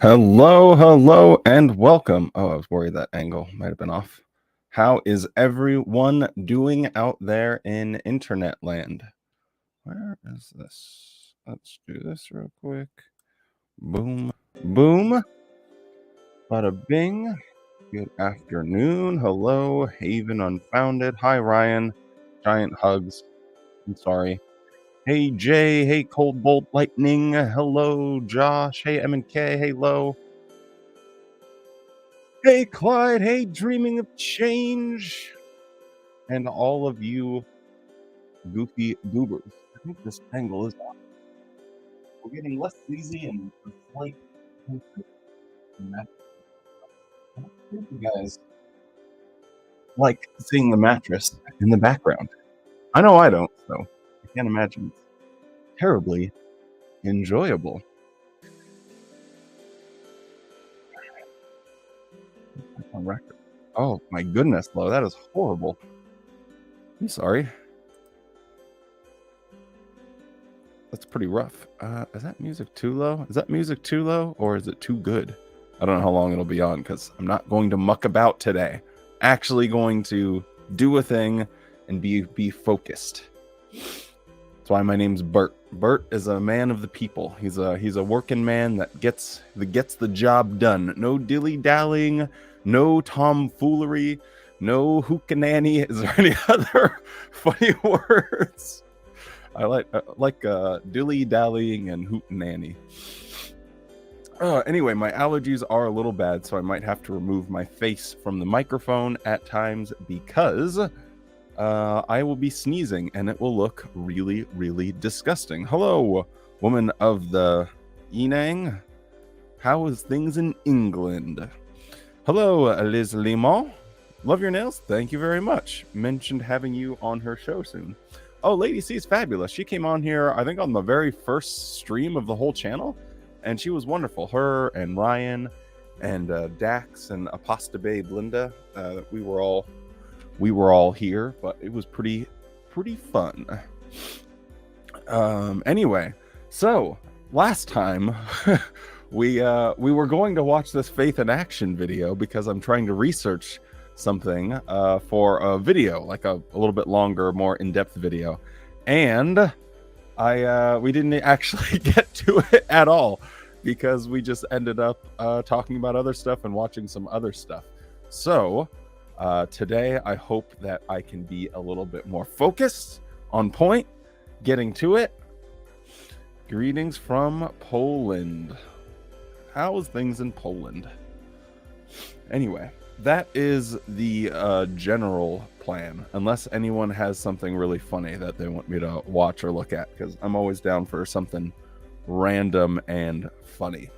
Hello, and welcome. Oh, I was worried that angle might have been off. How is everyone doing out there in internet land? Where is this? Let's do this real quick. Boom, boom. Bada bing. Good afternoon. Hello, Haven Unfounded. Hi, Ryan. Giant hugs. I'm sorry. Hey, Jay. Hey, Cold Bolt Lightning. Hello, Josh. Hey, M&K. Hey, Lo. Hey, Clyde. Hey, Dreaming of Change. And all of you goofy goobers. I think this angle is off. We're getting less easy and a slight. I don't think you guys like seeing the mattress in the background. I know I don't, so I can't imagine it's terribly enjoyable. On record. Oh my goodness, Lo, that is horrible. I'm sorry. That's pretty rough. Is that music too low? Is that music too low, or is it too good? I don't know how long it'll be on because I'm not going to muck about today. Actually going to do a thing and be focused. That's why my name's Bert. Bert is a man of the people. He's a working man that gets the job done. No dilly-dallying, no tomfoolery, no hookananny. Is there any other funny words? I like dilly-dallying and hootenanny. Anyway, my allergies are a little bad, so I might have to remove my face from the microphone at times because I will be sneezing and it will look really, really disgusting. Hello, woman of the Enang. How is things in England? Hello, Liz Limon. Love your nails. Thank you very much. Mentioned having you on her show soon. Oh, Lady C is fabulous. She came on here, I think, on the very first stream of the whole channel, and she was wonderful. Her and Ryan and Dax and Apostababe Linda. We were all here, but it was pretty fun. Anyway, so last time we were going to watch this Faith in Action video because I'm trying to research something for a video, like a little bit longer, more in-depth video, and we didn't actually get to it at all because we just ended up talking about other stuff and watching some other stuff. So today I hope that I can be a little bit more focused, on point, getting to it. Greetings from Poland. How is things in Poland? Anyway, that is the general plan, unless anyone has something really funny that they want me to watch or look at, because I'm always down for something random and funny.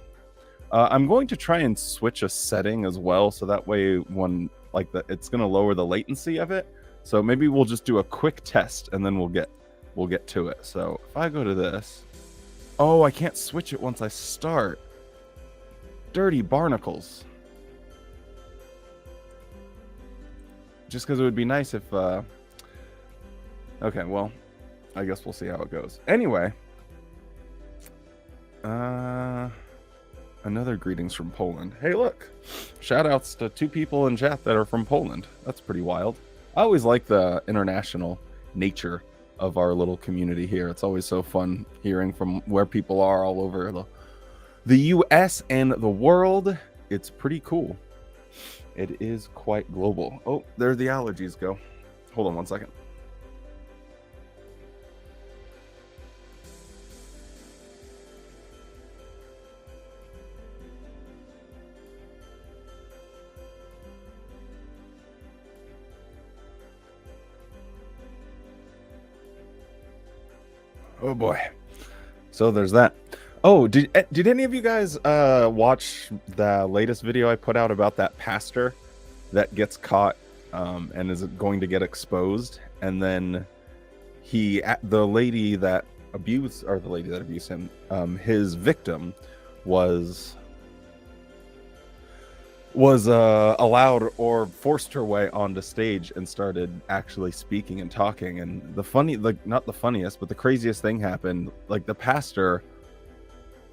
I'm going to try and switch a setting as well, so that way when it's going to lower the latency of it. So maybe we'll just do a quick test and then we'll get to it. So if I go to this, oh, I can't switch it once I start. Dirty barnacles. Just because it would be nice if okay, well, I guess we'll see how it goes. Anyway, another greetings from Poland. Hey, look, shout outs to 2 people in chat that are from Poland. That's pretty wild. I always like the international nature of our little community here. It's always so fun hearing from where people are all over the US and the world. It's pretty cool. It is quite global. Oh, there the allergies go. Hold on one second. Oh boy. So there's that. Oh, did any of you guys watch the latest video I put out about that pastor that gets caught and is going to get exposed, and then the lady that abused him, his victim was allowed or forced her way onto stage and started actually speaking and talking, and not the funniest, but the craziest thing happened. Like, the pastor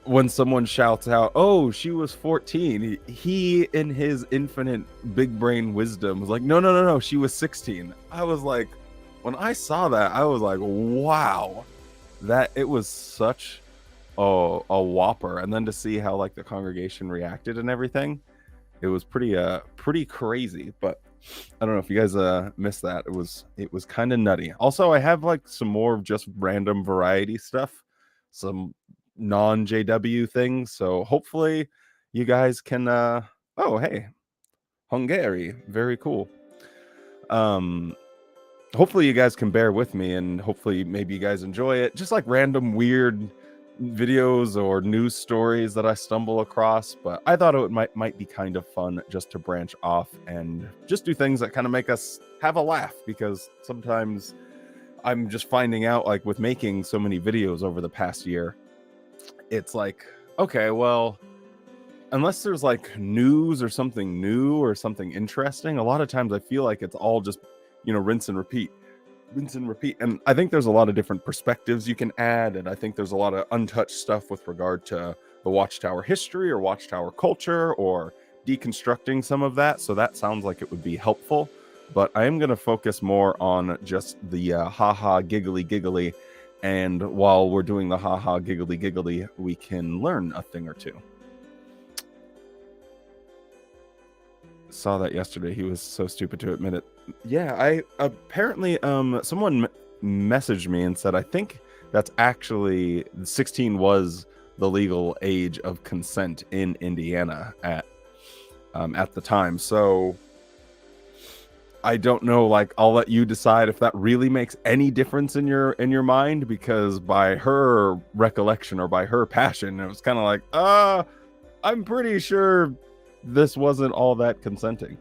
when someone shouts out, "Oh, she was 14," he in his infinite big brain wisdom was like, "No, she was 16." I was like, when I saw that, I was like, wow, that it was such a whopper. And then to see how like the congregation reacted and everything, it was pretty crazy. But I don't know if you guys missed that. It was kind of nutty. Also, I have like some more just random variety stuff, some non JW things. So hopefully you guys can oh hey, Hungary, very cool. Hopefully you guys can bear with me, and hopefully maybe you guys enjoy it. Just like random weird videos or news stories that I stumble across, but I thought it might be kind of fun just to branch off and just do things that kind of make us have a laugh, because sometimes I'm just finding out, like with making so many videos over the past year, it's like, okay, well, unless there's like news or something new or something interesting, a lot of times I feel like it's all just, rinse and repeat. And I think there's a lot of different perspectives you can add, and I think there's a lot of untouched stuff with regard to the Watchtower history or Watchtower culture, or deconstructing some of that. So that sounds like it would be helpful, but I am going to focus more on just the haha giggly, and while we're doing the haha giggly, we can learn a thing or two. Saw that yesterday. He was so stupid to admit it. Yeah, I apparently someone messaged me and said I think that's actually 16 was the legal age of consent in Indiana at the time. So I don't know, like, I'll let you decide if that really makes any difference in your mind, because by her recollection or by her passion, it was kind of like, I'm pretty sure this wasn't all that consenting.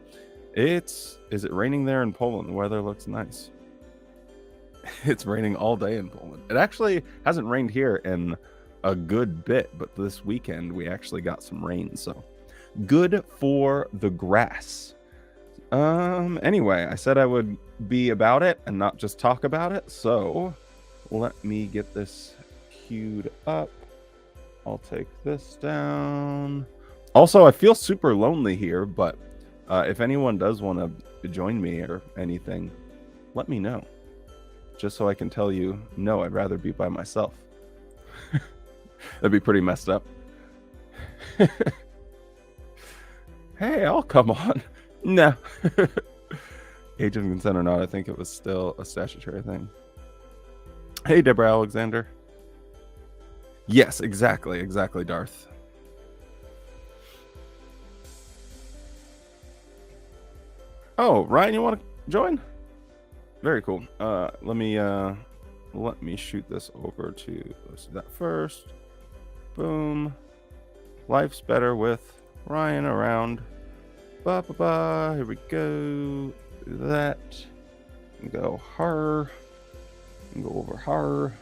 Is it raining there in Poland? The weather looks nice. It's raining all day in Poland. It actually hasn't rained here in a good bit, but this weekend we actually got some rain, so good for the grass. Anyway, I said I would be about it and not just talk about it, so let me get this queued up. I'll take this down. Also, I feel super lonely here, but if anyone does want to join me or anything, let me know. Just so I can tell you, no, I'd rather be by myself. That'd be pretty messed up. Hey, I'll come on. No. Age of consent or not, I think it was still a statutory thing. Hey, Deborah Alexander. Yes, exactly, Darth. Oh, Ryan, you want to join? Very cool. Let me shoot this over to, let's do that first. Boom. Life's better with Ryan around. Here we go. Do that. And go her. And go over her.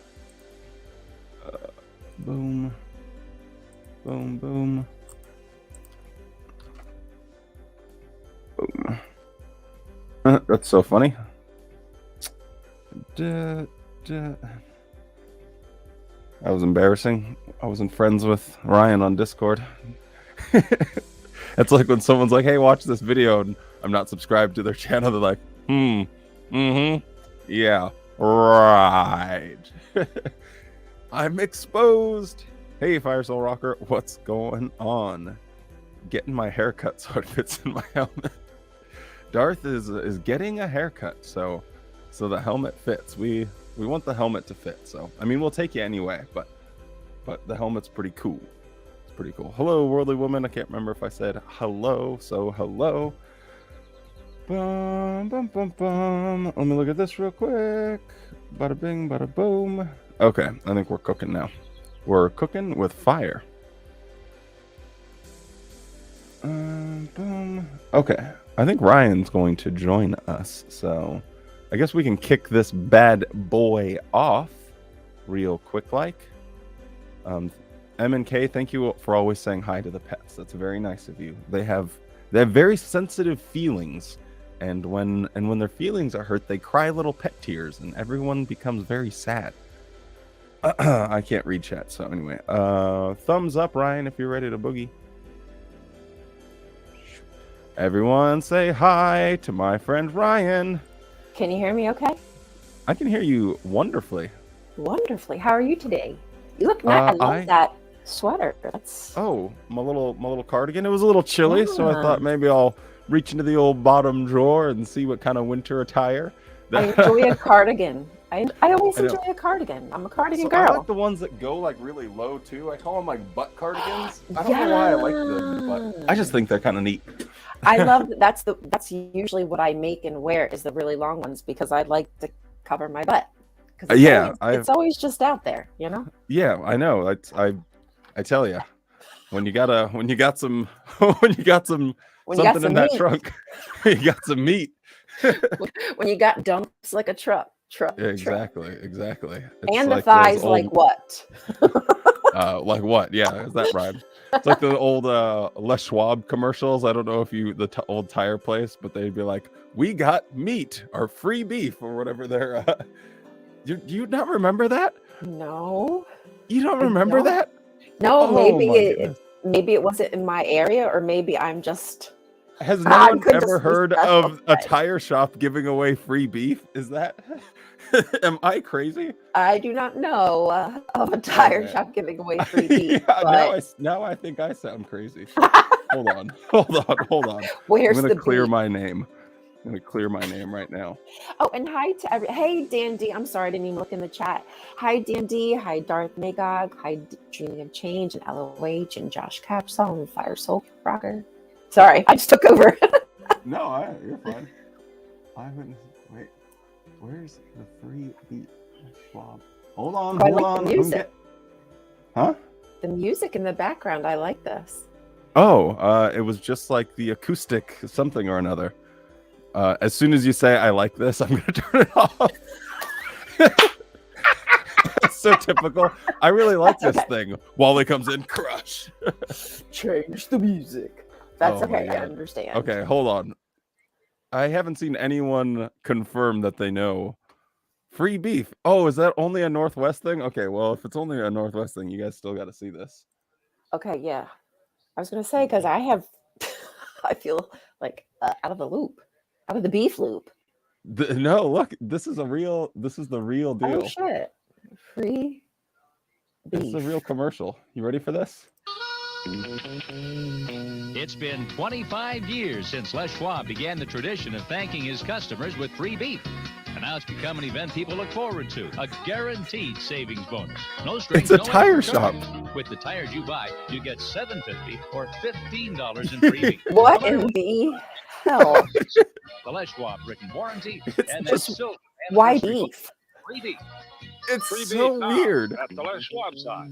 Boom. Boom. Boom. That's so funny. That was embarrassing. I wasn't friends with Ryan on Discord. It's like when someone's like, hey, watch this video, and I'm not subscribed to their channel. They're like, yeah, right. I'm exposed. Hey, Fire Soul Rocker, what's going on? Getting my haircut so it fits in my helmet. Darth is getting a haircut, so the helmet fits. We want the helmet to fit. So I mean, we'll take you anyway, but the helmet's pretty cool. It's pretty cool. Hello, worldly woman. I can't remember if I said hello. So hello. Bum, bum, bum, bum. Let me look at this real quick. Bada bing, bada boom. Okay, I think we're cooking now. We're cooking with fire. Boom. Okay, I think Ryan's going to join us, so I guess we can kick this bad boy off real quick like. M&K, thank you for always saying hi to the pets. That's very nice of you. They have very sensitive feelings, and when their feelings are hurt, they cry little pet tears, and everyone becomes very sad. I can't read chat, so anyway. Thumbs up, Ryan, if you're ready to boogie. Everyone say hi to my friend Ryan. Can you hear me okay? I can hear you wonderfully. Wonderfully. How are you today? You look nice. I love that sweater. That's my little cardigan. It was a little chilly, so I thought maybe I'll reach into the old bottom drawer and see what kind of winter attire. I enjoy a cardigan. I always enjoy a cardigan. I'm a cardigan girl. I like the ones that go like really low too. I call them like butt cardigans. I don't know why I like them, but I just think they're kind of neat. I love that's usually what I make and wear is the really long ones because I like to cover my butt. It's always just out there, you know. Yeah, I know. I tell you, when you got some something in that trunk, you got some meat. When you got dumps like a truck. Yeah, exactly. It's and the thighs like what? Like what? Yeah, is that right? It's like the old Les Schwab commercials. I don't know if the old tire place, but they'd be like, "We got meat or free beef or whatever." They're. Do you not remember that? No. You don't remember that? No, maybe it wasn't in my area, or maybe I'm just. Has no one ever heard of a tire shop giving away free beef? Is that? Am I crazy? I do not know of a tire shop giving away free beef. Yeah, now I think I sound crazy. Hold on. Where's I'm gonna clear my name. I'm gonna clear my name right now. Oh, and hi to hey Dandy. I'm sorry, I didn't even look in the chat. Hi Dandy. Hi Darth Magog. Hi Dreaming of Change and LOH and Josh Capsule and Fire Soul Rocker. Sorry, I just took over. No, you're fine. Wait. Where's the free beat Schwab? Hold on. The music. Huh? The music in the background. I like this. Oh, it was just like the acoustic something or another. As soon as you say I like this, I'm gonna turn it off. So typical. I really like this thing. Wally comes in, crush. Change the music. That's okay. I understand. Okay, hold on. I haven't seen anyone confirm that they know free beef. Oh, is that only a Northwest thing? Okay, well, if it's only a Northwest thing, you guys still got to see this. Okay, yeah. I was gonna say because I feel like out of the loop, out of the beef loop. No, look, this is the real deal. Oh shit! Free beef. It's a real commercial. You ready for this? It's been 25 years since Les Schwab began the tradition of thanking his customers with free beef. And now it's become an event people look forward to. A guaranteed savings bonus. No strings. It's a tire shop. With the tires you buy, you get $7.50 or $15 in free beef. What in the hell? The Les Schwab written warranty. And just, why beef? Free beef. It's free so beef weird. At the Les Schwab side.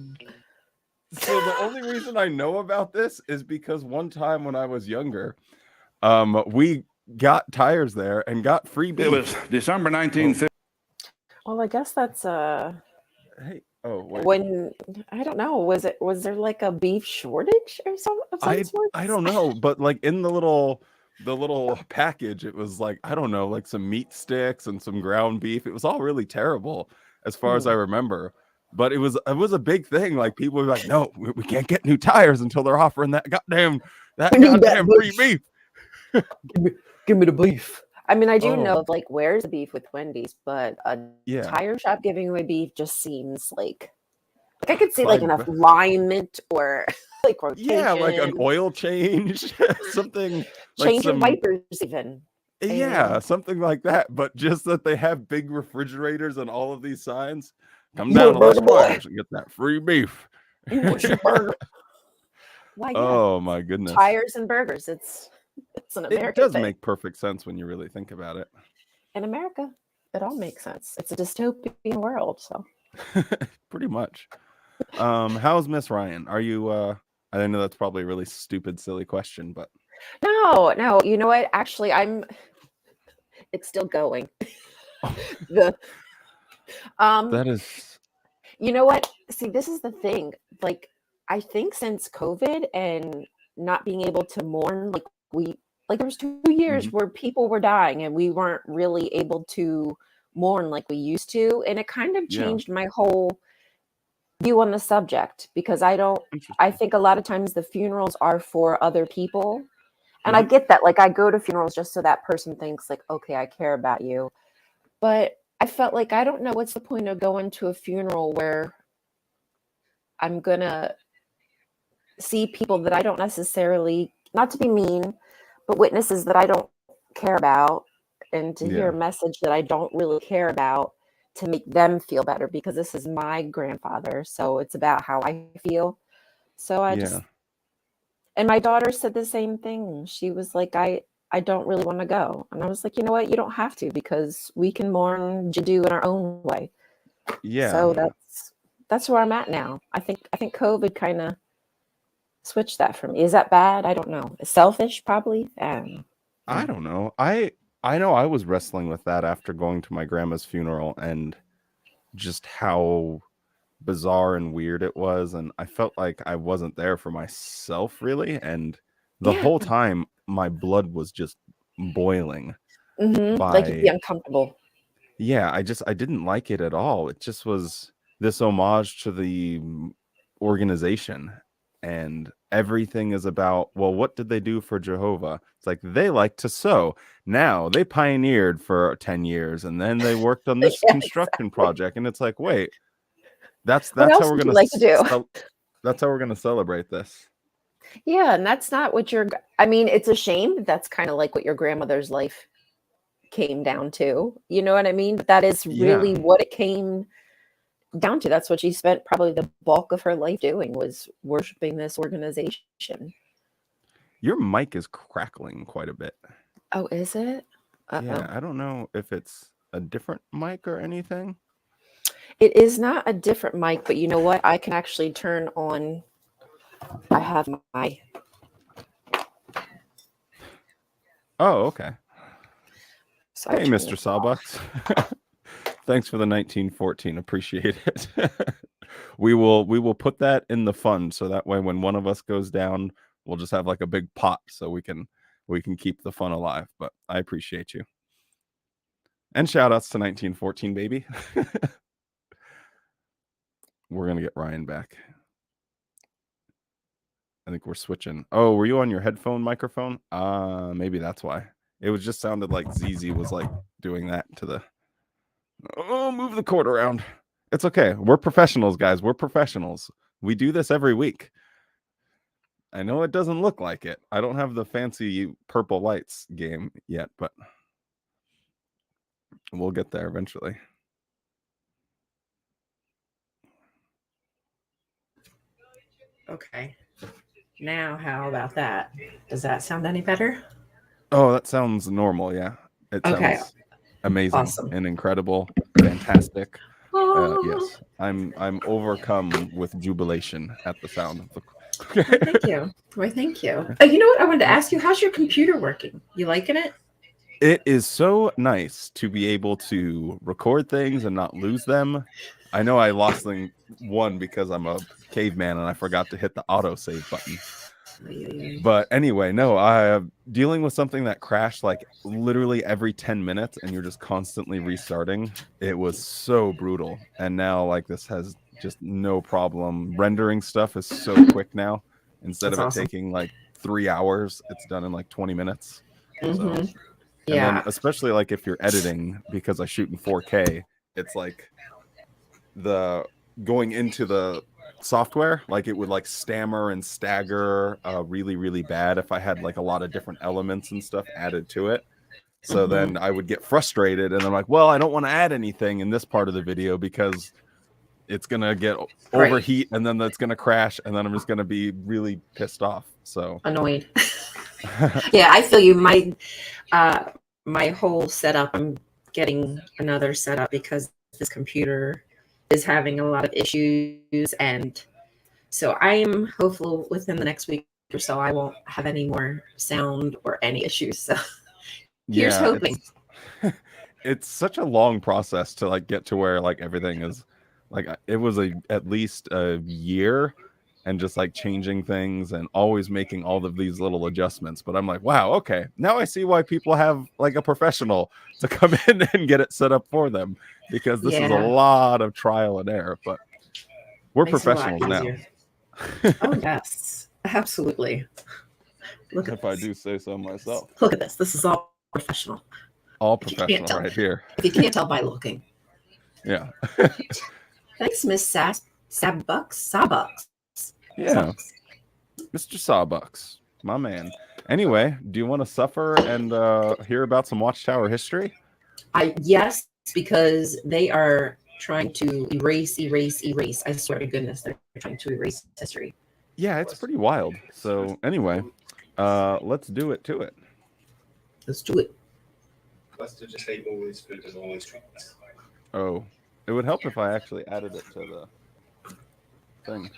So the only reason I know about this is because one time when I was younger, we got tires there and got free beef. It was December 1950. Well, I guess that's Hey, oh wait. When I don't know, was there like a beef shortage or something? I don't know, but like in the little package, it was like I don't know, like some meat sticks and some ground beef. It was all really terrible as far as I remember. But it was a big thing. Like people were like, no, we can't get new tires until they're offering that goddamn free beef. Give me the beef. I mean, I do know like where's the beef with Wendy's, but a tire shop giving away beef just seems like I could see like an alignment or like rotation. Yeah, like an oil change, something. Change of wipers even. Yeah, something like that. But just that they have big refrigerators and all of these signs. Come down to Les Schwab and get that free beef. Oh my goodness! Tires and burgers. It's an American. It does thing. make perfect sense when you really think about it. In America, it all makes sense. It's a dystopian world, so. Pretty much. How's Miss Ryan? Are you? I know that's probably a really stupid, silly question, but. No. You know what? Actually, it's still going. That is. You know what? See, this is the thing. Like, I think since COVID and not being able to mourn, there was 2 years where people were dying and we weren't really able to mourn like we used to, and it kind of changed my whole view on the subject, because I think a lot of times the funerals are for other people. And I get that. Like, I go to funerals just so that person thinks like, okay, I care about you. But I felt like, I don't know, what's the point of going to a funeral where I'm going to see people that I don't necessarily, not to be mean, but witnesses that I don't care about, and to hear a message that I don't really care about, to make them feel better, because this is my grandfather. So it's about how I feel. So and my daughter said the same thing. She was like, I don't really want to go. And I was like, you know what? You don't have to, because we can mourn Jadu in our own way. Yeah. So that's where I'm at now. I think COVID kind of switch that for me. Is that bad? I don't know. Selfish, probably. I don't know. I know I was wrestling with that after going to my grandma's funeral, and just how bizarre and weird it was, and I felt like I wasn't there for myself really, and the whole time my blood was just boiling. Like, you'd be uncomfortable. Yeah, I didn't like it at all. It just was this homage to the organization, and everything is about, well, what did they do for Jehovah? It's like, they like to sew. Now they pioneered for 10 years, and then they worked on this construction project, and it's like, wait, that's how we're gonna that's how we're gonna celebrate this. Yeah, and that's not what I mean, it's a shame that's kind of like what your grandmother's life came down to. You know what I mean? But that is really what it came down to. That's what she spent probably the bulk of her life doing, was worshiping this organization. Your mic is crackling quite a bit. Oh, is it? Yeah, I don't know if it's a different mic or anything. It is not a different mic, but you know what? I can actually turn on. I have my. Oh, okay. Sorry, hey, Mr. Sawbucks. Thanks for the 1914. Appreciate it. we will put that in the fund, so that way when one of us goes down, we'll just have like a big pot, so we can keep the fun alive. But I appreciate you. And shout outs to 1914, baby. We're going to get Ryan back. I think we're switching. Oh, were you on your headphone microphone? Maybe that's why. It was just sounded like ZZ was like doing that to the... Oh, move the cord around. It's okay. We're professionals, guys. We're professionals. We do this every week. I know it doesn't look like it. I don't have the fancy purple lights game yet, but we'll get there eventually. Okay. Now, how about that? Does that sound any better? Oh, that sounds normal. Yeah. It sounds amazing, awesome, and incredible, fantastic. Yes, I'm overcome with jubilation at the sound of the... Thank you. Why, thank you. You know what? I wanted to ask you, how's your computer working? You liking it? It is so nice to be able to record things and not lose them. I know I lost one because I'm a caveman and I forgot to hit the autosave button. But anyway, no, I'm dealing with something that crashed like literally every 10 minutes and you're just constantly restarting. It was so brutal. And now like this has just no problem. Rendering stuff is so quick now. Instead of it taking like 3 hours, it's done in like 20 minutes. So, and then especially like if you're editing, because I shoot in 4K, it's like the going into the software, like it would like stammer and stagger really, really bad if I had like a lot of different elements and stuff added to it. So then I would get frustrated and I'm like, well, I don't want to add anything in this part of the video because it's going to get overheat and then that's going to crash and then I'm just going to be really pissed off. So annoyed. Yeah, I feel you. My whole setup, I'm getting another setup because this computer is having a lot of issues, and so I am hopeful within the next week or so I won't have any more sound or any issues. So here's hoping. It's such a long process to like get to where like everything is like, it was at least a year and just like changing things and always making all of these little adjustments. But I'm like, wow, okay, now I see why people have like a professional to come in and get it set up for them, because this is a lot of trial and error. But We're Makes it a lot professionals now. easier. Oh yes, absolutely. Look at If I this. do say so myself. Look at this. This is all professional. All If you professional can't tell. right here. If you can't tell by looking. Yeah. Thanks, Miss Sawbucks. Yeah. Mr. Sawbucks, my man. Anyway, do you want to suffer and hear about some Watchtower history? Yes, because they are trying to erase. I swear to goodness, they're trying to erase history. Yeah, it's pretty wild. So anyway, let's do it to it. Let's do it. Let's just hate always food and always treats. Oh, it would help if I actually added it to the thing.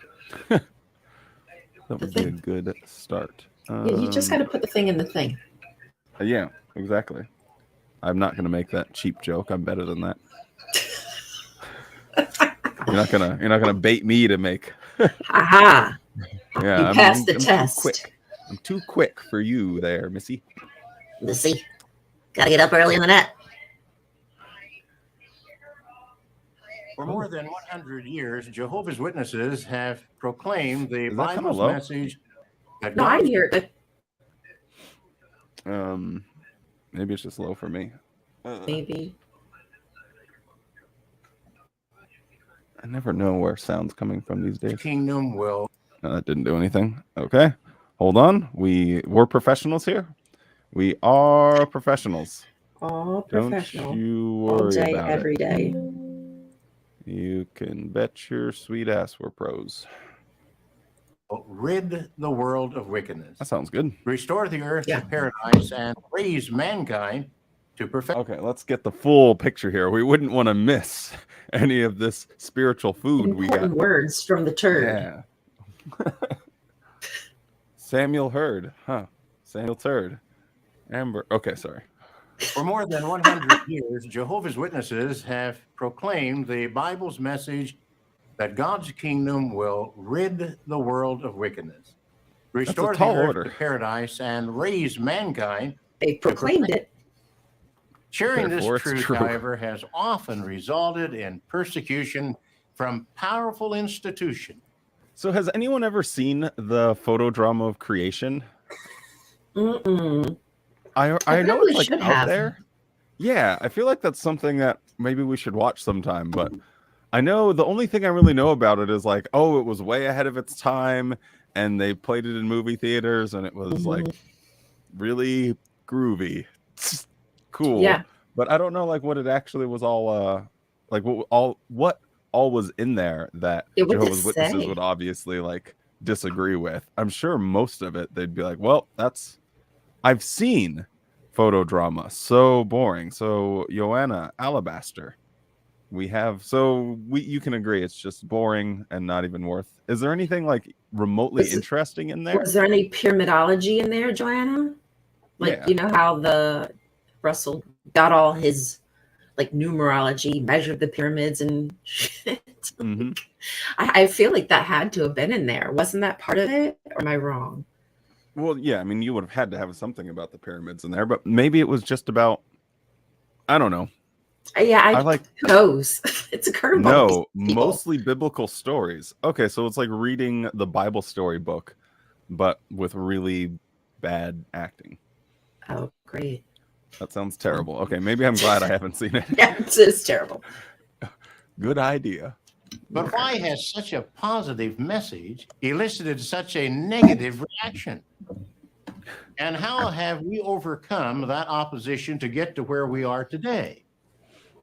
That would be a good start. Yeah, you just got to put the thing in the thing. Yeah, exactly. I'm not going to make that cheap joke. I'm better than that. You're not gonna bait me to make. Aha! Yeah, you passed the test. Too quick. I'm too quick for you there, Missy. Missy, gotta get up early in the net. For more than 100 years, Jehovah's Witnesses have proclaimed the Bible's low? message. That No, I hear it. Maybe it's just low for me. Maybe. I never know where sound's coming from these days. Kingdom will. No, that didn't do anything. Okay, hold on. We're professionals here. We are professionals. All professional. Don't you worry all day, about every it. day. You can bet your sweet ass we're pros. Rid the world of wickedness. That sounds good. Restore the earth to paradise and raise mankind to perfection. Okay, let's get the full picture here. We wouldn't want to miss any of this spiritual food we got. Important words from the turd. Yeah. Samuel Hurd, huh? Samuel Turd. Amber. Okay, sorry. For more than 100 years, Jehovah's Witnesses have proclaimed the Bible's message that God's kingdom will rid the world of wickedness, restore the earth to paradise, and raise mankind. They proclaimed it. Sharing this Therefore, it's truth, true. however, has often resulted in persecution from powerful institutions. So has anyone ever seen the photo drama of creation? Mm-mm. I know it's like out have. there. Yeah, I feel like that's something that maybe we should watch sometime, but I know the only thing I really know about it is like, oh, it was way ahead of its time and they played it in movie theaters and it was like really groovy. Cool. Yeah. But I don't know like what it actually was all like what all was in there that Jehovah's Witnesses would obviously like disagree with. I'm sure most of it they'd be like, well, I've seen photo drama, so boring. So Joanna, Alabaster, you can agree it's just boring and not even worth. Is there anything like remotely interesting in there? Was there any pyramidology in there, Joanna? Like, you know how the Russell got all his like numerology, measured the pyramids and shit. Mm-hmm. I feel like that had to have been in there. Wasn't that part of it? Or am I wrong? Well, yeah, I mean, you would have had to have something about the pyramids in there, but maybe it was just about, I don't know. Yeah, I like those. It's a curveball. No, mostly biblical stories. Okay, so it's like reading the Bible story book, but with really bad acting. Oh, great. That sounds terrible. Okay, maybe I'm glad I haven't seen it. Yeah, it's terrible. Good idea. But why has such a positive message elicited such a negative reaction? And how have we overcome that opposition to get to where we are today?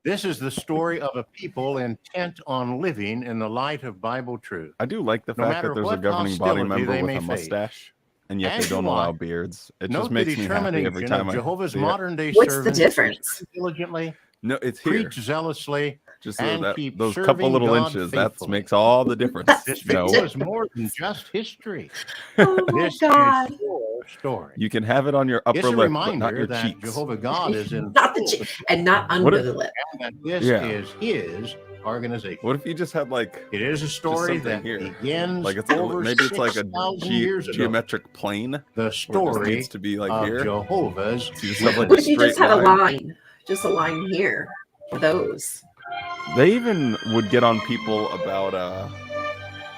This is the story of a people intent on living in the light of Bible truth. I do like the fact that there's a governing body member with a mustache, and yet they don't allow beards. It just makes me happy every time I Jehovah's see modern day What's the difference? Diligently, no, it's here. Preach zealously, just and that, keep those serving couple little God inches. faithfully. That makes all the difference. This No, video is more than just history. Oh my This God. is your story. you can have it on your upper It's a lip, but not reminder your that cheeks. Jehovah God is in Not the cheek and not under the lip. and that this Yeah. is his organization. What if you just had like It is a story something that here. begins like it's over maybe it's like a 6,000 years ago. geometric plane? The where it just story needs to be like of here. Jehovah's. So you just have, like, What a if you just straight had a line. line? Just a line here for those. They even would get on people about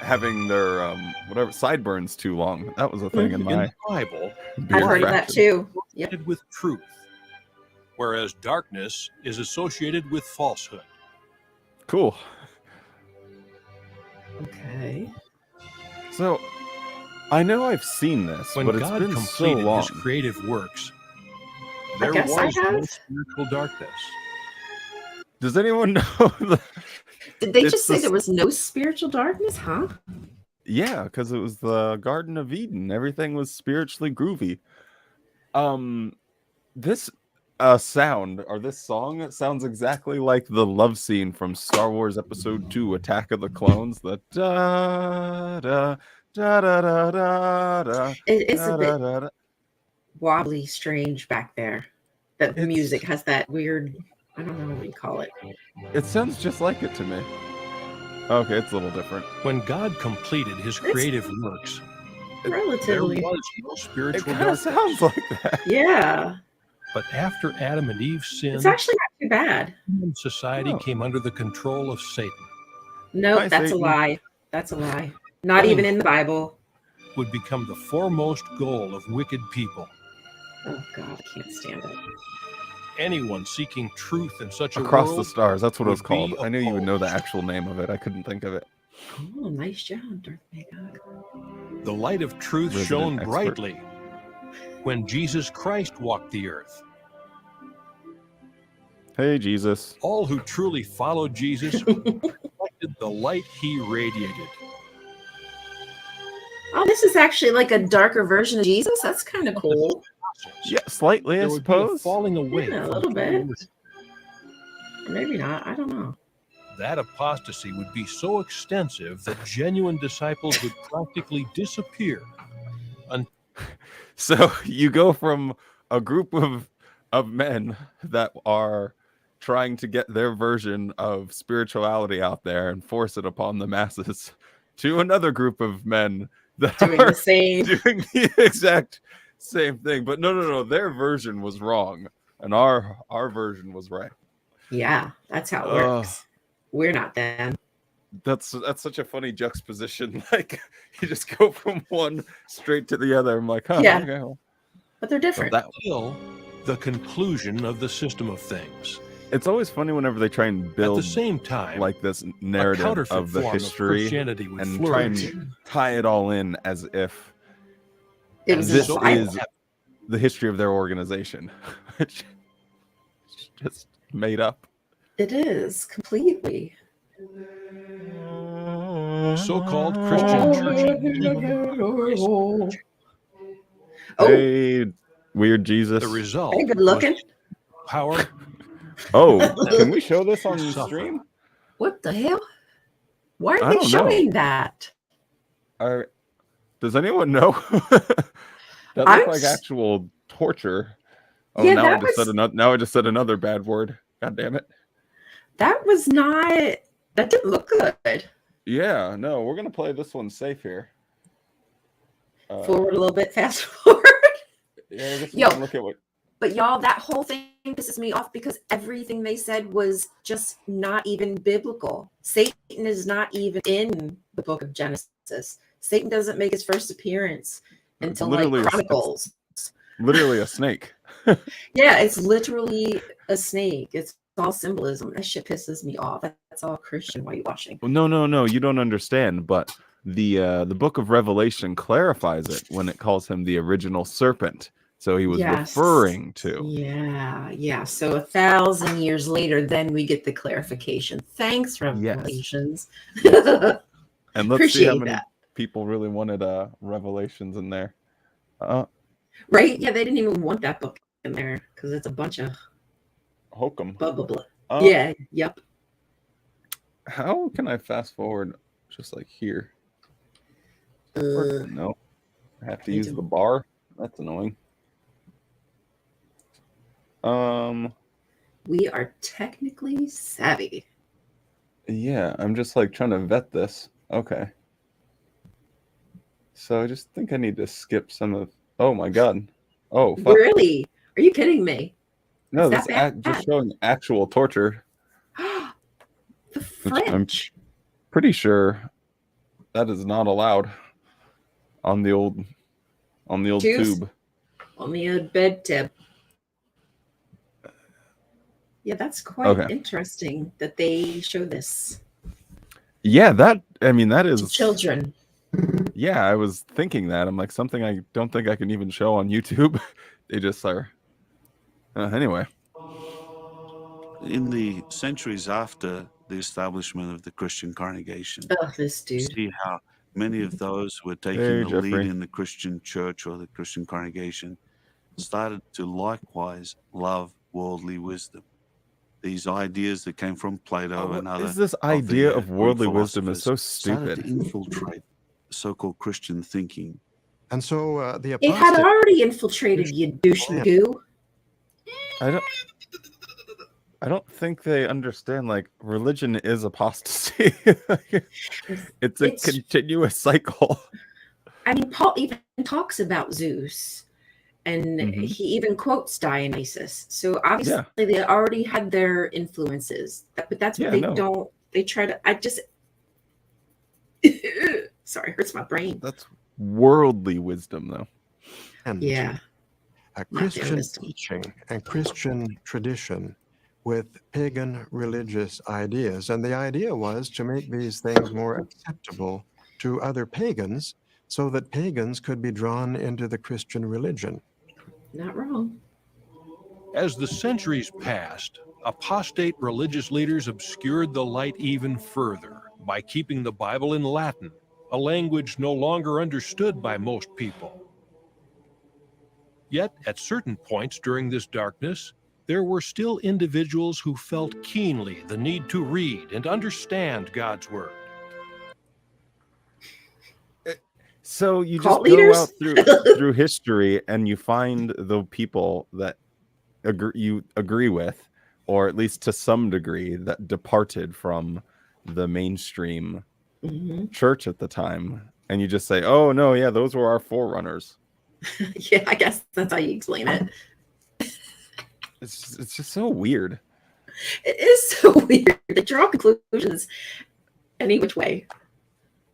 having their whatever sideburns too long. That was a thing in In my the Bible, I've heard of that fraction. too. Yep. associated with truth, whereas darkness is associated with falsehood. Cool. Okay. So I know I've seen this, When but it's God been so completed long. his creative works, I there guess I was no have. spiritual darkness. Does anyone know? Did they It's just say the- there was no spiritual darkness? Huh? Yeah, because it was the Garden of Eden. Everything was spiritually groovy. This sound or this song, it sounds exactly like the love scene from Star Wars Episode 2, Attack of the Clones. The da da da da da da da. It's a bit da, da. wobbly, strange back there. That the It's- music has that weird, I don't know what you call it. It sounds just like it to me. Okay, it's a little different. When God completed his creative works, there Relatively. was no It spiritual kind of darkness. sounds like that. Yeah. But after Adam and Eve sinned, It's actually not too bad. human society Oh. came under the control of Satan, No, Hi, that's Satan. a lie. That's a lie. Not even in the Bible. would become the foremost goal of wicked people. Oh God, I can't stand it. Anyone seeking truth in such a Across the world Stars. That's what it was would called. be I knew you would know the opposed. actual name of it. I couldn't think of it. Oh, nice job, Darth Vader. The light of truth Resident shone expert. brightly when Jesus Christ walked the earth. Hey, Jesus. All who truly followed Jesus reflected the light he radiated. Oh, this is actually like a darker version of Jesus. That's kind of cool. Yeah, slightly, I There would be a suppose. falling away Yeah, a from little bit. truth. Or maybe not. I don't know. That apostasy would be so extensive that genuine disciples would practically disappear. So you go from a group of men that are trying to get their version of spirituality out there and force it upon the masses to another group of men that Doing are the same. doing the exact same thing. But no, their version was wrong and our version was right. Yeah, that's how it Ugh. works. We're not them. That's such a funny juxtaposition. Like you just go from one straight to the other. I'm like, huh, Yeah. okay, well, But they're different. that Till the conclusion of the system of things. it's always funny whenever they try and At build the same time, like this a narrative counterfeit of the form history Christianity would and try flourish. and tie it all in as if It was in this the so Bible. is the history of their organization, which is just made up. It is completely. So-called Christian churches. Oh, Hey, weird Jesus. The result hey, good looking. was power. Oh, can we show this on Suffer. stream? What the hell? Why I are they don't know. showing that? Does anyone know? That I'm looks like s- actual torture. Oh, Yeah, now I that just said was- another. Now I just said another bad word. God damn it. That was not. That didn't look good. Yeah, no, we're gonna play this one safe here. Forward a little bit, fast forward. Yeah, I guess we Yo. can look at what. But y'all, that whole thing pisses me off because everything they said was just not even biblical. Satan is not even in the book of Genesis. Satan doesn't make his first appearance until Literally, like it's Chronicles. literally a snake. Yeah, it's literally a snake. It's all symbolism. That shit pisses me off. That's all Christian whitewashing. Well, no, you don't understand. But the book of Revelation clarifies it when it calls him the original serpent. So he was Yes. referring to. Yeah. So 1,000 years later, then we get the clarification. Thanks, Revelations. And let's see how Appreciate many that. people really wanted Revelations in there. Right? Yeah, they didn't even want that book in there because it's a bunch of Hokum. blah blah blah. Uh, Yeah. Yep. How can I fast forward just like here? No, I have to Me use too. the bar. That's annoying. We are technically savvy. Yeah, I'm just like trying to vet this. Okay. So I just think I need to skip some of. Oh my god. Oh fuck. Really? Are you kidding me? No, Is this that bad? just showing actual torture. The Which I'm French. pretty sure That is not allowed on the old Juice? tube. On the old bed tip. Yeah, that's quite interesting that they show this. Yeah, that is to children. Yeah, I was thinking that. I'm like, something I don't think I can even show on YouTube. They just are. Anyway. In the centuries after the establishment of the Christian congregation, this dude. See how many of those who were taking the lead in the Christian church or the Christian congregation started to likewise love worldly wisdom. These ideas that came from Plato and other this idea of worldly wisdom is so stupid. Started to infiltrate so-called Christian thinking. And so the It had already infiltrated you, douche goo. I don't think they understand, like, religion is apostasy. It's a continuous cycle. I mean, Paul even talks about Zeus, and he even quotes Dionysus. So obviously they already had their influences. But that's what they don't. They try to. Sorry, hurts my brain. That's worldly wisdom, though. And yeah, a Christian teaching and Christian tradition with pagan religious ideas. And the idea was to make these things more acceptable to other pagans so that pagans could be drawn into the Christian religion. Not wrong. As the centuries passed, apostate religious leaders obscured the light even further by keeping the Bible in Latin, a language no longer understood by most people. Yet, at certain points during this darkness, there were still individuals who felt keenly the need to read and understand God's Word. So you just go out through history and you find the people that you agree with, or at least to some degree, that departed from the mainstream church at the time. And you just say, oh, no, yeah, those were our forerunners. Yeah, I guess that's how you explain it. It's just so weird. It is so weird. They draw conclusions any which way.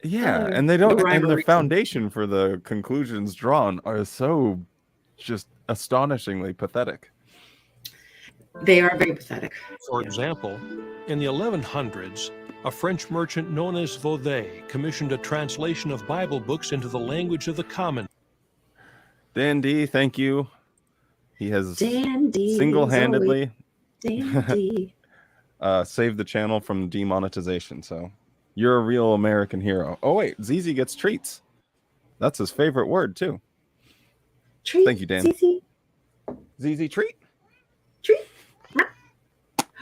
Yeah, and they don't. And the foundation for the conclusions drawn are so just astonishingly pathetic. They are very pathetic. For example, in the 1100s, a French merchant known as Vaudey commissioned a translation of Bible books into the language of the common. Dan D, thank you. He has Dandy, single-handedly saved the channel from demonetization. So you're a real American hero. Oh wait, ZZ gets treats. That's his favorite word too. Treat. Thank you, Dan. ZZ treat. Treat.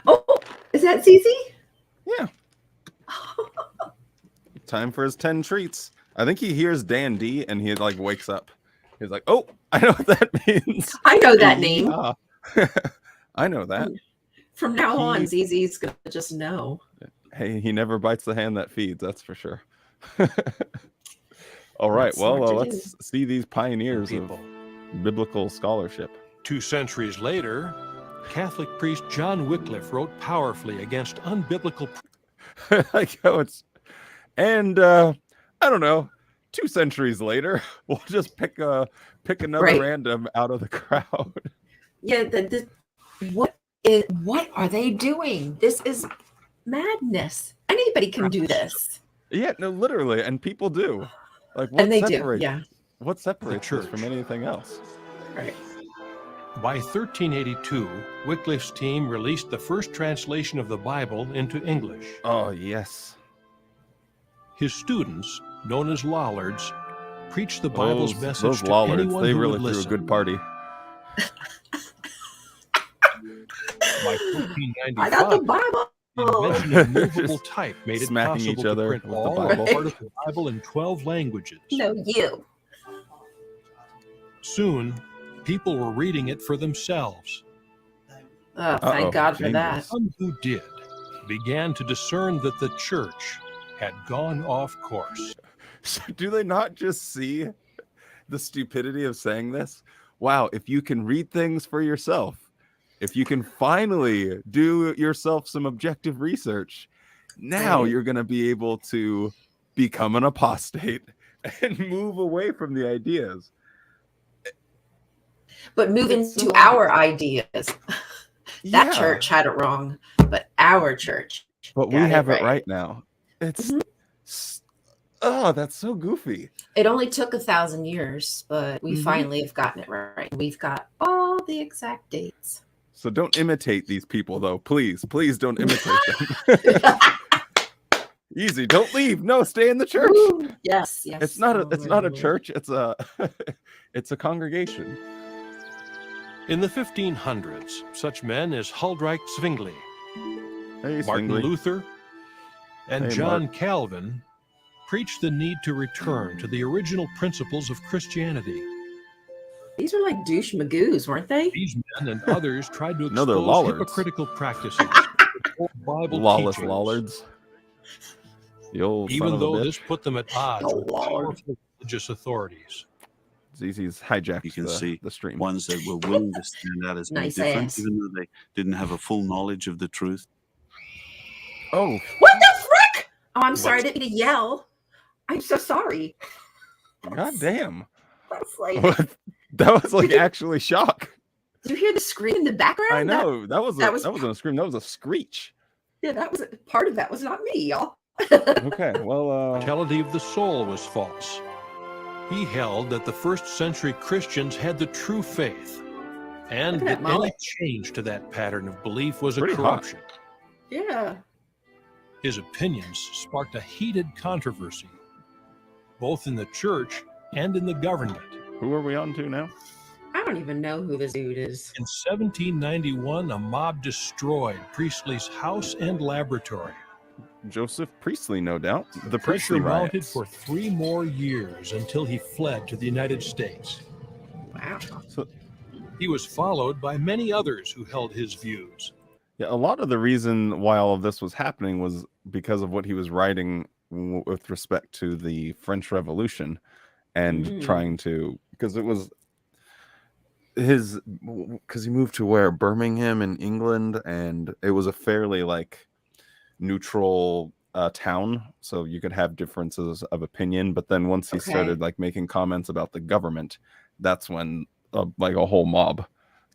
Oh, is that ZZ? Yeah. Time for his 10 treats. I think he hears Dan D and he like wakes up. He's like, oh, I know what that means. I know that name. I know that. From now on, ZZ's going to just know. Hey, he never bites the hand that feeds, that's for sure. All right, well, let's see these pioneers of biblical scholarship. 2 centuries later, Catholic priest John Wycliffe wrote powerfully against unbiblical... Like how it's... And, I don't know, 2 centuries later, we'll just pick another random out of the crowd. Yeah, what are they doing? This is madness. Anybody can do this. Yeah, no, literally, and people do. Like, and they do. Yeah. What separates us from anything else? Right. By 1382, Wycliffe's team released the first translation of the Bible into English. Oh, yes. His students, known as Lollards, preached the Bible's message those to Lollards, anyone they who really would listen. threw a good party. By 1495, I got the Bible. the invention of movable type made it Smacking possible each other to print with the all Bible. or part of the Bible in 12 languages. No, you. Soon, people were reading it for themselves. Oh, thank God for that. Some who did began to discern that the church had gone off course. So do they not just see the stupidity of saying this? Wow, if you can read things for yourself, if you can finally do yourself some objective research, now you're going to be able to become an apostate and move away from the ideas. But move into our ideas. That church had it wrong, but our church. But we have it right now. It's that's so goofy. It only took 1,000 years, but we finally have gotten it right. We've got all the exact dates. So don't imitate these people, though. Please don't imitate them. Easy. Don't leave. No, stay in the church. Ooh, yes. It's not a church. It's a congregation. In the 1500s, such men as Huldrych Zwingli, Martin Luther, and John Calvin preached the need to return to the original principles of Christianity. These were like douche magoos, weren't they? These men and others tried to expose hypocritical practices, Bible lawless teachings. Lollards. Even though this put them at odds with powerful religious authorities. ZZ's hijacked. You can see the stream. Ones that were willing to stand out as being different, even though they didn't have a full knowledge of the truth. Oh, what the frick? Oh, I'm sorry. I didn't mean to yell. I'm so sorry. God damn. That was like actually shock. Did you hear the scream in the background? I know. That wasn't a scream. That was a screech. Yeah, that was part of that was not me, y'all. Okay, well, Immortality of the soul was false. He held that the first century Christians had the true faith, and that any change to that pattern of belief was a corruption. Yeah. His opinions sparked a heated controversy, both in the church and in the government. Who are we on to now? I don't even know who this dude is. In 1791, a mob destroyed Priestley's house and laboratory. Joseph Priestley, no doubt. The Pressure Priestley mounted riots. for 3 more years until he fled to the United States. Wow. So, he was followed by many others who held his views. Yeah, a lot of the reason why all of this was happening was because of what he was writing with respect to the French Revolution and trying to, because it was because he moved to where? Birmingham in England, and it was a fairly like neutral town, so you could have differences of opinion, but then once he started like making comments about the government, that's when like a whole mob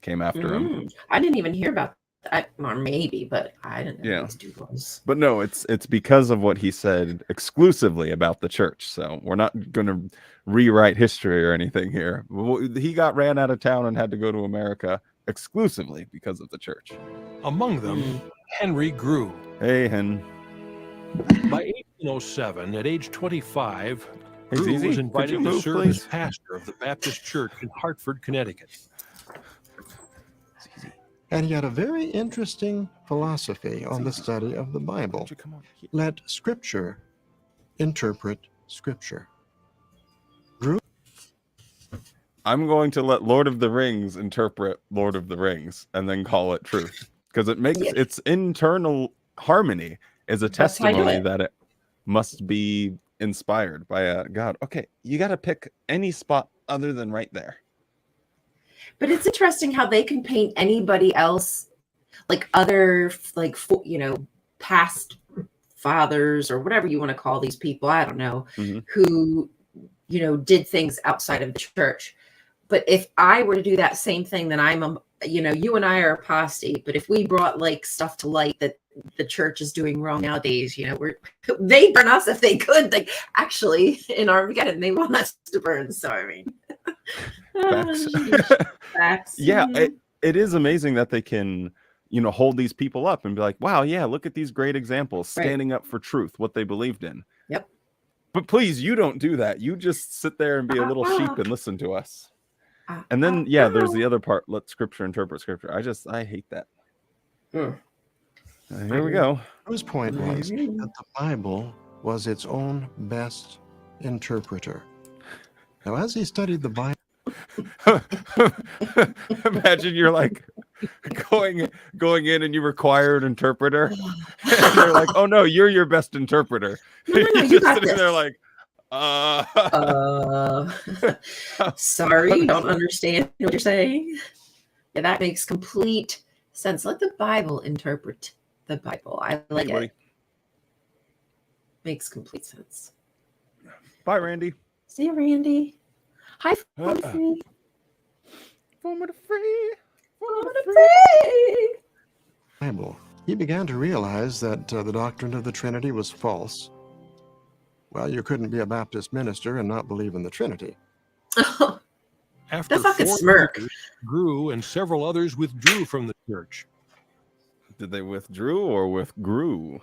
came after him. I didn't even hear about that, or maybe, but I didn't know who this dude was. But no, it's because of what he said exclusively about the church, so we're not going to rewrite history or anything here. He got ran out of town and had to go to America exclusively because of the church. Among them, Henry Grew. Hey, Hen. By 1807, at age 25, Hey, Grew ZZ, was could invited you to move, serve please? as pastor of the Baptist Church in Hartford, Connecticut. And he had a very interesting philosophy on the study of the Bible. Let Scripture interpret Scripture. Drew? I'm going to let Lord of the Rings interpret Lord of the Rings and then call it truth, because it makes its internal harmony is a testimony that it must be inspired by a God. Okay, you got to pick any spot other than right there. But it's interesting how they can paint anybody else, like other, like, past fathers or whatever you want to call these people. I don't know, who, did things outside of the church. But if I were to do that same thing, then I'm, you and I are apostate. But if we brought like stuff to light that the church is doing wrong nowadays, they burn us if they could. Like actually in Armageddon, they want us to burn. So I mean, facts. Yeah, it is amazing that they can, hold these people up and be like, wow, yeah, look at these great examples standing up for truth, what they believed in. Yep. But please, you don't do that. You just sit there and be a little sheep and listen to us. And then, there's the other part. Let Scripture interpret Scripture. I hate that. Here we go. His point was that the Bible was its own best interpreter. Now, as he studied the Bible, imagine you're like going in and you require an interpreter, and they're like, "Oh no, you're your best interpreter." No, you're you just got sitting this. there like, sorry, don't understand what you're saying. Yeah, that makes complete sense. Let the Bible interpret the Bible. I like it. Makes complete sense. Bye, Randy. See you, Randy. Hi, Free. Bible, he began to realize that the doctrine of the Trinity was false. Well, you couldn't be a Baptist minister and not believe in the Trinity. After The fucking 4 smirk. years, Grew and several others withdrew from the church. Did they withdrew or withdrew?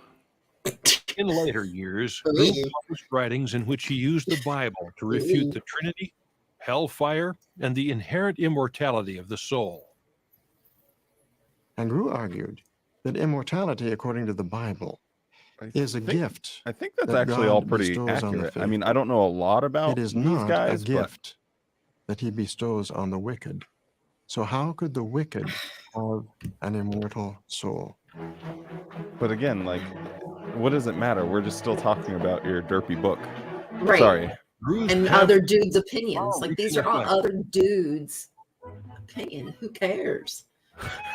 In later years, Grew published writings in which he used the Bible to refute the Trinity, Hellfire, and the inherent immortality of the soul. And Grew argued that immortality, according to the Bible, is a gift. I think that's that actually God all pretty bestows on the accurate. I mean, I don't know a lot about It is these not guys, a gift that he bestows on the wicked. So how could the wicked have an immortal soul? But again, like, what does it matter? We're just still talking about your derpy book. Right. Sorry. And other dudes' opinions. Like, these are all other dudes' opinion. Who cares?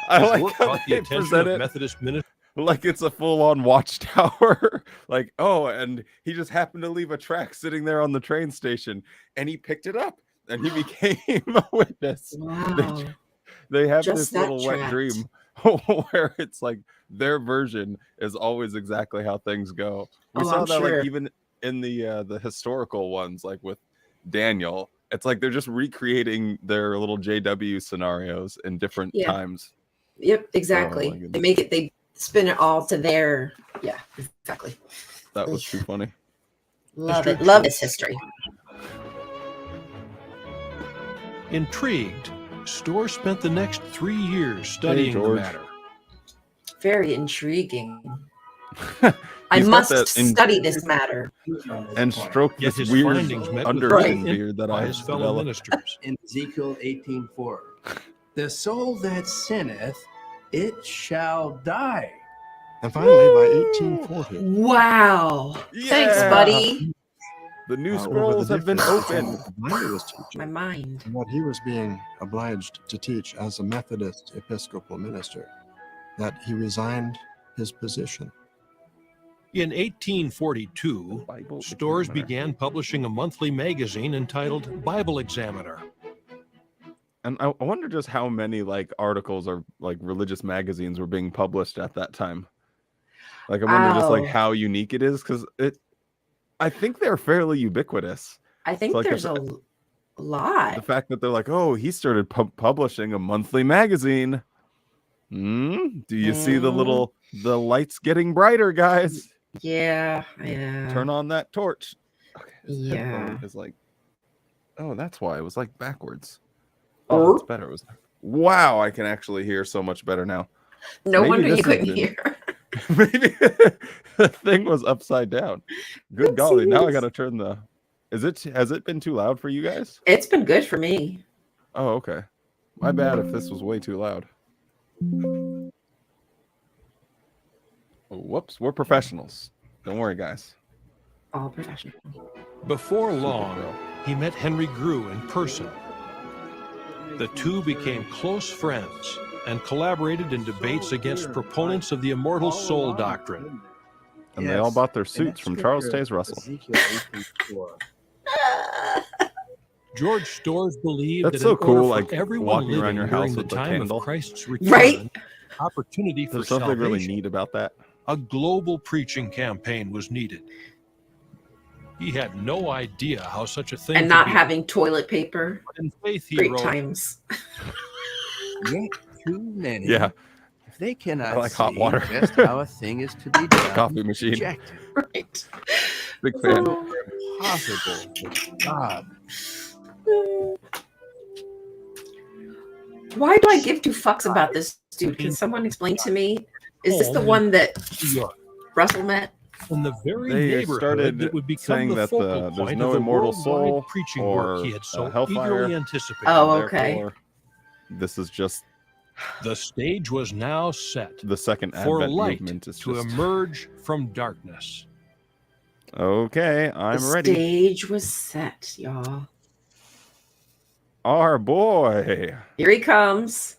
I like how caught the they attention present of it Methodist ministers. like it's a full-on Watchtower. Like, oh, and he just happened to leave a track sitting there on the train station, and he picked it up, and he became a witness. Wow. They have Just this that little wet tract. dream where it's like their version is always exactly how things go. We saw I'm that sure. like even in the historical ones, like with Daniel. It's like they're just recreating their little JW scenarios in different times. Yep, exactly. Oh, they spin it all to their, yeah, exactly. That was too funny. Love it. Love this history. Intrigued, Storr spent the next 3 years studying the matter. Very intriguing. I He's got must that study this matter. And stroke Yet this his weird findings met with underwritten great beard that by I his fellow ministers. In Ezekiel 18:4, the soul that sinneth, it shall die. And finally, by 1840, Wow. Thanks, Yeah. buddy. The new over scrolls the have been difference opened. between what the Bible was teaching My mind. and what he was being obliged to teach as a Methodist Episcopal minister, that he resigned his position. In 1842, Bible Storrs Examiner. began publishing a monthly magazine entitled Bible Examiner. And I wonder just how many like articles or like religious magazines were being published at that time. Like I wonder just like Wow. how unique it is, because I think they're fairly ubiquitous. I think So, like, there's if- a lot. The fact that they're like, oh, he started publishing a monthly magazine. Do you see the lights getting brighter, guys? Yeah. Turn on that torch. Okay, this Yeah. headphone is like, oh, that's why it was like backwards. Oh. Oh, it's better. It was wow. I can actually hear so much better now. No Maybe wonder you this has couldn't been- hear. Maybe the thing was upside down. Good golly! Now I got to turn the. Has it been too loud for you guys? It's been good for me. Oh, okay. My bad if this was way too loud. Oh, whoops, we're professionals. Don't worry, guys. All professional. Before long, he met Henry Grew in person. The two became close friends and collaborated in debates against proponents of the immortal soul doctrine. And they all bought their suits from Charles Taze Russell. George Storrs believed That's that so in cool, order like, for everyone walking around living your during house the with a time candle. of Christ's return, Right? opportunity for There's something really salvation, neat about that. a global preaching campaign was needed. He had no idea how such a thing And could not be. having toilet paper. In faith, he Great wrote, times. Yet too many. Yeah, If they cannot I like hot see water. just how a thing is to be done, Coffee machine. reject it. Right. Big fan. Possible with God. Why do I give two fucks about this dude? Can someone explain to me? Is this the one that New York, Russell met? in the very They neighborhood started that would become saying the that focal there's point no of the immortal worldwide soul preaching or work he had so Hellfire. eagerly anticipated. Oh, And okay. therefore, this is just The stage was now set the second for Advent light movement. Is to just emerge from darkness. okay. I'm The ready. stage was set, y'all. Our boy. Here he comes.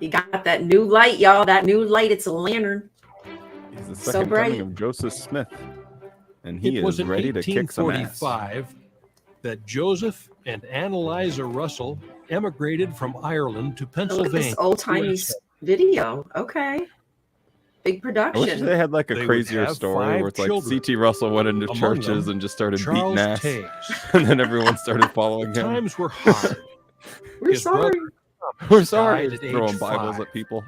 He got that new light, y'all. That new light. It's a lantern. He's the So second bright. coming of Joseph Smith. And he is ready to kick some ass. It was in 1845 that Joseph and Annalisa Russell emigrated from Ireland to Look at Pennsylvania. this old-timey video. Okay. Big I wish production. they had like a They would crazier have story 5 where it's like children. C.T. Russell went into Among churches them, and just started Charles beating ass. Taze. And then everyone started following him. Times were hard. We're His sorry. We're sorry. died at Throwing age Bibles 5. at people.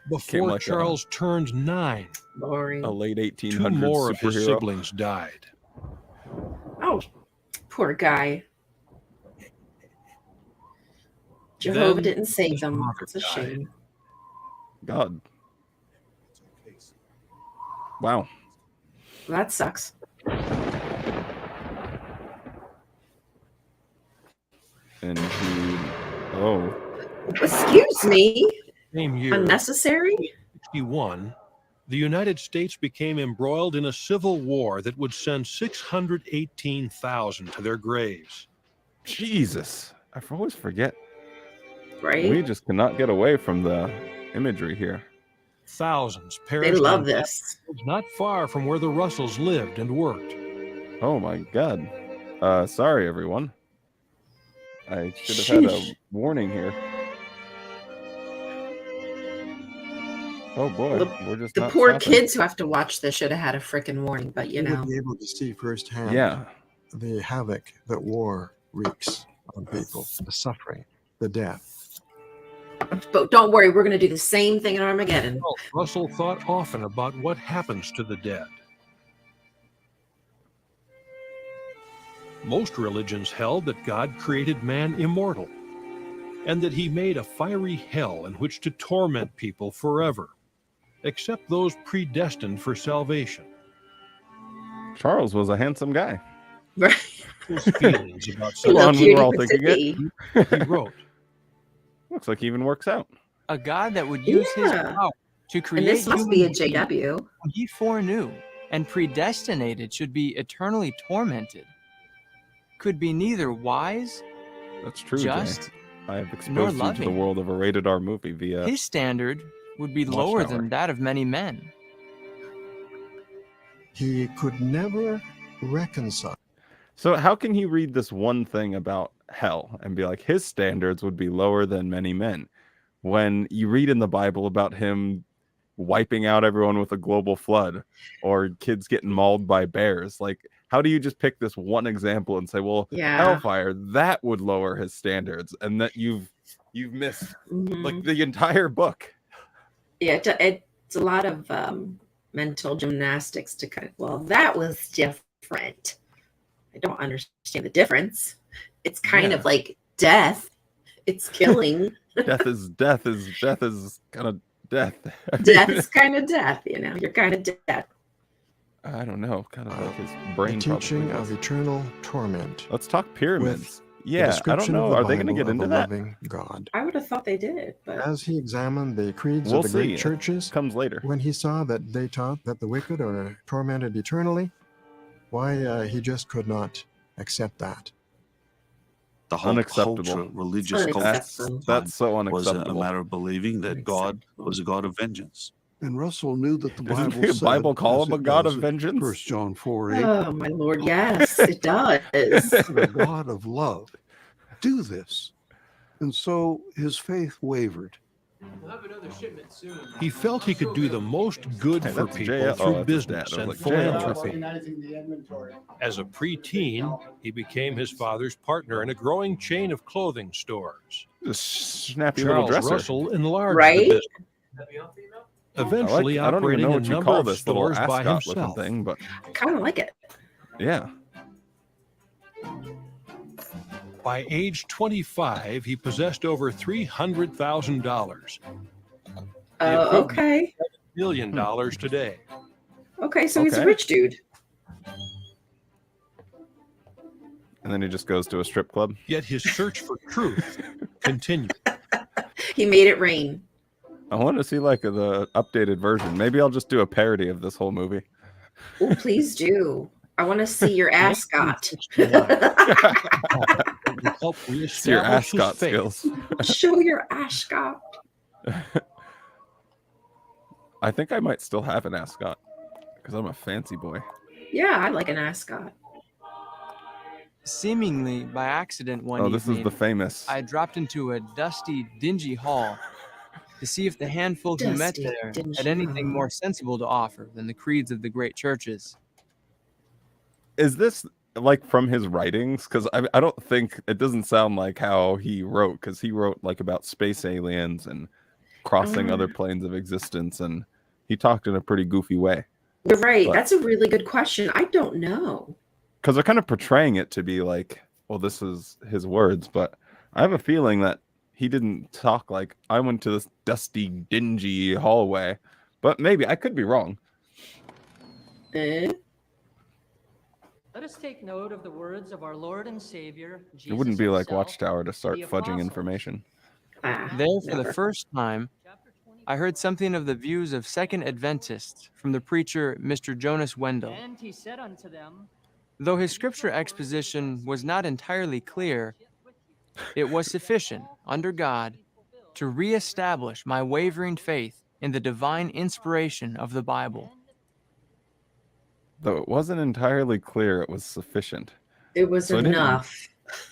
Before like Charles turned 9, Boring. A late 1800s 2 more of his superhero. siblings died. Oh, poor guy. Jehovah Then didn't save his them. mother It's a died. shame. God. Wow. That sucks. And he, oh, Excuse me. Same year, Unnecessary? 1961, the United States became embroiled in a civil war that would send 618,000 to their graves. Jesus. I always forget. Right? We just cannot get away from the imagery here. Thousands They perished love on this. battlefields not far from where the Russells lived and worked. Oh my God. Sorry, everyone. I should have had a warning here. Oh boy, we're just The not poor stopping. kids who have to watch this should have had a freaking warning, but you You know. would be able to see firsthand Yeah. the havoc that war wreaks on people, the suffering, the death. But don't worry, we're going to do the same thing in Armageddon. Russell thought often about what happens to the dead. Most religions held that God created man immortal, and that he made a fiery hell in which to torment people forever, except those predestined for salvation. Charles was a handsome guy. Right. His feelings about He looked on, we were all cute thinking to it. be. he wrote, Looks like he even works out. A God that would use his Yeah. power to create And this must be a human beings JW. whom he foreknew and predestinated should be eternally tormented, could be neither wise, That's true, just, Jay. I have nor exposed you to the loving. world of a rated R movie via His standard would be lower Watchtower. than that of many men. He could never reconcile. So how can he read this one thing about hell and be like, his standards would be lower than many men, when you read in the Bible about him wiping out everyone with a global flood or kids getting mauled by bears? Like, how do you just pick this one example and say, well, Yeah. Hellfire, that would lower his standards, and that you've missed like the entire book? Yeah, it's a lot of mental gymnastics to kind of, well, that was different. I don't understand the difference. It's kind of like death. It's killing. death is kind of death. Death is kind of death, you know. You're kind of dead. I don't know, kind of like his brain. The teaching probably of does. eternal torment. Let's talk pyramids. With Yeah, the I don't description know. of the Are they going to Bible get into of a that? loving God. I would have thought they did, but As he examined the creeds We'll of the see. great churches, Comes later. when he saw that they taught that the wicked are tormented eternally, why he just could not accept that. The whole Unacceptable. culture, religious That's culture, that's so was a unacceptable. matter of believing that God was a God of vengeance. And Russell knew that the Doesn't Bible the said, Bible call as him a it God does of in vengeance? 1 John 4:8, oh my Lord, yes, it does. the God of love. Do this. And so his faith wavered. We'll have another shipment soon. He felt he could do the most good Hey, for that's people Jay. Oh, through that's his dad. business I and was like, Jay. philanthropy. As a preteen, he became his father's partner in a growing chain of clothing stores. This snappy little Charles dresser. Russell enlarged Right? the business, eventually I don't even operating know a what you number call of this little stores by ascot looking himself. thing, but I kind of like it. yeah. By age 25, he possessed over $300,000. Okay. $1 million today. Okay, so he's a Okay. rich dude. And then he just goes to a strip club. Yet his search for truth continued. He made it rain. I want to see like the updated version. Maybe I'll just do a parody of this whole movie. Oh, please do. I want to see your ascot. Help See your reestablish his ascot faith. skills. Show your ascot. I think I might still have an ascot because I'm a fancy boy. Yeah, I like an ascot. Seemingly by accident one Oh, this evening, is the famous. I dropped into a dusty, dingy hall to see if the handful who met there had anything more sensible to offer than the creeds of the great churches. Is this like from his writings? Because I don't think it doesn't sound like how he wrote, because he wrote like about space aliens and crossing other planes of existence, and he talked in a pretty goofy way. You're right. That's a really good question. I don't know. Because they're kind of portraying it to be like, well, this is his words, but I have a feeling that he didn't talk like, I went to this dusty, dingy hallway. But maybe I could be wrong. Let us take note of the words of our Lord and Savior, Jesus. It wouldn't be like himself, Watchtower to start the fudging apostles. information. There, for the first time, I heard something of the views of Second Adventists from the preacher Mr. Jonas Wendell. And he said unto them, Though his scripture exposition was not entirely clear, it was sufficient, under God, to reestablish my wavering faith in the divine inspiration of the Bible. Though it wasn't entirely clear, it was sufficient. It was enough.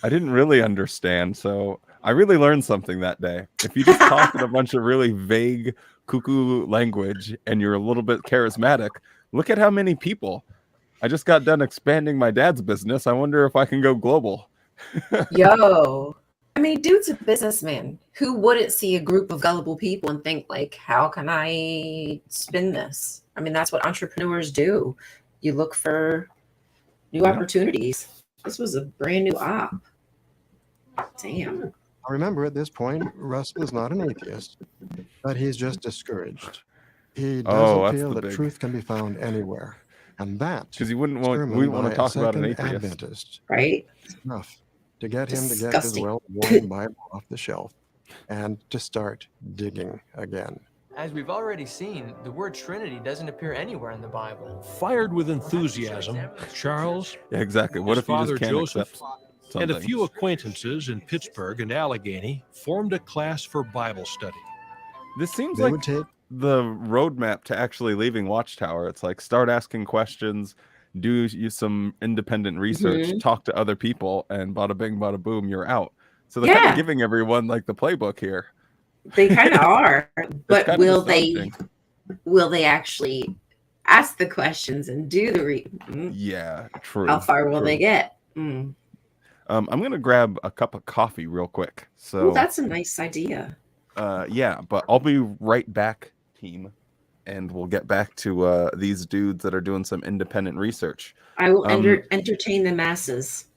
I didn't really understand, so I really learned something that day. If you just talk in a bunch of really vague, cuckoo language and you're a little bit charismatic, look at how many people. I just got done expanding my dad's business. I wonder if I can go global. Yo. I mean, dude's a businessman. Who wouldn't see a group of gullible people and think, like, how can I spin this? I mean, that's what entrepreneurs do. You look for new opportunities. This was a brand new op. Damn. Remember, at this point, Russell is not an atheist, but he's just discouraged. He doesn't feel that truth can be found anywhere. And that, because we wouldn't want to talk about an atheist. Adventist, right? Enough to get him to get his well-worn Bible off the shelf and to start digging again. As we've already seen, the word Trinity doesn't appear anywhere in the Bible. Fired with enthusiasm, Charles, yeah, exactly. What if father you just can't Joseph, accept and a something? few acquaintances in Pittsburgh and Allegheny formed a class for Bible study. This seems like the roadmap to actually leaving Watchtower. It's like, start asking questions, do some independent research, talk to other people, and bada bing, bada boom, you're out. So they're kind of giving everyone like the playbook here. They kind of are, but will they actually ask the questions and do the Yeah, true. How far will they get? Mm. I'm gonna grab a cup of coffee real quick. So that's a nice idea. Yeah, but I'll be right back, team, and we'll get back to these dudes that are doing some independent research. I will entertain the masses.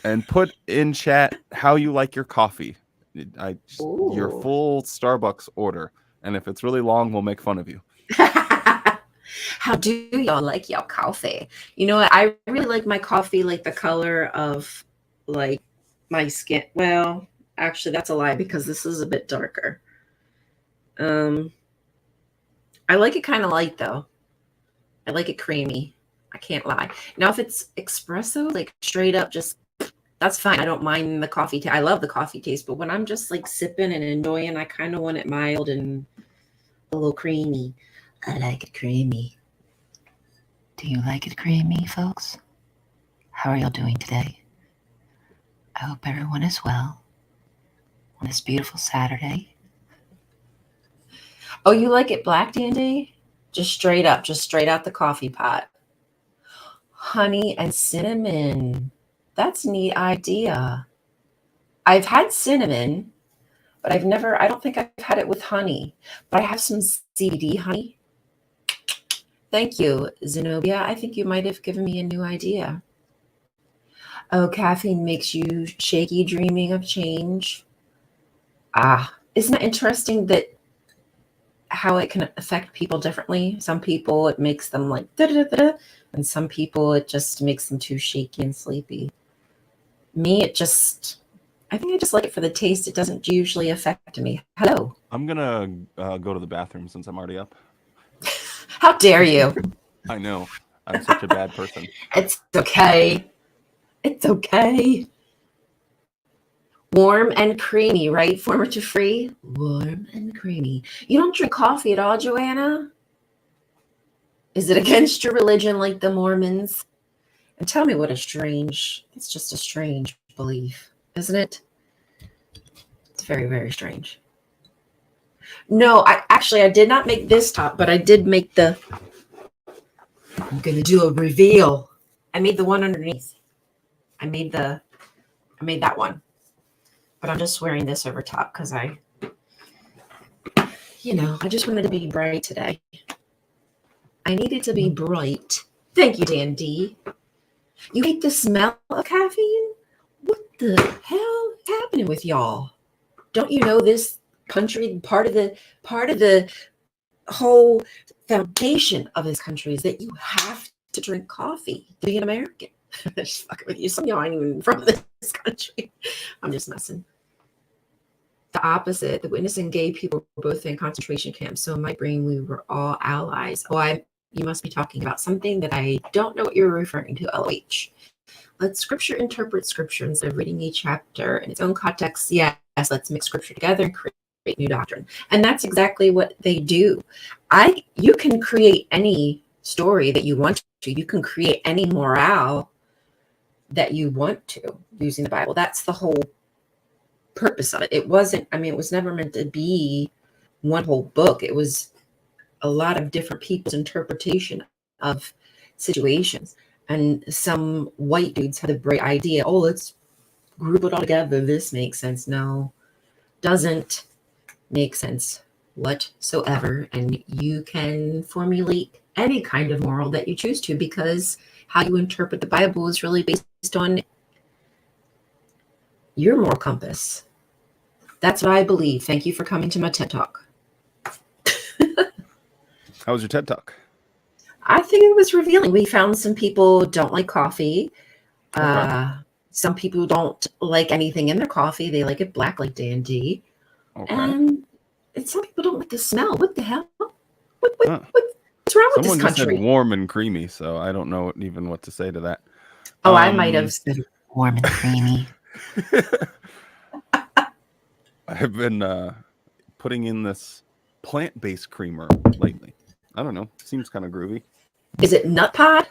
And put in chat how you like your coffee. Your full Starbucks order, and if it's really long, we'll make fun of you. How do y'all like your coffee? You know what? I really like my coffee like the color of like my skin. Well, actually, that's a lie because this is a bit darker. I like it kind of light though. I like it creamy. I can't lie. Now, if it's espresso, like straight up, just that's fine. I don't mind the coffee. I love the coffee taste, but when I'm just like sipping and enjoying, I kind of want it mild and a little creamy. I like it creamy. Do you like it creamy, folks? How are y'all doing today? I hope everyone is well on this beautiful Saturday. Oh, you like it black, D&D? Just straight up, just straight out the coffee pot. Honey and cinnamon. That's a neat idea. I've had cinnamon, but I don't think I've had it with honey. But I have some CBD honey. Thank you, Zenobia. I think you might have given me a new idea. Oh, caffeine makes you shaky, dreaming of change. Isn't it interesting that how it can affect people differently? Some people, it makes them like da-da-da-da, and some people, it just makes them too shaky and sleepy. Me, I think I just like it for the taste. It doesn't usually affect me. Hello. I'm gonna go to the bathroom since I'm already up. How dare you? I know. I'm such a bad person. It's okay. It's okay. Warm and creamy, right? Former to free. Warm and creamy. You don't drink coffee at all, Joanna? Is it against your religion like the Mormons? And tell me it's just a strange belief, isn't it? It's very, very strange. No, I did not make this top, but I did make I'm going to do a reveal. I made the one underneath. I made that one, but I'm just wearing this over top because I just wanted to be bright today. I needed to be bright. Thank you, Dan D. You hate the smell of caffeine? What the hell is happening with y'all? Don't you know this country, part of the whole foundation of this country is that you have to drink coffee to be an American. Just fucking with you. Some of y'all ain't even from this country. I'm just messing. The opposite. The witness and gay people were both in concentration camps. So in my brain, we were all allies. You must be talking about something that I don't know what you're referring to, LOH. Let scripture interpret scripture instead of reading each chapter in its own context. Yes, let's mix scripture together and create new doctrine. And that's exactly what they do. You can create any story that you want to. You can create any morale that you want to using the Bible. That's the whole purpose of it. It was never meant to be one whole book. It was a lot of different people's interpretation of situations. And some white dudes had a great idea. Oh, let's group it all together. This makes sense. No, doesn't make sense whatsoever. And you can formulate any kind of moral that you choose to, because how you interpret the Bible is really based on your moral compass. That's what I believe. Thank you for coming to my TED Talk. How was your TED Talk? I think it was revealing. We found some people don't like coffee. Okay. Some people don't like anything in their coffee. They like it black, like Dan D. Okay. And some people don't like the smell. What the hell? What's wrong with this country? Someone just said warm and creamy, so I don't know even what to say to that. Oh, I might have said warm and creamy. I've been putting in this plant-based creamer lately. I don't know. Seems kind of groovy. Is it Nut Pod?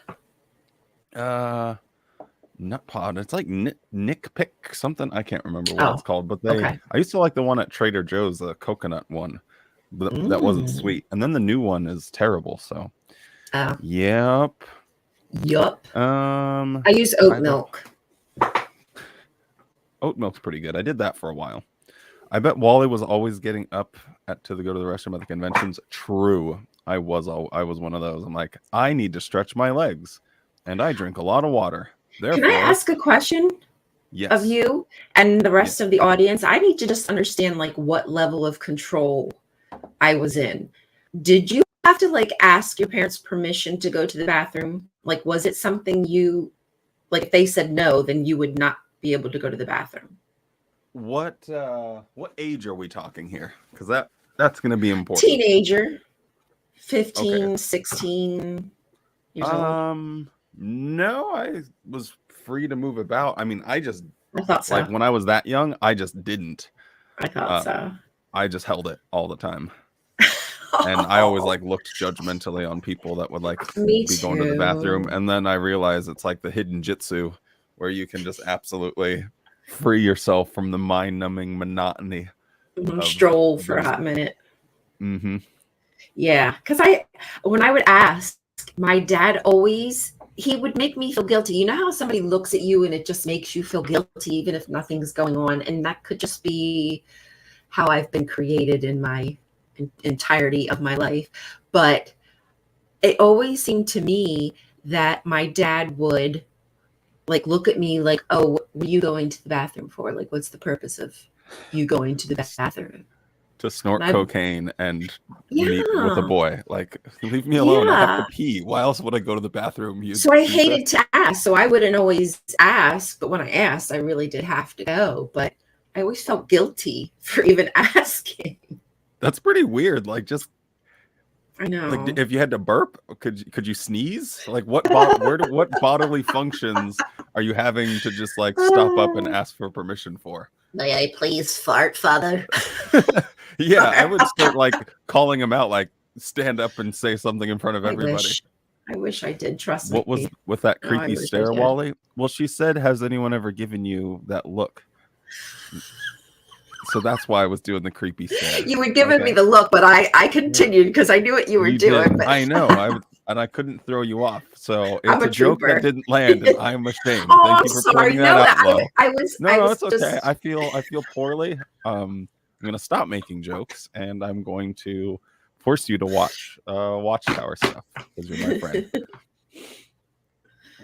Nut Pod. It's like Nick Pick something. I can't remember what it's called, but I used to like the one at Trader Joe's, the coconut one. That wasn't sweet. And then the new one is terrible. So, yep. I use oat milk. Oat milk's pretty good. I did that for a while. I bet Wally was always getting up to go to the restroom at the conventions. True. I was one of those. I'm like, I need to stretch my legs, and I drink a lot of water. Therefore, can I ask a question of you and the rest of the audience? I need to just understand what level of control I was in. Did you have to ask your parents permission to go to the bathroom? Was it something you if they said no, then you would not be able to go to the bathroom? What age are we talking here? Because that's going to be important. Teenager. 15, 16 years old. No, I was free to move about. I mean, I thought so. When I was that young, I just didn't. I thought so. I just held it all the time. And I always looked judgmentally on people that would be going to the bathroom. And then I realized it's like the hidden jitsu where you can just absolutely free yourself from the mind-numbing monotony. Stroll for a hot minute. Mm-hmm. Yeah, because when I would ask, my dad he would make me feel guilty. You know how somebody looks at you and it just makes you feel guilty even if nothing's going on? And that could just be how I've been created in my entirety of my life. But it always seemed to me that my dad would look at me oh, what are you going to the bathroom for? What's the purpose of you going to the bathroom? To snort cocaine and meet with a boy. Leave me alone. I have to pee. Why else would I go to the bathroom? So I hated to ask. So I wouldn't always ask. But when I asked, I really did have to go. But I always felt guilty for even asking. That's pretty weird. I know. If you had to burp, could you sneeze? What bodily functions are you having to just stop up and ask for permission for? May I please fart, Father? Yeah, I would start calling him out, stand up and say something in front of everybody. I wish I did. Trust What me. was with that No, I creepy wish I stare, did. Wally? Well, she said, "Has anyone ever given you that look?" So that's why I was doing the creepy stare. You were giving me the look, but I continued because I knew what you were doing. Did. But I know. I couldn't throw you off. So I'm it's a a joke trooper. that didn't land, and I'm ashamed. Oh, Thank I'm you for sorry. pointing No, that out, Lo. I was. No, I no, was it's okay. just... I feel poorly. I'm gonna stop making jokes, and I'm going to force you to watch Watchtower stuff because you're my friend.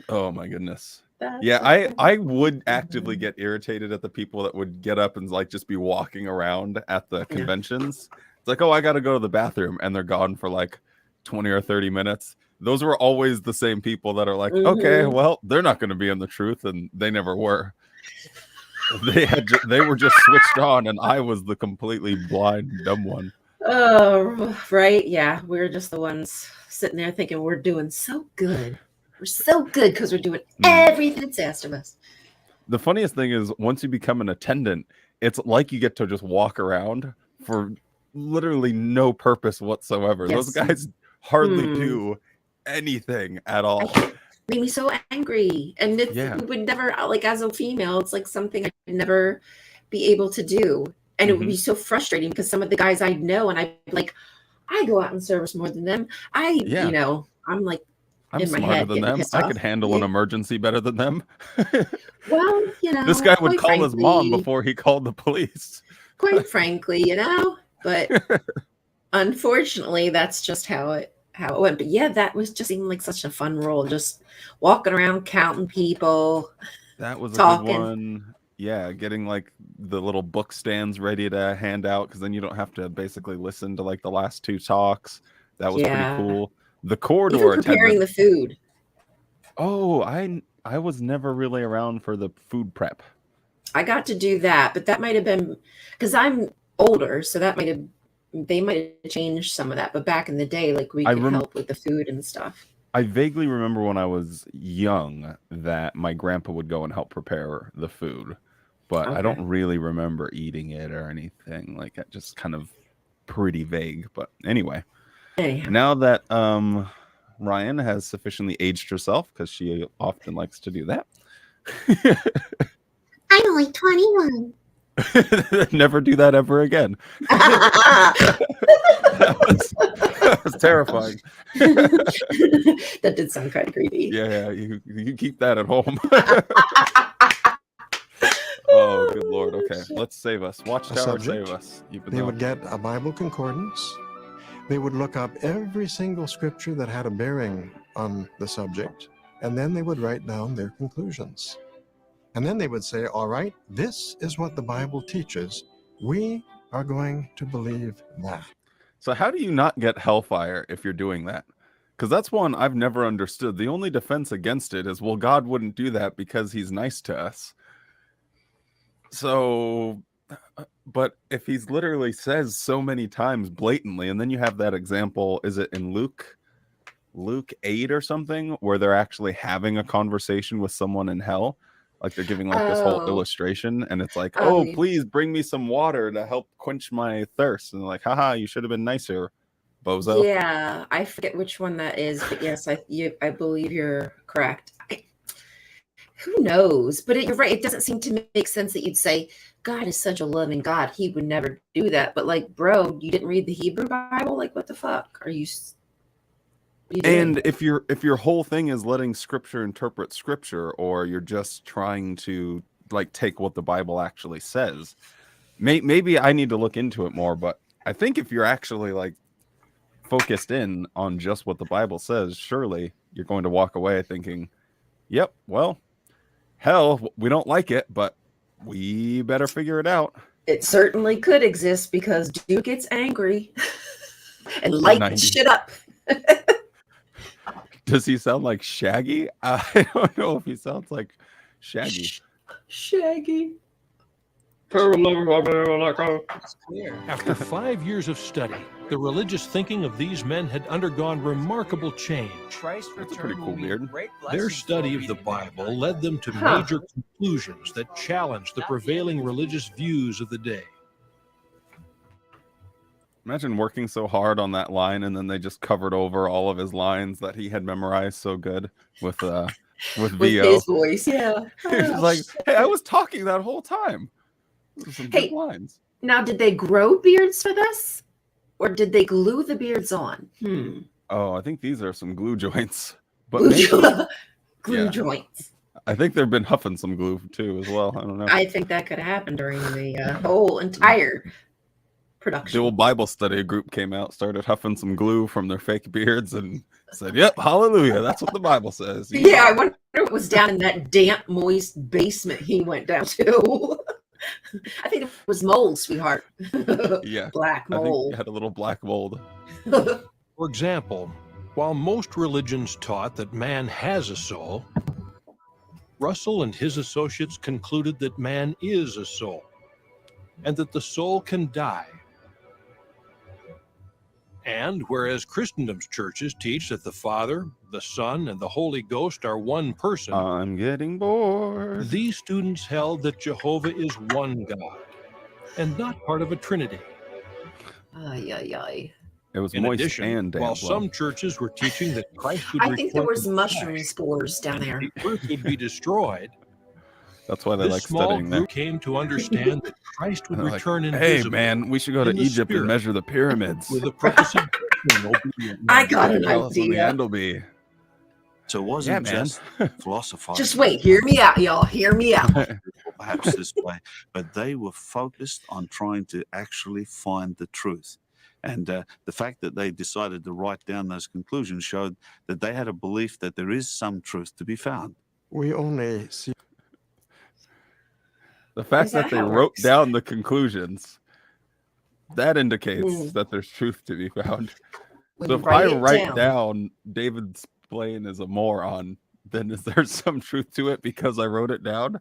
Oh my goodness. Yeah, I would actively get irritated at the people that would get up and like just be walking around at the conventions. It's like, oh, I gotta go to the bathroom, and they're gone for like 20 or 30 minutes. Those were always the same people that are like, okay, well, they're not going to be in the truth, and they never were. They were just switched on, and I was the completely blind, dumb one. Oh, right. Yeah, we're just the ones sitting there thinking we're doing so good. We're so good because we're doing everything that's asked of us. The funniest thing is once you become an attendant, it's like you get to just walk around for literally no purpose whatsoever. Those guys hardly do anything at all. Made me so angry. And it would never, like, as a female, it's like something I'd never be able to do. And it would be so frustrating because some of the guys I know, and I'd be like, I go out in service more than them. You know, I'm like, I'm in my smarter head than them. I could handle an emergency better than them. Well, you know, this guy would call his mom frankly, before he called the police. Quite frankly, you know, but unfortunately, that's just how it went. But yeah, that was just seemed like such a fun role, just walking around counting people. That was talking. A good one. Yeah, getting like the little book stands ready to hand out because then you don't have to basically listen to like the last two talks. That was pretty cool. The corridor Even preparing the food. Oh, I was never really around for the food prep. I got to do that, but that might have been because I'm older, so they might have changed some of that. But back in the day, like we could help with the food and stuff. I vaguely remember when I was young that my grandpa would go and help prepare the food, but I don't really remember eating it or anything. Like that, just kind of pretty vague. But anyway. Now that Ryan has sufficiently aged herself, because she often likes to do that. I'm only 21. Never do that ever again. that was terrifying. That did sound kind of creepy. Yeah, you keep that at home. Oh, good Lord. Okay, let's save us. Watchtower, save us. They would get a Bible concordance. They would look up every single scripture that had a bearing on the subject, and then they would write down their conclusions. And then they would say, all right, this is what the Bible teaches. We are going to believe that. So how do you not get Hellfire if you're doing that? Because that's one I've never understood. The only defense against it is, well, God wouldn't do that because he's nice to us. So... But if he's literally says so many times blatantly, and then you have that example, is it in Luke 8 or something, where they're actually having a conversation with someone in hell? Like they're giving like this whole illustration, and it's like, oh, please bring me some water to help quench my thirst. And they're like, haha, you should have been nicer, bozo. Yeah, I forget which one that is, but yes, I believe you're correct. Who knows? But you're right. It doesn't seem to make sense that you'd say, God is such a loving God. He would never do that. But like, bro, you didn't read the Hebrew Bible? Like, what the fuck? Are you and if your whole thing is letting scripture interpret scripture, or you're just trying to like take what the Bible actually says, maybe I need to look into it more. But I think if you're actually like focused in on just what the Bible says, surely you're going to walk away thinking, yep, well, hell, we don't like it, but we better figure it out. It certainly could exist because dude gets angry and lights shit up. Does he sound like Shaggy? I don't know if he sounds like Shaggy. Shaggy. After 5 years of study, the religious thinking of these men had undergone remarkable change. That's a pretty cool beard. Their study of the Bible led them to major conclusions that challenged the prevailing religious views of the day. Imagine working so hard on that line, and then they just covered over all of his lines that he had memorized so good with VO. With his voice, yeah. He's like, "Hey, I was talking that whole time." Those are some good lines. Now, did they grow beards for this, or did they glue the beards on? Oh, I think these are some glue joints, but glue joints. I think they've been huffing some glue too as well. I don't know. I think that could happen during the whole entire production. The old Bible study group came out, started huffing some glue from their fake beards, and said, "Yep, hallelujah, that's what the Bible says." Yeah, I wonder what was down in that damp, moist basement he went down to. I think it was mold, sweetheart. Yeah, black mold. I think he had a little black mold. For example, while most religions taught that man has a soul, Russell and his associates concluded that man is a soul, and that the soul can die. And whereas Christendom's churches teach that the Father, the Son, and the Holy Ghost are one person, I'm getting bored. These students held that Jehovah is one God and not part of a trinity. It was In moist addition, and damp. while some churches were teaching that Christ would I think there return was in mushroom flesh, spores down there. the earth would be destroyed. That's why they This like small studying there. group came to understand that Christ would They're like, return "Hey, invisible. man, we should go to in the Egypt and spirit measure the pyramids." with the purpose of judging obedient I men." got an Tell us when the idea. end will be. So it wasn't just philosophizing. Just wait. Hear me out, y'all. Hear me out. Perhaps this way, but they were focused on trying to actually find the truth. And the fact that they decided to write down those conclusions showed that they had a belief that there is some truth to be found. We only see The fact Is that that they how it wrote works? down the conclusions, that indicates that there's truth to be found. When So you if I write it write down. down David Splain is a moron, then is there some truth to it because I wrote it down?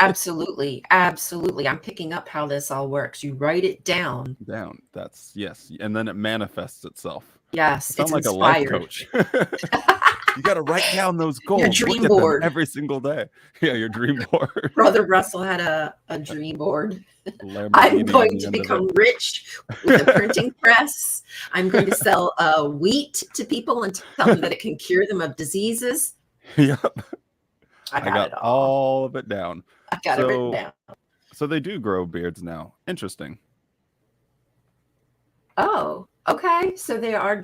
Absolutely. Absolutely. I'm picking up how this all works. You write it down. That's yes. And then it manifests itself. Yes. I sound It's like a life inspired. coach. You got to write down those goals. Your Look dream at them board. every single day. Yeah, your dream board. Brother Russell had a dream board. Lamborghini I'm on going the to end of become it. rich with a printing press. I'm going to sell wheat to people and tell them that it can cure them of diseases. Yep. I got it all. all of it down. I got it written down. So they do grow beards now. Interesting. Oh, okay. So they are.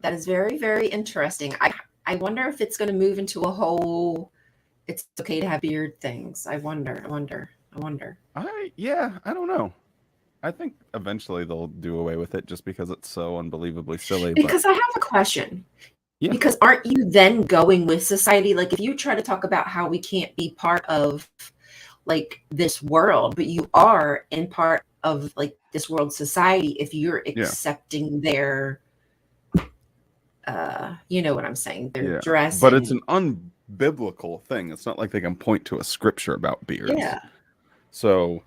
That is very, very interesting. I wonder if it's going to move into a whole. It's okay to have beard things. I wonder. I don't know. I think eventually they'll do away with it just because it's so unbelievably silly. Because I have a question. Yeah. Because aren't you then going with society? Like if you try to talk about how we can't be part of like this world, but you are in part of like this world society if you're accepting their you know what I'm saying, their dress. But it's an unbiblical thing. It's not like they can point to a scripture about beards. Yeah. So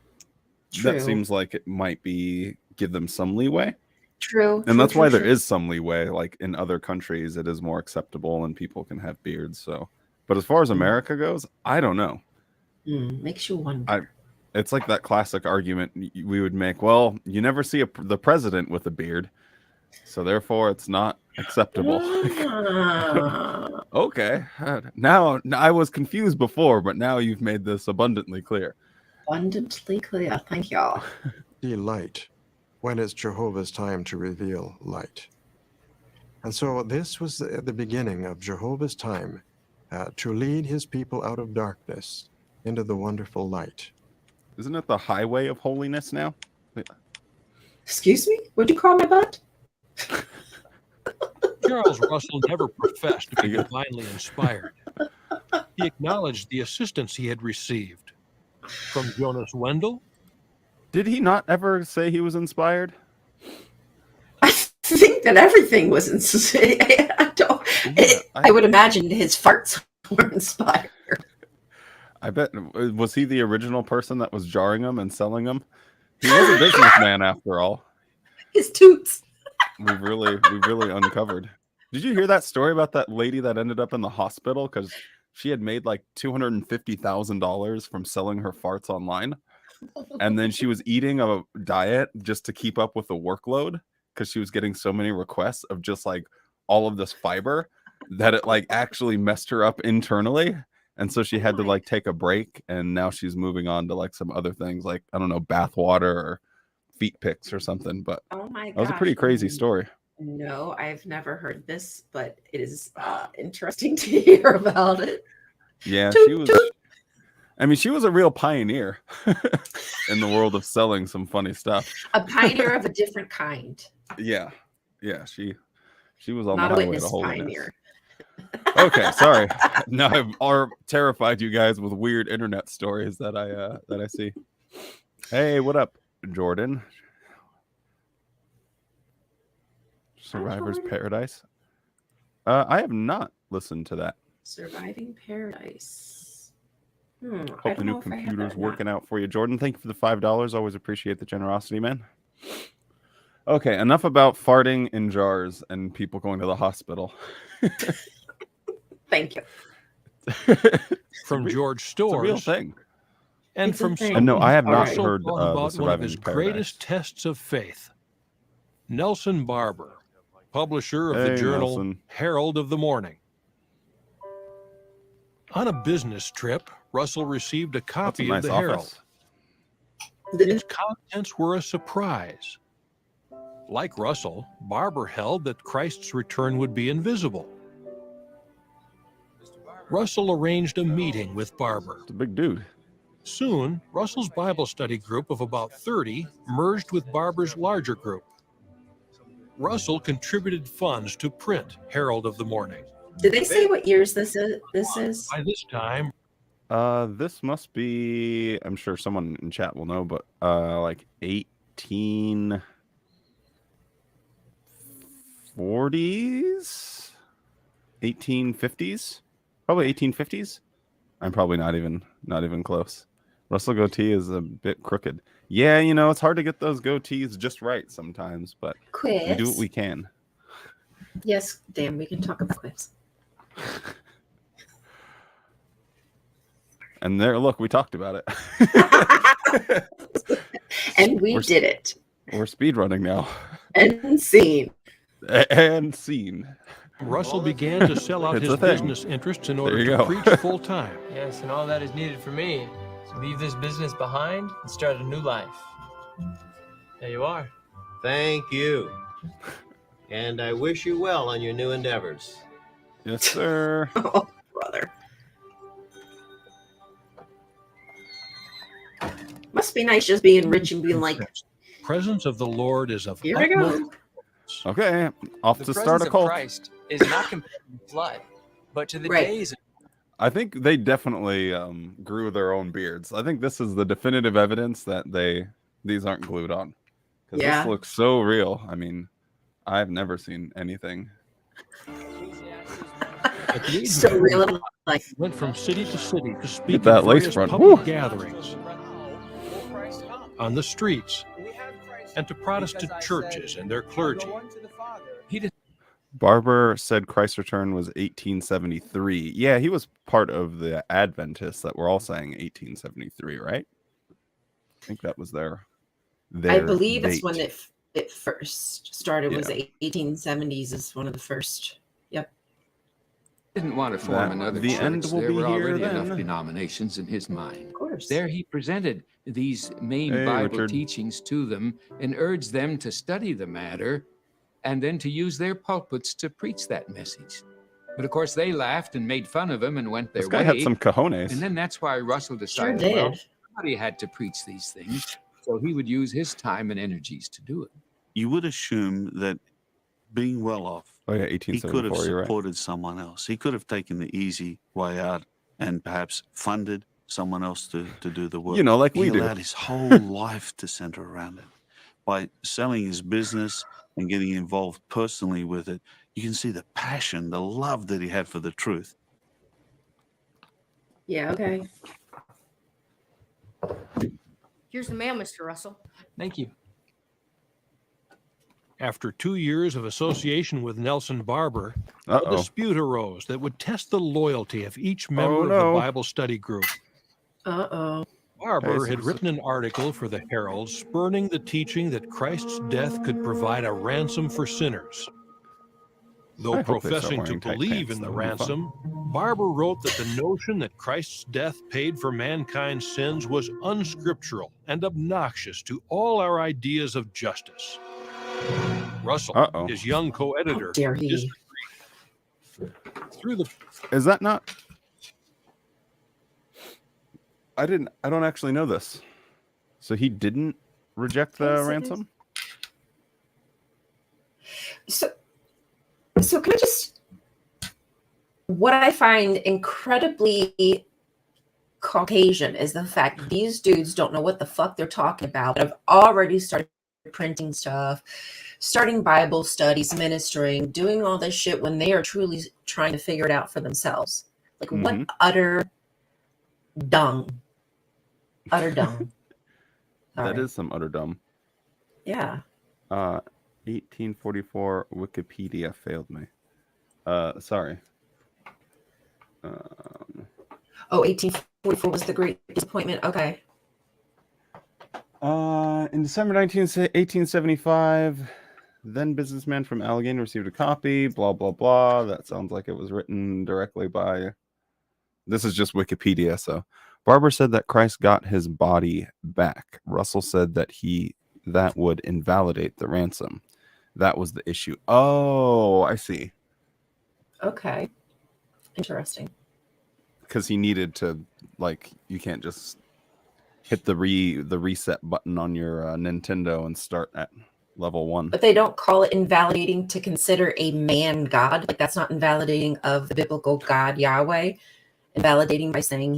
True. that seems like it might be give them some leeway. True. And that's why there is some leeway. Like in other countries, it is more acceptable and people can have beards. So, but as far as America goes, I don't know. Makes you wonder. It's like that classic argument we would make. Well, you never see the president with a beard, so therefore it's not acceptable. Okay. Now I was confused before, but now you've made this abundantly clear. Abundantly clear. Thank y'all. see light when it's Jehovah's time to reveal light. And so this was the beginning of Jehovah's time to lead his people out of darkness into the wonderful light. Isn't it the highway of holiness now? Excuse me? What'd you call my butt? Charles Russell never professed to be divinely inspired. He acknowledged the assistance he had received from Jonas Wendell. Did he not ever say he was inspired? I think that everything was inspired. I would imagine his farts were inspired. I bet. Was he the original person that was jarring them and selling them? He was a businessman after all. His toots. We've really uncovered. Did you hear that story about that lady that ended up in the hospital because she had made like $250,000 from selling her farts online? and then she was eating a diet just to keep up with the workload because she was getting so many requests of just like all of this fiber that it like actually messed her up internally. And so she had to like take a break, and now she's moving on to like some other things, like I don't know, bath water or feet picks or something. But oh my that was a pretty crazy story. No, I've never heard this, but it is interesting to hear about it. Yeah, she was. I mean, she was a real pioneer in the world of selling some funny stuff. A pioneer of a different kind. Yeah, she was on Not the a highway witness to holiness. pioneer. Okay, sorry. Now I've terrified you guys with weird internet stories that I see. Hey, what up, Jordan? Survivor's Paradise. I have not listened to that. Surviving Paradise. Hope the new computer's working out for you, Jordan. Thank you for the $5. Always appreciate the generosity, man. Okay, enough about farting in jars and people going to the hospital. Thank you. From George Stores. It's a real thing. And It's a from thing. some No, I have not Russell heard thought the about one of Surviving his Paradise. greatest tests of faith. Nelson Barber, publisher of the Hey, journal Nelson. Herald of the Morning. On a business trip, Russell received a That's a copy nice of the office. Herald. Its contents were a surprise. Like Russell, Barber held that Christ's return would be invisible. Russell arranged a meeting with Barber. It's a big dude. Soon, Russell's Bible study group of about 30 merged with Barber's larger group. Russell contributed funds to print Herald of the Morning. Did they say what years this is? By this time, This must be, I'm sure someone in chat will know, but like 1840s, 1850s, probably 1850s. I'm probably not even close. Russell goatee is a bit crooked. Yeah, you know, it's hard to get those goatees just right sometimes, but we do what we can. Yes, Dan, we can talk about quips. And there, look, we talked about it. And we did it. We're speedrunning now. And scene. And scene. Russell began to sell out It's his a thing. business interests in There order you to go. preach full time. Yes, and all that is needed for me to leave this business behind and start a new life. There you are. Thank you. And I wish you well on your new endeavors. Yes, sir. Oh, brother. Must be nice just being rich and being like, Presence of the Lord is of here we utmost. go. Okay, off The to presence start a of cult. Christ is not compared to blood, but to the Right. days of I think they definitely grew their own beards. I think this is the definitive evidence that these aren't glued on. Because Yeah. this looks so real. I mean, I've never seen anything. At the age So of real. 40, Like, went from city to city to speak that at lace various front. public Woo. gatherings, on the streets, and to Protestant churches and their clergy. He did Barber said Christ's return was 1873. Yeah, he was part of the Adventists that were all saying 1873, right? I think that was their I believe that's date. when it first started. Was Yeah. 1870s is one of the first. Yep. Didn't want to form That another the church. end will There be were here already enough then. denominations in his mind. Of course. There he presented these main Hey, Bible Richard. teachings to them and urged them to study the matter and then to use their pulpits to preach that message. But of course they laughed and made fun of him and went their This guy way. had some cojones. And then that's why Russell Sure decided did. well, somebody had to preach these things. So he would use his time and energies to do it. You would assume that being well off, Oh yeah, he could have 1874. You're right. supported someone else. He could have taken the easy way out and perhaps funded someone else to do the work. You know, like he we do. allowed his whole life to center around it. By selling his business and getting involved personally with it, you can see the passion, the love that he had for the truth. Yeah. Okay. Here's the mail, Mr. Russell. Thank you. After 2 years of association with Nelson Barber, a Uh-oh. dispute arose that would test the loyalty of each member Oh, of no. the Bible study group. Uh-oh. Barber had written an article for the Herald spurning the teaching that Christ's death could provide a ransom for sinners. Though professing to believe in the ransom, Barber wrote that the notion that Christ's death paid for mankind's sins was unscriptural and obnoxious to all our ideas of justice. Russell, his young co-editor, disagreed. Is that not? I don't actually know this. So he didn't reject the ransom? So can I just, what I find incredibly Caucasian is the fact that these dudes don't know what the fuck they're talking about. Have already started printing stuff, starting Bible studies, ministering, doing all this shit when they are truly trying to figure it out for themselves. Like what utter dung. Utter dumb. That is some utter dumb. Yeah. 1844 Wikipedia failed me. Sorry. 1844 was the great disappointment. Okay. In December 1875, then businessman from Allegheny received a copy. Blah blah blah. That sounds like it was written directly by. This is just Wikipedia, so. Barber said that Christ got his body back. Russell said that that would invalidate the ransom. That was the issue. Oh, I see. Okay. Interesting. Because he needed to, like, you can't just hit the reset button on your Nintendo and start at level 1. But they don't call it invalidating to consider a man God. Like, that's not invalidating of the biblical God Yahweh. Invalidating by saying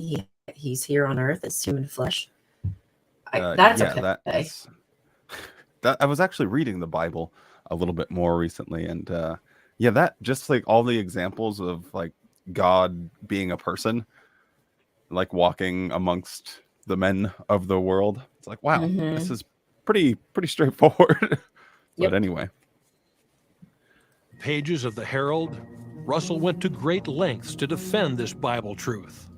he's here on earth as human flesh. That's okay. I was actually reading the Bible a little bit more recently, and that just like all the examples of like God being a person, like walking amongst the men of the world. It's like, wow, this is pretty straightforward. But anyway, pages of the Herald, Russell went to great lengths to defend this Bible truth.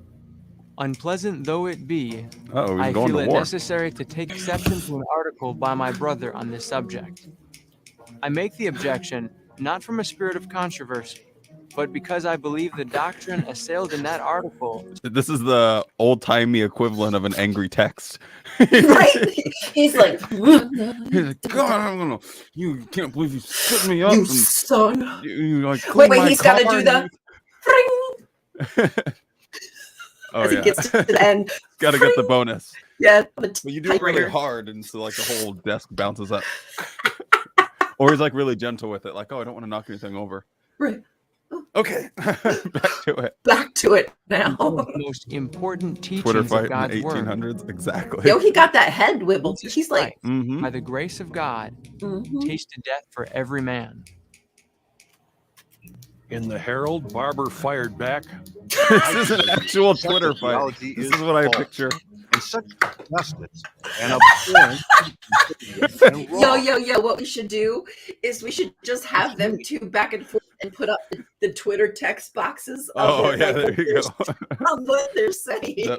Unpleasant though it be, I feel it necessary to take exception to an article by my brother on this subject. I make the objection not from a spirit of controversy, but because I believe the doctrine assailed in that article. This is the old-timey equivalent of an angry text. Right? He's like, God, you can't believe you stood me up. You son. You like, wait, he's got to do the as he gets to the end. Got to get the bonus. Yeah. But you do it really hard, and so like the whole desk bounces up. Or he's like really gentle with it, like, oh, I don't want to knock anything over. Right. Okay. Back to it. Back to it now. The most important teachings Twitter fight of God's in the 1800s. word. Exactly. Yo, he got that head wibbled. He's like, by the grace of God, tasted death for every man. In the Herald, Barber fired back. This is an actual Twitter fight. This is what I picture. And such justice and abhorrence. Yo, what we should do is we should just have them two back and forth and put up the Twitter text boxes. Oh, yeah, there you go. On what they're saying.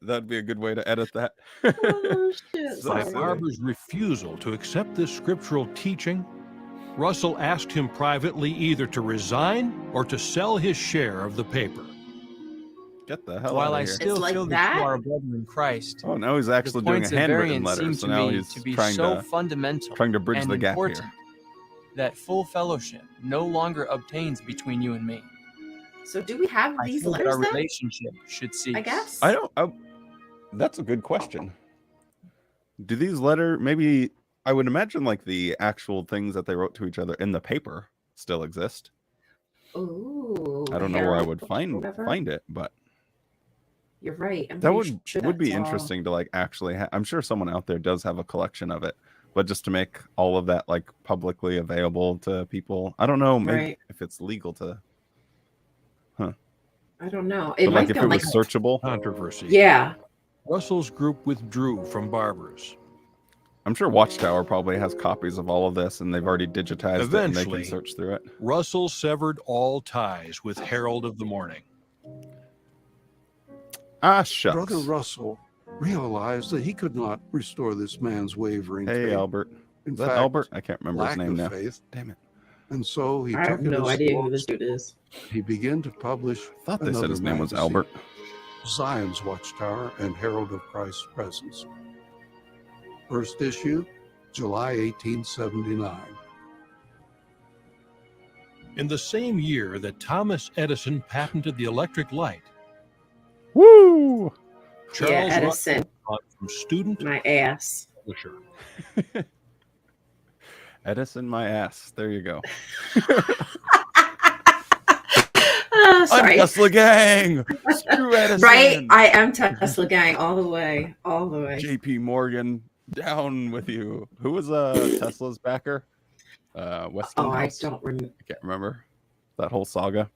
That'd be a good way to edit that. Oh, shit. By Barber's refusal to accept this scriptural teaching, Russell asked him privately either to resign or to sell his share of the paper. Get the hell While out I of here. still feel that you are a brother in Christ. Oh, now he's actually doing a handwritten letter. So now he's trying to bridge the gap here. That full fellowship no longer obtains between you and me. So do we have these letters? Our relationship should cease. I guess. That's a good question. Do these letters, maybe I would imagine like the actual things that they wrote to each other in the paper still exist. Ooh. I don't know where I would find it, but you're right. That would be interesting to like actually. I'm sure someone out there does have a collection of it, but just to make all of that like publicly available to people. I don't know maybe if it's legal to. I don't know. It might if it was searchable. Controversy. Yeah. Russell's group withdrew from Barber's. I'm sure Watchtower probably has copies of all of this, and they've already digitized it, and they can search through it. Russell severed all ties with Herald of the Morning. Shucks. Brother Russell realized that he could not restore this man's wavering faith. Hey, Albert. In Is that fact, Albert? I can't remember his lack name of now. faith. Damn it. And so he I took have it no as idea who this dude is. he began to publish. I thought they said his name was magazine, Albert. Zion's Watchtower and Herald of Christ's Presence. First issue, July 1879. In the same year that Thomas Edison patented the electric light, woo! Charles Edison. From student My ass. publisher. Edison, my ass. There you go. Sorry. I'm Tesla gang. Screw Edison. Right? I am Tesla gang all the way. All the way. JP Morgan, down with you. Who was Tesla's backer? Westinghouse. I don't remember. I can't remember that whole saga.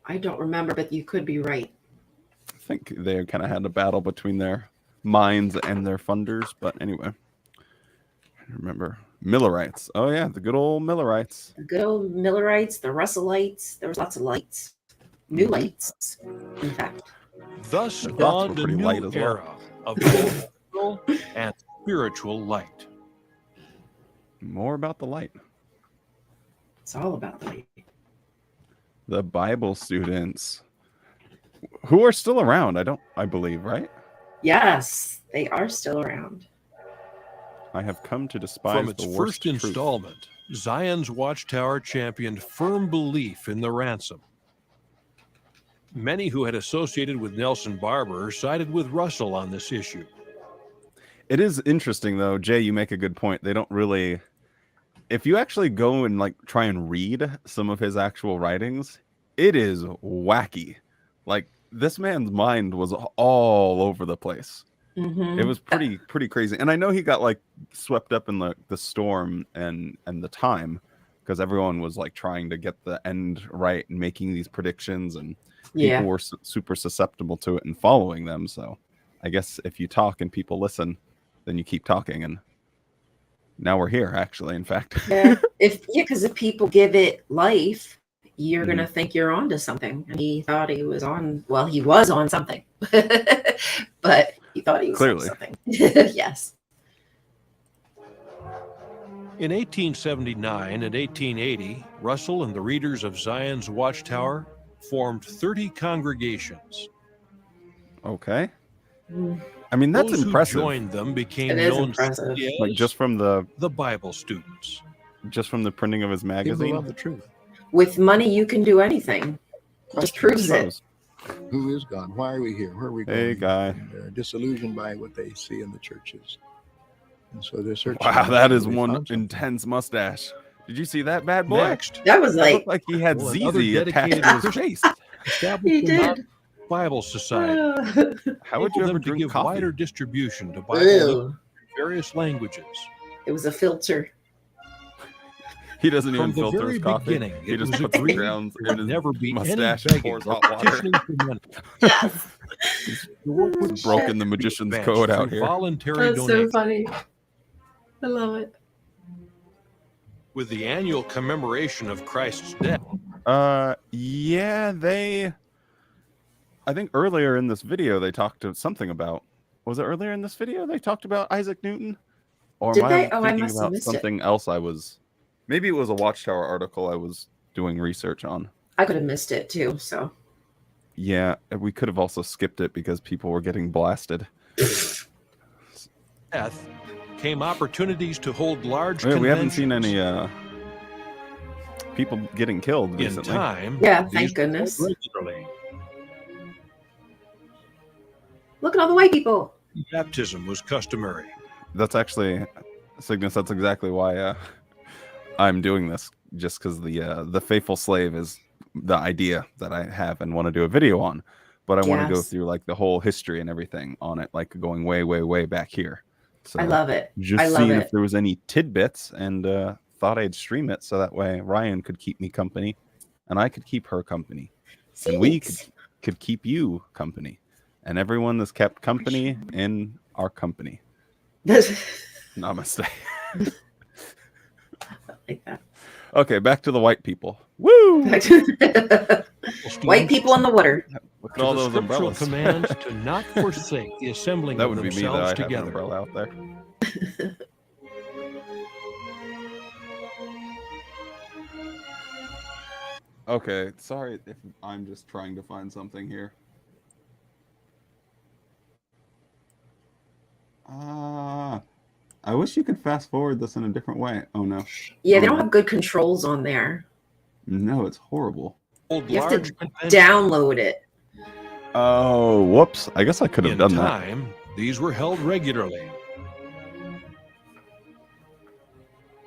I don't remember, but you could be right. I think they kind of had a battle between their minds and their funders. But anyway, I remember Millerites. Oh yeah, the good old Millerites. The good old Millerites, the Russellites. There was lots of lights. New lights, in fact. Thus The Goths dawned were a pretty new light as well. era of both physical and spiritual light. More about the light. It's all about the light. The Bible students who are still around. I believe, right? Yes, they are still around. I have come to despise From its the worst first truth. installment, Zion's Watchtower championed firm belief in the ransom. Many who had associated with Nelson Barber sided with Russell on this issue. It is interesting, though, Jay. You make a good point. They don't really. If you actually go and like try and read some of his actual writings, it is wacky. Like this man's mind was all over the place. Mm-hmm. It was pretty crazy. And I know he got like swept up in the storm and the time because everyone was like trying to get the end right and making these predictions, and people were super susceptible to it and following them. So I guess if you talk and people listen, then you keep talking, and now we're here actually, in fact. Because if people give it life, you're gonna think you're onto something. And he thought he was on, well, he was on something. But he thought he was on something. Yes. In 1879 and 1880, Russell and the readers of Zion's Watchtower formed 30 congregations. Okay. I mean, that's Those impressive. Who joined them became It is known impressive. as Like just from the Bible students. Just from the printing of his People magazine. love the truth. With money, you can do anything. Just proves it. Who is God? Why are we here? Where are we going? Hey, guy. And they're disillusioned by what they see in the churches. And so they're searching. Wow, that is They one found something. intense mustache. Did you see that bad boy? Next, That was That like, looked like he had Well, another ZZ attached dedicated to his Christian face. established he the did. Bible Society. How would you Enabled ever them to drink give coffee? wider distribution to Bible Ew. literature in various languages. It was a filter. He doesn't From even the filter very his coffee. beginning, He it just was puts the agreed grounds there in would his never be any mustache and begging pours or hot water. petitioning for money. Yes. The work was Broken the magician's advanced code out through here. Voluntary That's so donation. funny. I love it. With the annual commemoration of Christ's death, Yeah, I think earlier in this video they talked to something about. Was it earlier in this video they talked about Isaac Newton? Or Did am they? I Oh, I thinking must have about missed it. something else? Maybe it was a Watchtower article I was doing research on. I could have missed it too. So Yeah, we could have also skipped it because people were getting blasted. death came opportunities to hold large Yeah, we haven't seen conventions. any people getting killed In recently. time, yeah, these thank were goodness. regularly. Look at all the white people. Baptism was customary. That's actually, Cygnus, that's exactly why I'm doing this, just because the faithful slave is the idea that I have and want to do a video on. But I want to go Yes. through like the whole history and everything on it, like going way, way, way back here. So I love it. just I love seeing it. if there was any tidbits, and thought I'd stream it so that way Ryan could keep me company and I could keep her company. And we could keep you company. And everyone that's kept company in our company. Namaste. Like that. Okay, back to the white people. Woo! White people on the water. Look at To all the those scriptural umbrellas. commands to not forsake the assembling That of would be me that themselves I have an together. umbrella out there. Okay, sorry if I'm just trying to find something here. I wish you could fast forward this in a different way. Oh no. Yeah, they don't have good controls on there. No, it's horrible. You have to download it. Oh, whoops. I guess I could have In done time, these were held regularly. that.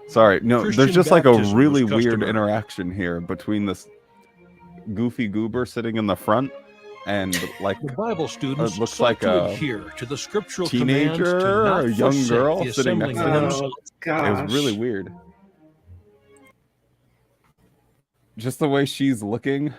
Sorry, no, Christian there's just like a baptism really was weird customary. interaction here between this goofy goober sitting in the front and like The Bible students looks sought like to a adhere to the scriptural commands teenager to or not a young forsake girl the sitting next assembling to of him. themselves. It was really weird. Just the way she's looking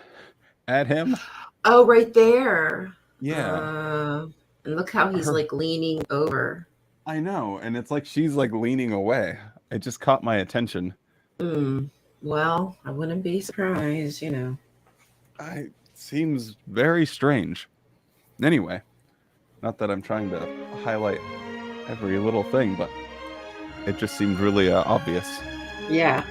at him. Oh, right there. Yeah. And look how he's like leaning over. I know, and it's like she's like leaning away. It just caught my attention. Well, I wouldn't be surprised, you know. It seems very strange. Anyway, not that I'm trying to highlight every little thing, but it just seemed really obvious. Yeah.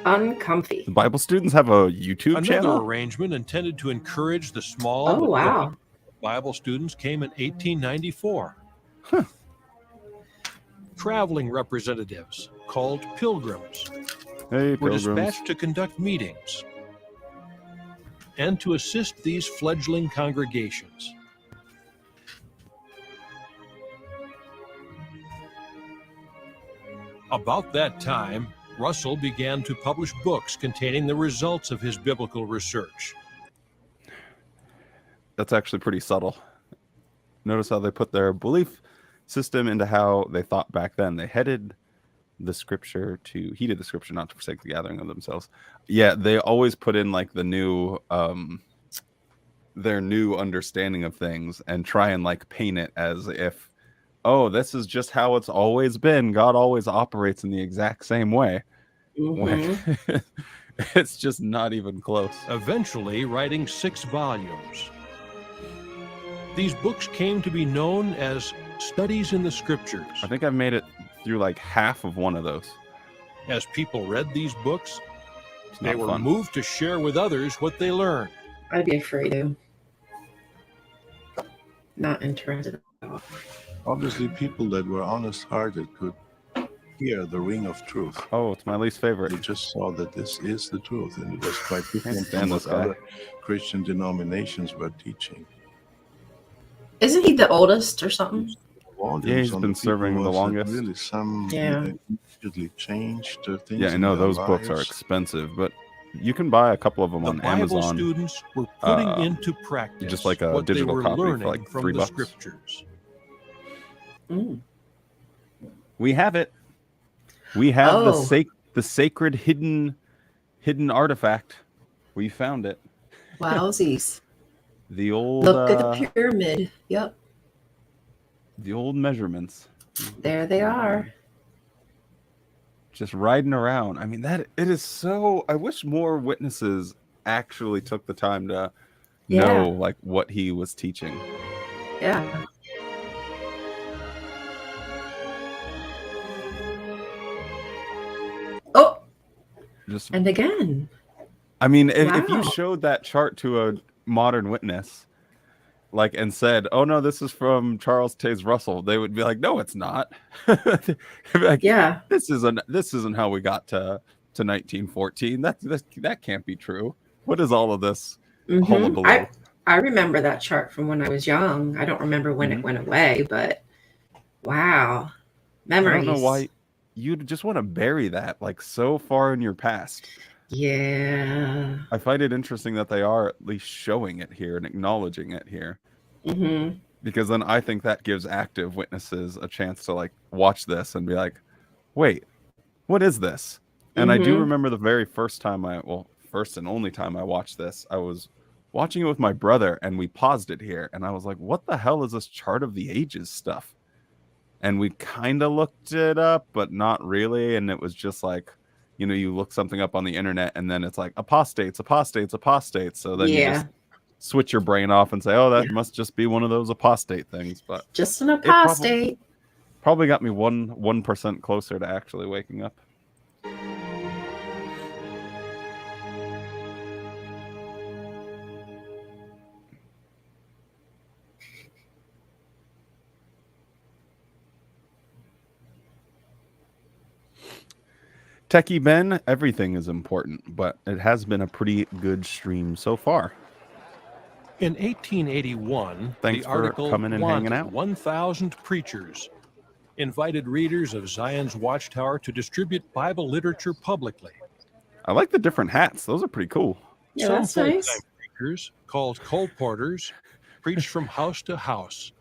Uncomfy. The Bible students have a YouTube Another channel? arrangement intended to encourage the small Oh, but wow. growing Bible students came in 1894. Traveling representatives, called pilgrims, Hey, were pilgrims. dispatched to conduct meetings and to assist these fledgling congregations. About that time, Russell began to publish books containing the results of his biblical research. That's actually pretty subtle. Notice how they put their belief system into how they thought back then. They heeded the scripture not to forsake the gathering of themselves. Yeah, they always put in like the new their new understanding of things and try and like paint it as if, oh, this is just how it's always been. God always operates in the exact same way. When it's just not even close. Eventually writing 6 volumes. These books came to be known as Studies in the Scriptures. I think I've made it through like half of one of those. As people read these books, they not were fun. moved to share with others what they learned. I'd be afraid to. Not interested at all. Obviously, people that were honest-hearted could hear the ring of truth. Oh, it's my least favorite. They just saw that this is the truth, and it was quite different stand from what this guy. other Christian denominations were teaching. Isn't he the oldest or something? Yeah, he's been serving the longest. Really, some Yeah. immediately changed things. Yeah, I in know their those books are lives. expensive, but you can buy a couple of them The on Bible Amazon. students were putting uh, into practice just like a what digital they were copy for learning like from $3. the Scriptures. We have it. We have Oh. the sacred hidden artifact. We found it. Wowsies. The old Look at the pyramid. Yep. the old measurements. There they are. Just riding around. I mean, that it is so. I wish more witnesses actually took the time to know like what he was teaching. Yeah. Oh, Just and again. I mean, if you Wow. showed that chart to a modern witness, like, and said, "Oh no, this is from Charles Taze Russell," they would be like, "No, it's not." They'd be like, Yeah. this isn't how we got to 1914. That can't be true. What is all of this hullabaloo? I remember that chart from when I was young. I don't remember when it went away, but wow. Memories. I don't know why you'd just want to bury that like so far in your past. Yeah. I find it interesting that they are at least showing it here and acknowledging it here. Because then I think that gives active witnesses a chance to like watch this and be like, wait, what is this? And I do remember the very first time first and only time I watched this, I was watching it with my brother and we paused it here and I was like, what the hell is this chart of the ages stuff? And we kind of looked it up, but not really. And it was just like, you know, you look something up on the internet and then it's like apostates. So then you just switch your brain off and say, oh, that must just be one of those apostate things. But just an apostate. Probably got me 1% closer to actually waking up. Techie Ben, everything is important, but it has been a pretty good stream so far. In 1881, Thanks the for article coming and hanging out. 1,000 Preachers invited readers of Zion's Watchtower to distribute Bible literature publicly. I like the different hats. Those are pretty cool. Yeah, Some that's full-time nice. preachers, called colporteurs, preached from house to house.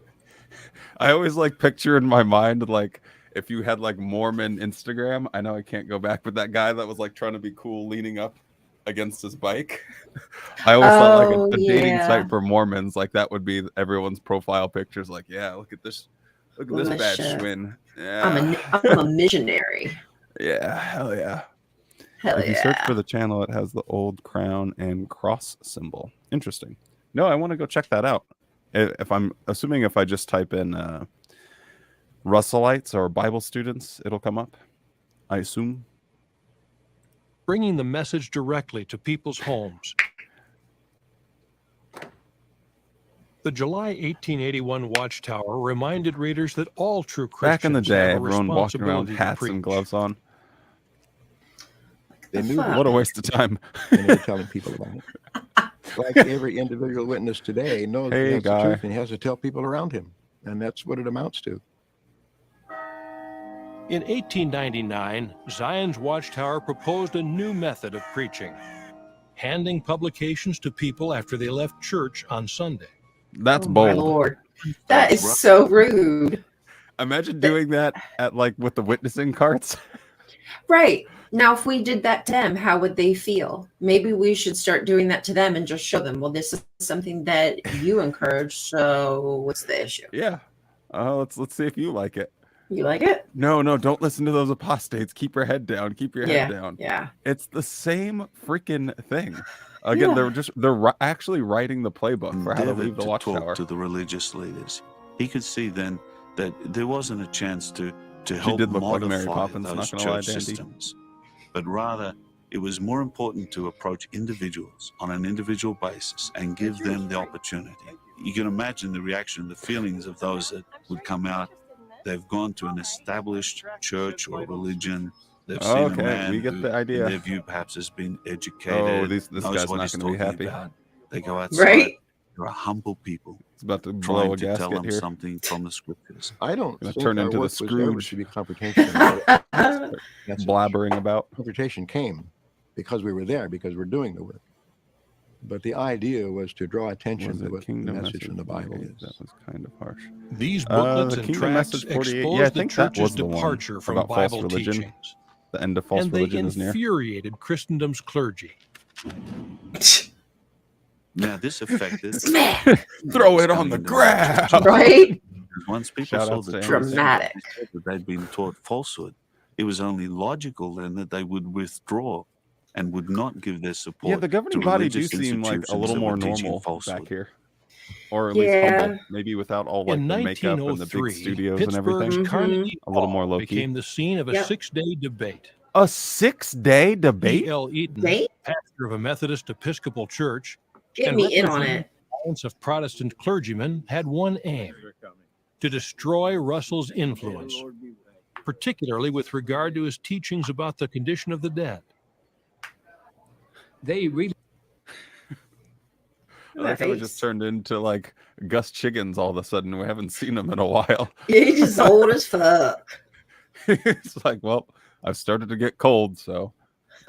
I always like picture in my mind, like, if you had like Mormon Instagram, I know I can't go back, but that guy that was like trying to be cool leaning up against his bike. I always thought like a dating site for Mormons, like that would be everyone's profile pictures. Like, yeah, look at this bad Schwinn. Yeah. I'm a missionary. Yeah, hell yeah. Hell if you search for the channel, it has the old crown and cross symbol. Interesting. No, I want to go check that out. If I'm assuming if I just type in Russellites or Bible students, it'll come up, I assume. Bringing the message directly to people's homes. The July 1881 Watchtower reminded readers that all true Christians back in the day, have a everyone walking around responsibility with to hats preach. and gloves on. They knew What a waste of time. And they were telling people about it. Like every individual witness today knows he has the truth and he has to tell people around him. And that's what it amounts to. In 1899, Zion's Watchtower proposed a new method of preaching, handing publications to people after they left church on Sunday. That's My bold. Lord, that is so rude. Imagine doing that at like with the witnessing carts. Right. Now, if we did that to them, how would they feel? Maybe we should start doing that to them and just show them, well, this is something that you encourage. So what's the issue? Yeah. Let's see if you like it. You like it? No, don't listen to those apostates. Keep your head down. Keep your head down. Yeah. It's the same freaking thing. Again, they're actually writing the playbook for how to leave the Watchtower. Talk to the religious leaders. He could see then that there wasn't a chance to help did look like modify Mary Poppins, those not gonna lie, church Dandy. systems, but rather it was more important to approach individuals on an individual basis and give them the opportunity. You can imagine the reaction, the feelings of those that would come out. They've gone to an established church or religion. They've seen a man we get who, the idea. in their view, perhaps has been educated. Oh, this knows guy's what not he's going to be talking happy. about. They go outside. Right. They're a humble people. It's about to blow trying a to tell gasket them here. something from the scriptures. I don't Gonna think turn our into the work was ever Scrooge. to be confrontation about it. That's Blabbering about. confrontation came because we were there, because we're doing the work. But the idea was to draw attention Was to it what the Kingdom message from the Bible 48? is. That was kind of harsh. These booklets the and Kingdom tracts Message 48. exposed Yeah, I the think that church's was the one departure from about false Bible religion. teachings, The end of false and they religion is near. infuriated Christendom's clergy. Now, this affected. Throw it on the ground. Right? Once people saw Shout-outs the to truth, Dramatic. that they'd been taught falsehood, it was only logical then that they would withdraw and would not give their support. Yeah, the governing to body do religious seem like a institutions little that more were teaching normal falsehood. back here, or at least Yeah. humble. Maybe without all like In the makeup and the big 1903, studios and Pittsburgh's everything. Carnegie A little more Hall low key. became the scene of a Yep. 6-day debate. A 6-day debate. E.L. Eaton, Debate? pastor of a Methodist Episcopal church, Get and me in on representing it. thousands of Protestant clergymen, had one aim: to destroy Russell's influence, particularly with regard to his teachings about the condition of the dead. They really I like how we just turned into like Gus Chiggins all of a sudden. We haven't seen him in a while. He's just old as fuck. It's like, well, I've started to get cold, so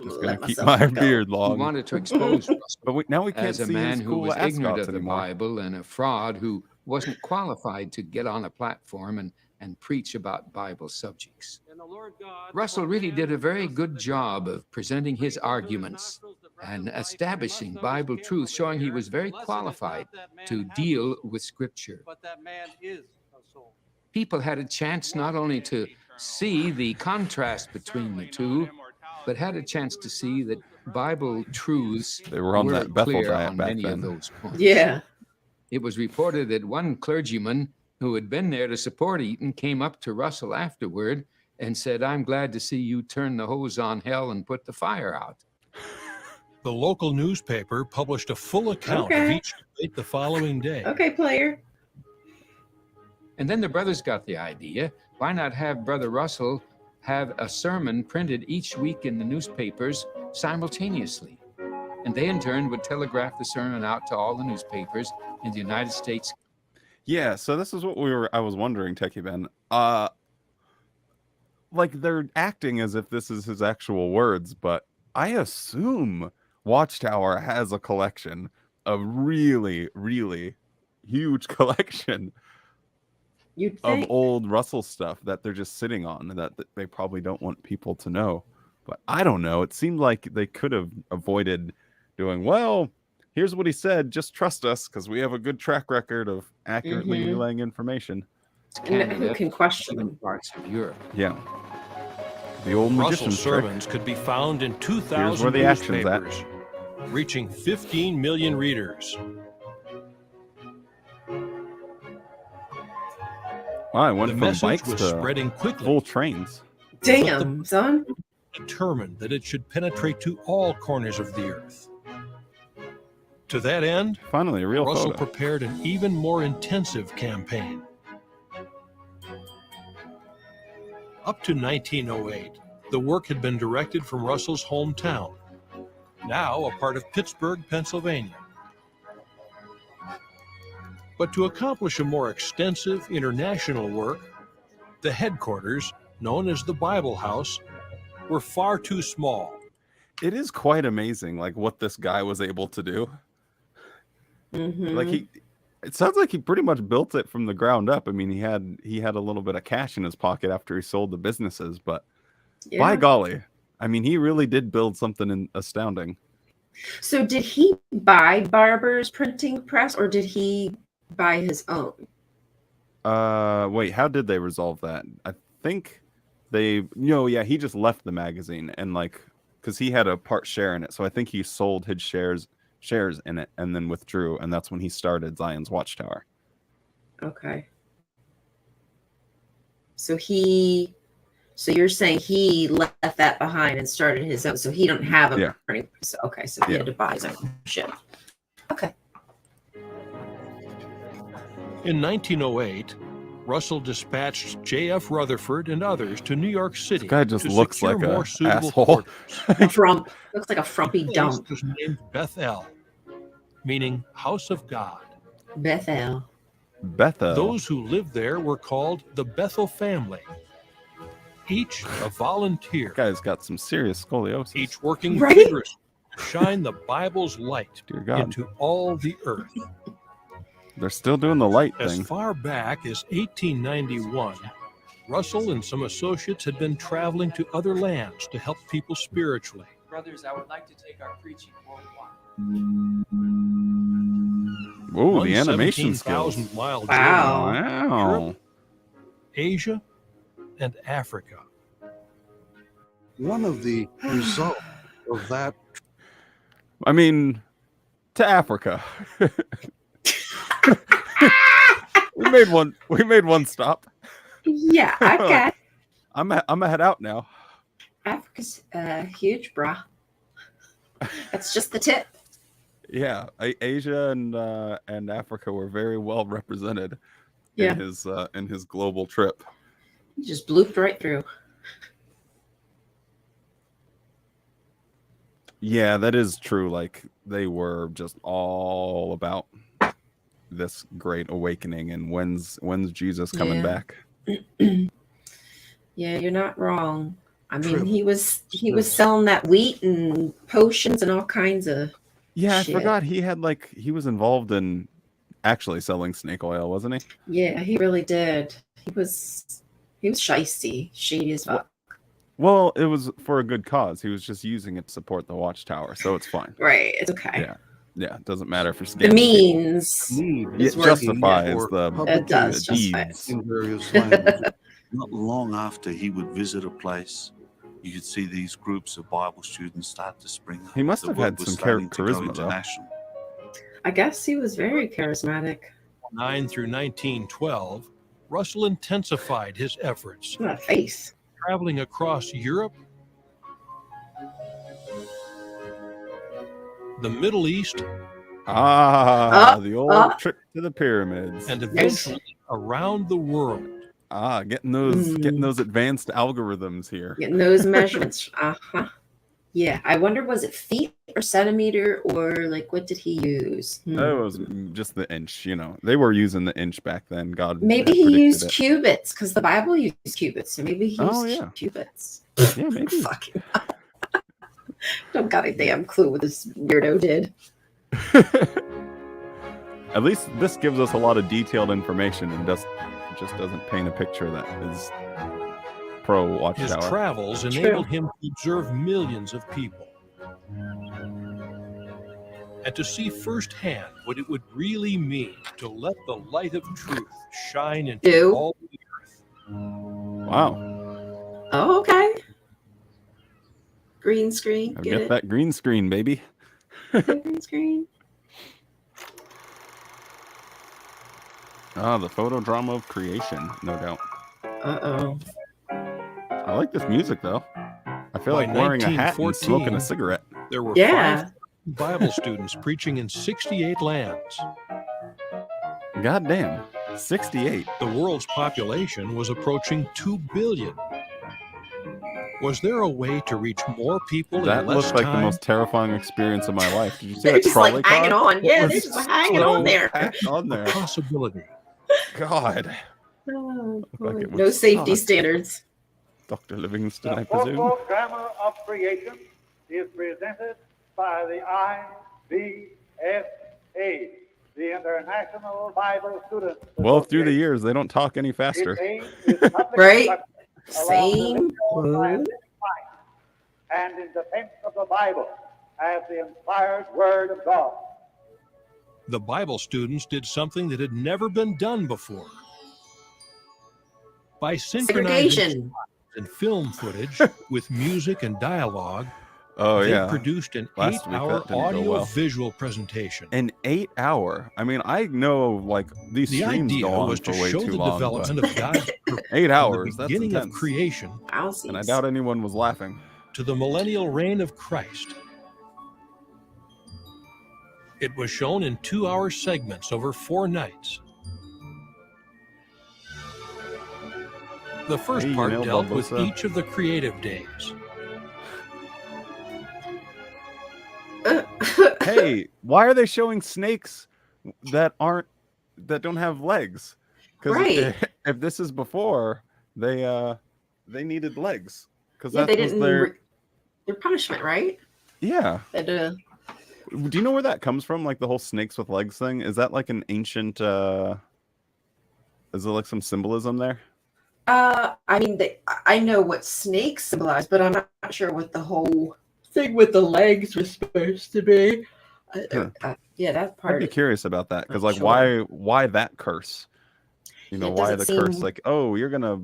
just gonna Let keep myself my go. beard He long. wanted to expose Russell But now we can't as a see man his who cool was ignorant ascots of the anymore. Bible and a fraud who wasn't qualified to get on a platform and preach about Bible subjects. Russell really did a very good job of presenting his arguments and establishing Bible truth, showing he was very qualified to deal with Scripture. People had a chance not only to see the contrast between the two, but had a chance to see that Bible truths They were on that Bethel clear diet on back many then. of those points. Yeah. It was reported that one clergyman who had been there to support Eaton came up to Russell afterward and said, "I'm glad to see you turn the hose on hell and put the fire out." The local newspaper published a full account of each debate the following day. Okay, player. And then the brothers got the idea, why not have Brother Russell have a sermon printed each week in the newspapers simultaneously? And they in turn would telegraph the sermon out to all the newspapers in the United States. Yeah, so this is what I was wondering, Techie Ben. Like they're acting as if this is his actual words, but I assume Watchtower has a collection, a really, really huge collection of old Russell stuff that they're just sitting on that they probably don't want people to know. But I don't know. It seemed like they could have avoided doing, well, here's what he said. Just trust us because we have a good track record of accurately relaying information. And who can question them? Parts of Europe. Yeah. The old magician's Russell's sermons could be found in 2,000 Here's where the action's at. newspapers, reaching 15 million readers. Wow, I went The from message bikes was to spreading quickly. full trains. Damn, son. Determined that it should penetrate to all corners of the earth. To that end, finally, a real Russell photo. prepared an even more intensive campaign. Up to 1908, the work had been directed from Russell's hometown, now a part of Pittsburgh, Pennsylvania. But to accomplish a more extensive international work, the headquarters, known as the Bible House, were far too small. It is quite amazing, like what this guy was able to do. Like it sounds like he pretty much built it from the ground up. I mean, he had a little bit of cash in his pocket after he sold the businesses, but by golly, I mean, he really did build something astounding. So did he buy Barber's printing press or did he buy his own? Wait, how did they resolve that? I think he just left the magazine and because he had a part share in it. So I think he sold his shares in it and then withdrew. And that's when he started Zion's Watchtower. Okay. So you're saying he left that behind and started his own. So he don't have a printing press. Okay. So he had to buy his own shit. Okay. In 1908, Russell dispatched J.F. Rutherford and others to New York City. This guy just to looks secure like more an suitable asshole. quarters. Looks like a frumpy dump. Was named Bethel, meaning house of God. Bethel. Those who lived there were called the Bethel family. Each a volunteer. This guy's got some serious scoliosis. Each working vigorously to shine the Bible's light into all the earth. They're still doing the light As thing. far back as 1891, Russell and some associates had been traveling to other lands to help people spiritually. Brothers, I would like to take our preaching worldwide. Whoa, the animation skills. 17,000-mile journey. Wow. Europe, Asia, and Africa. One of the results of that. I mean, to Africa. We made one stop. Yeah, okay. I'm a head out now. Africa's huge, brah. That's just the tip. Yeah, Asia and Africa were very well represented in his global trip. He just blooped right through. Yeah, that is true. Like they were just all about this great awakening and when's Jesus coming back. Yeah, you're not wrong. I mean, he was selling that wheat and potions and all kinds of shit. I forgot he was involved in actually selling snake oil, wasn't he? Yeah, he really did. He was shady as fuck. Well, it was for a good cause. He was just using it to support the Watchtower, so it's fine. Right, it's okay. Yeah, it doesn't matter for The means it justifies deeds. In various languages. Not long after he would visit a place, you could see these groups of Bible students start to spring up. He must The have word had was some starting to go charisma, though. international. I guess he was very charismatic. 9 through 1912, Russell intensified his efforts, What a face. traveling across Europe, the Middle East, the old trip to the pyramids, and eventually around the world. Getting those advanced algorithms here. Getting those measurements. Yeah, I wonder, was it feet or centimeter, or like what did he use? It was just the inch. You know, they were using the inch back then. God, Maybe he used cubits, because the Bible used cubits. So maybe he used cubits. Yeah, maybe. Fucking don't got a damn clue what this weirdo did. At least this gives us a lot of detailed information and just doesn't paint a picture that is pro Watchtower. His travels enabled him to observe millions of people and to see firsthand what it would really mean to let the light of truth shine into all the earth. Wow. Oh, okay. Green screen. Get that green screen, baby. Green screen. The photo drama of creation, no doubt. Uh-oh. I like this music, though. I feel like wearing a hat and smoking a cigarette. There were 5 Bible students preaching in 68 lands. Goddamn, 68. The world's population was approaching 2 billion. Was there a way to reach more people That in less looked like time? the most terrifying experience of my life. Did you see They're that just trolley like car? hanging on. Yeah, It they're was just hanging so on there. packed on there. Possibility. God. Oh, Like it no was safety suck. standards. Dr. Livingston, I The full presume. grammar of creation is presented by the IBSA, the International Bible Student. Well, through the years, they don't talk any faster. Its aim is public Right? instruction along the Same. liberal scientific line and in defense of the Bible as the inspired Word of God. The Bible students did something that had never been done before. By synchronizing Segregation. and film footage with music and dialogue, Oh, they yeah. produced an Last week, 8-hour that didn't go well. audio-visual presentation. An 8-hour. I mean, I know like these The streams idea go on was for to way show too the long. development but of God's purpose 8 from hours. the That's beginning of intense. creation And I doubt anyone was laughing. to the millennial reign of Christ. It was shown in 2-hour segments over 4 nights. The first Hey, you part nailed dealt with Barbosa. each of the creative days. Hey, why are they showing snakes that don't have legs? Because Right. if this is before, they needed legs. Because Yeah, that they was didn't. Their punishment, right? yeah. That, Do you know where that comes from? Like the whole snakes with legs thing? Is that like an ancient? Is there like some symbolism there? I mean, I know what snakes symbolize, but I'm not sure what the whole thing with the legs was supposed to be. Yeah, that part. I'd be curious about that because, like, Sure. why that curse? You know, It why the doesn't curse? seem- Like, oh, you're gonna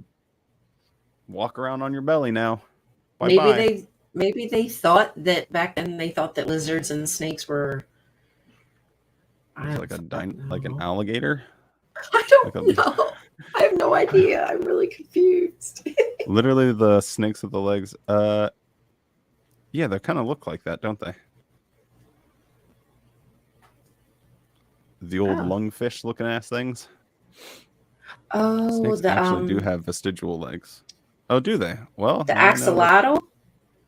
walk around on your belly now. Bye bye. Maybe they thought that back then they thought that lizards and snakes were. Like like an alligator. I don't Like know. I have no idea. I'm really confused. Literally the snakes with the legs. Yeah, they kind of look like that, don't they? The old lungfish looking ass things. Oh, Snakes actually do have vestigial legs. Oh, do they? Well, the now I know that- axolotl.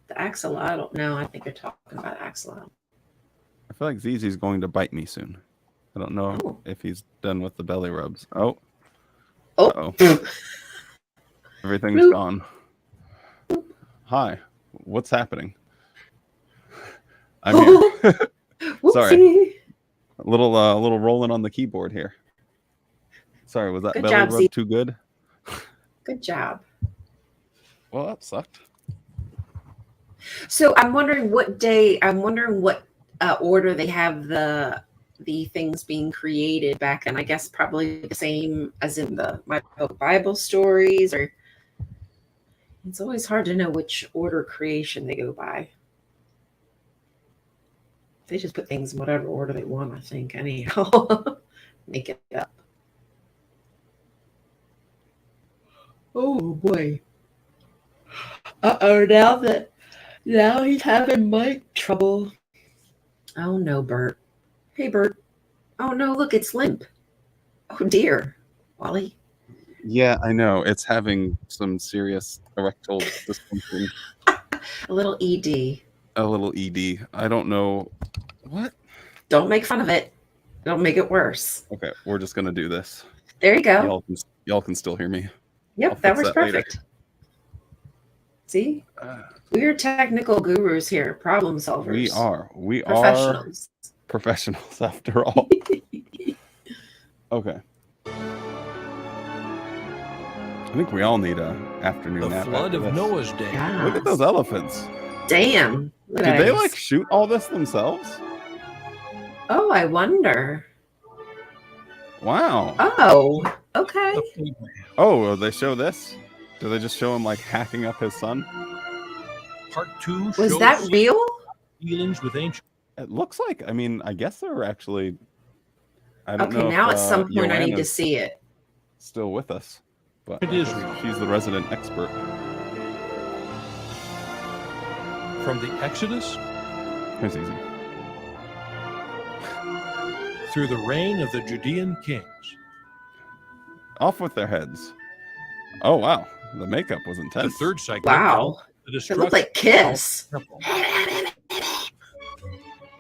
The axolotl. No, I think you're talking about axolotl. I feel like ZZ's going to bite me soon. I don't know if he's done with the belly rubs. Oh. Oh. Everything's Bloop. gone. Hi. What's happening? I'm here. Sorry. Whoopsie. A little rolling on the keyboard here. Sorry, was that Good belly job, rub Z. too good? Good job. Well, that sucked. So I'm wondering what day. I'm wondering what order they have the things being created back then. I guess probably the same as in my Bible stories, or It's always hard to know which order creation they go by. They just put things in whatever order they want, I think, anyhow. Make it up. Oh boy. Uh-oh, now he's having mic trouble. Oh no, Bert. Hey, Bert. Oh no, look, it's limp. Oh dear. Wally. Yeah, I know. It's having some serious erectile dysfunction. A little ED. A little ED. I don't know. What? Don't make fun of it. Don't make it worse. Okay, we're just going to do this. There you go. Y'all can still hear me. Yep, that works perfect. See? We're technical gurus here, problem solvers. We are professionals after all. Okay. I think we all need a afternoon nap. The flood of Noah's day. Yes. Look at those elephants. Damn. Did they like shoot all this themselves? Oh, I wonder. Wow. Oh, okay. Oh, they show this? Do they just show him like hacking up his son? Part 2 was that real? Dealings with ancient. It looks like. I mean, I guess they're actually. I don't know. Okay, now if, at some point I need to Joanna's see it. Still with us, but it is. She's the resident expert. From the Exodus. It's easy. Through the reign of the Judean kings. Off with their heads. Oh wow, the makeup was intense. The third cycle. Wow. It looked like Kiss.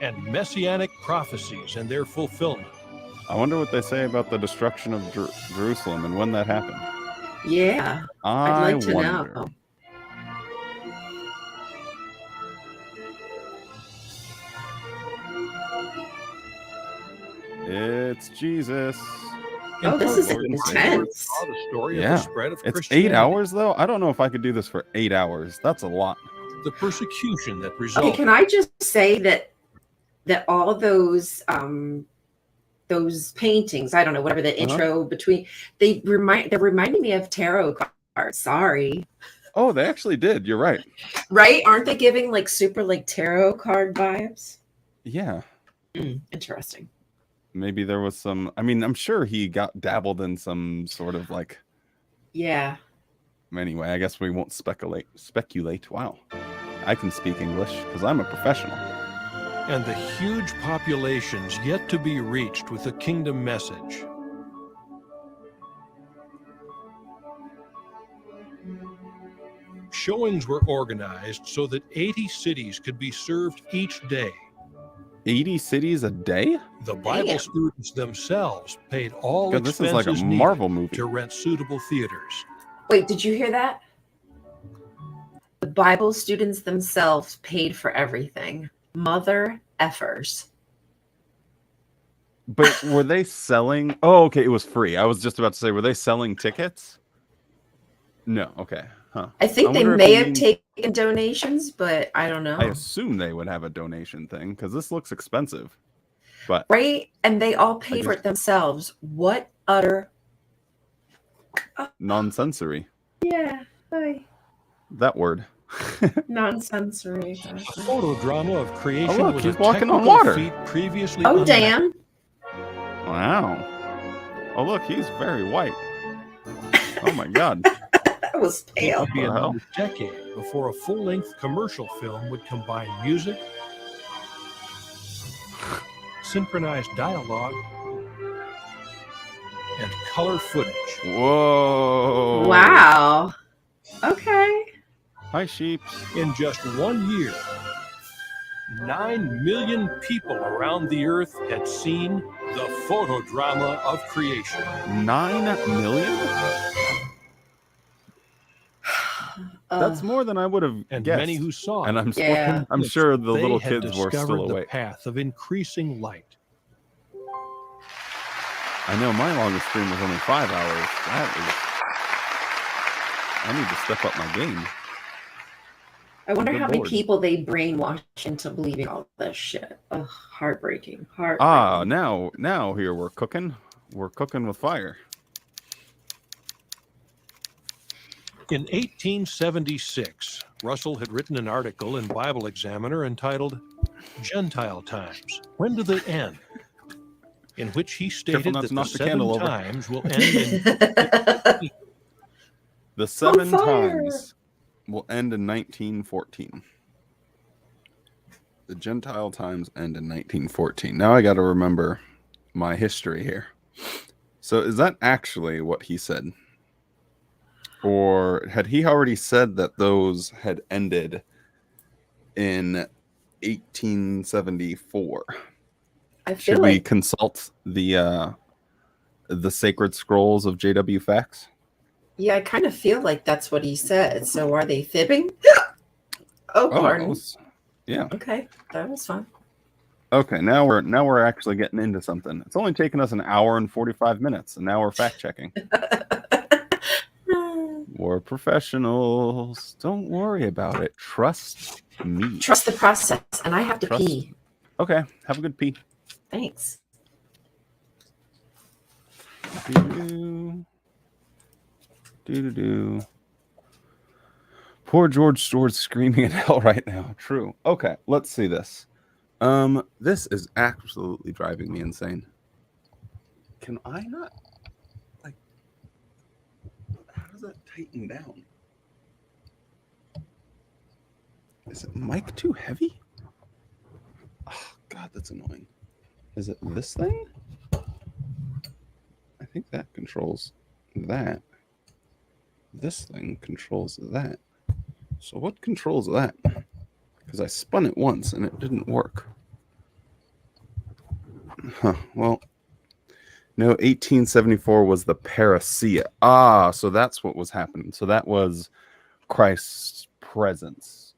And messianic prophecies and their fulfillment. I wonder what they say about the destruction of Jerusalem and when that happened. Yeah, I'd like to wonder. know. It's Jesus. Oh, this is intense. The story Yeah, of the spread of it's 8 Christianity. hours though. I don't know if I could do this for 8 hours. That's a lot. The persecution that resulted. Okay, can I just say that all those paintings, I don't know, whatever the intro between, they're reminding me of tarot cards. Sorry. Oh, they actually did. You're right. Right? Aren't they giving like super like tarot card vibes? Yeah. Interesting. Maybe there was some. I mean, I'm sure he got dabbled in some sort of like. Yeah. Anyway, I guess we won't speculate. Wow. I can speak English because I'm a professional. And the huge populations yet to be reached with the kingdom message. Showings were organized so that 80 cities could be served each day. 80 cities a day? The Bible students themselves paid all God, this expenses is like a needed Marvel movie. to rent suitable theaters. Wait, did you hear that? The Bible students themselves paid for everything. Mother effers. But were they selling? Oh, okay. It was free. I was just about to say, were they selling tickets? No. Okay. Huh. I think they wonder if may it have means- taken donations, but I don't know. I assume they would have a donation thing because this looks expensive. But Right? And they all paid for it themselves. What utter. nonsensory. Yeah. Hi. That word. Nonsensory. A photo drama of creation Oh, look, was he's a walking on technical water. feat previously Oh, unmapped. damn. Wow. Oh, look, he's very white. Oh my God. That was It pale. would be What the hell? another decade before a full-length commercial film would combine music, synchronized dialogue, and color footage. Whoa. Wow. Okay. Hi, sheep. In just 1 year, 9 million people around the earth had seen the photo drama of creation. 9 million? That's more than I would have And guessed. many who saw And it I'm, Yeah. I'm sure the they little had kids were discovered still the awake. path of increasing light. I know my longest stream was only 5 hours. I need to step up my game. I wonder Good how many Lord. people they brainwash into believing all this shit. Ugh, heartbreaking. Heartbreaking. Ah, now here we're cooking. We're cooking with fire. In 1876, Russell had written an article in Bible Examiner entitled Gentile Times, When Do They End? In which he stated that the 7 times will end in... The 7 times will end in 1914. The Gentile times end in 1914. Now I got to remember my history here. So is that actually what he said? Or had he already said that those had ended in 1874? Should we consult the sacred scrolls of J.W. Fax? Yeah, I kind of feel like that's what he said. So are they fibbing? Pardon. Yeah. Okay, that was fun. Okay, now we're actually getting into something. It's only taken us an hour and 45 minutes, and now we're fact checking. We're professionals. Don't worry about it. Trust me. Trust the process, and I have to pee. Okay, have a good pee. Thanks. Do. Poor George Stewart's screaming at hell right now. True. Okay, let's see this. This is absolutely driving me insane. Can I not? Like, how does that tighten down? Is it mic too heavy? Oh, God, that's annoying. Is it this thing? I think that controls that. This thing controls that. So what controls that? Because I spun it once and it didn't work. Huh. Well, no, 1874 was the parousia. Ah, so that's what was happening. So that was Christ's presence.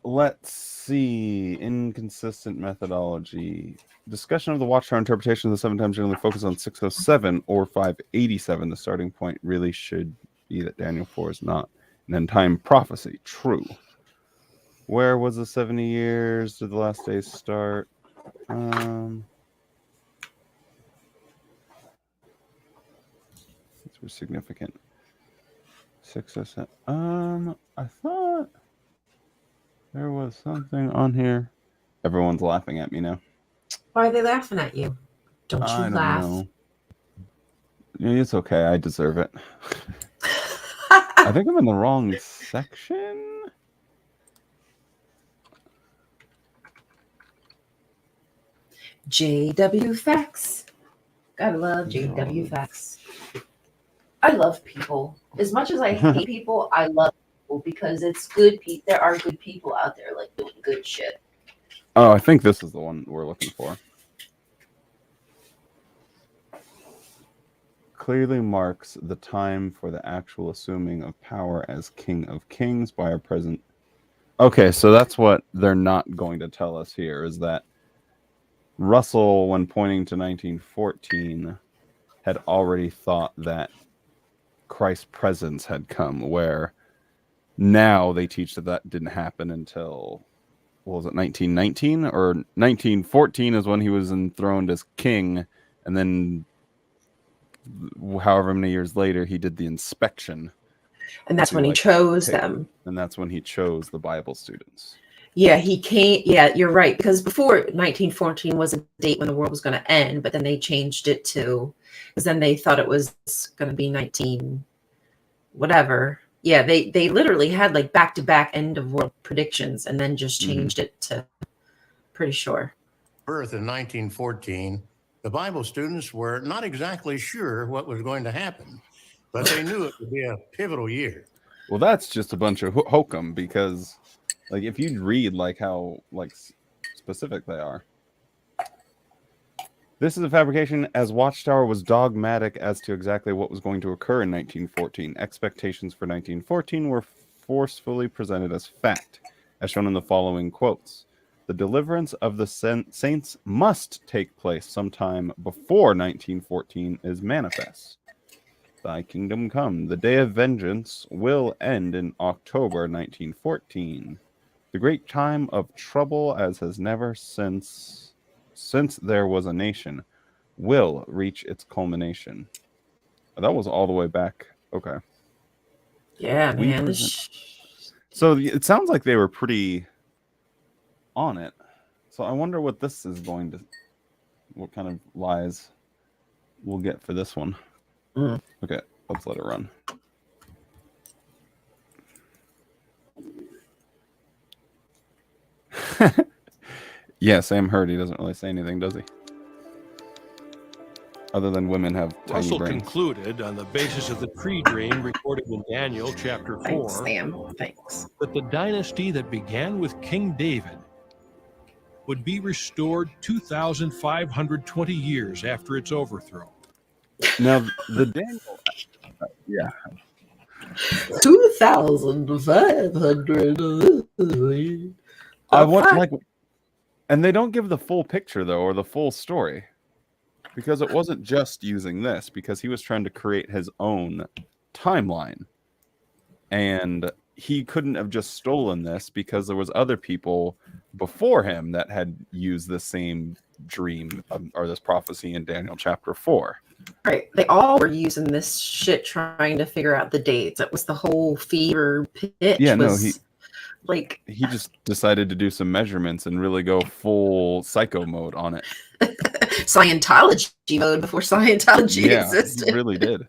Let's see. Inconsistent methodology. Discussion of the Watchtower interpretation of the 7 times generally focus on 607 or 587. The starting point really should be that Daniel 4 is not an end time prophecy. True. Where was the 70 years? Did the last days start? These were significant. 607. I thought there was something on here. Everyone's laughing at me now. Why are they laughing at you? Don't you I laugh. don't know. It's okay. I deserve it. I think I'm in the wrong section. JW Fax. Gotta love JW Fax. I love people. As much as I hate people, I love people because it's good people. There are good people out there like doing good shit. Oh, I think this is the one we're looking for. Clearly marks the time for the actual assuming of power as King of Kings by our present. Okay, so that's what they're not going to tell us here, is that Russell, when pointing to 1914, had already thought that Christ's presence had come, where now they teach that that didn't happen until, what was it, 1919? Or 1914 is when he was enthroned as king, and then however many years later he did the inspection. And that's when he chose them. And that's when he chose the Bible students. Yeah, he can't. Yeah, you're right. Because before 1914 was a date when the world was going to end, but then they changed it to, because then they thought it was going to be 19 whatever. Yeah, they literally had like back-to-back end of world predictions and then just changed it to, pretty sure. Birth in 1914, the Bible students were not exactly sure what was going to happen, but they knew it would be a pivotal year. Well, that's just a bunch of hokum, because like if you read like how like specific they are. This is a fabrication, as Watchtower was dogmatic as to exactly what was going to occur in 1914. Expectations for 1914 were forcefully presented as fact, as shown in the following quotes. The deliverance of the saints must take place sometime before 1914 is manifest. Thy kingdom come. The day of vengeance will end in October 1914. The great time of trouble as has never since there was a nation. will reach its culmination. That was all the way back. Okay. Yeah, man. So it sounds like they were pretty on it. So I wonder what this is going to, what kind of lies we'll get for this one. Okay, let's let it run. Yeah, Sam heard. He doesn't really say anything, does he? Other than women have tiny Russell brains. concluded, on the basis of the tree dream recorded in Daniel chapter 4, Thanks, Sam. Thanks. that the dynasty that began with King David would be restored 2,520 years after its overthrow. Now, the Daniel... yeah. 2,500. I want, like... And they don't give the full picture, though, or the full story. Because it wasn't just using this, because he was trying to create his own timeline. And he couldn't have just stolen this because there was other people before him that had used the same dream or this prophecy in Daniel chapter 4. Right. They all were using this shit trying to figure out the dates. That was the whole fever pitch. Yeah, no, he just decided to do some measurements and really go full psycho mode on it. Scientology mode before Scientology existed. He really did.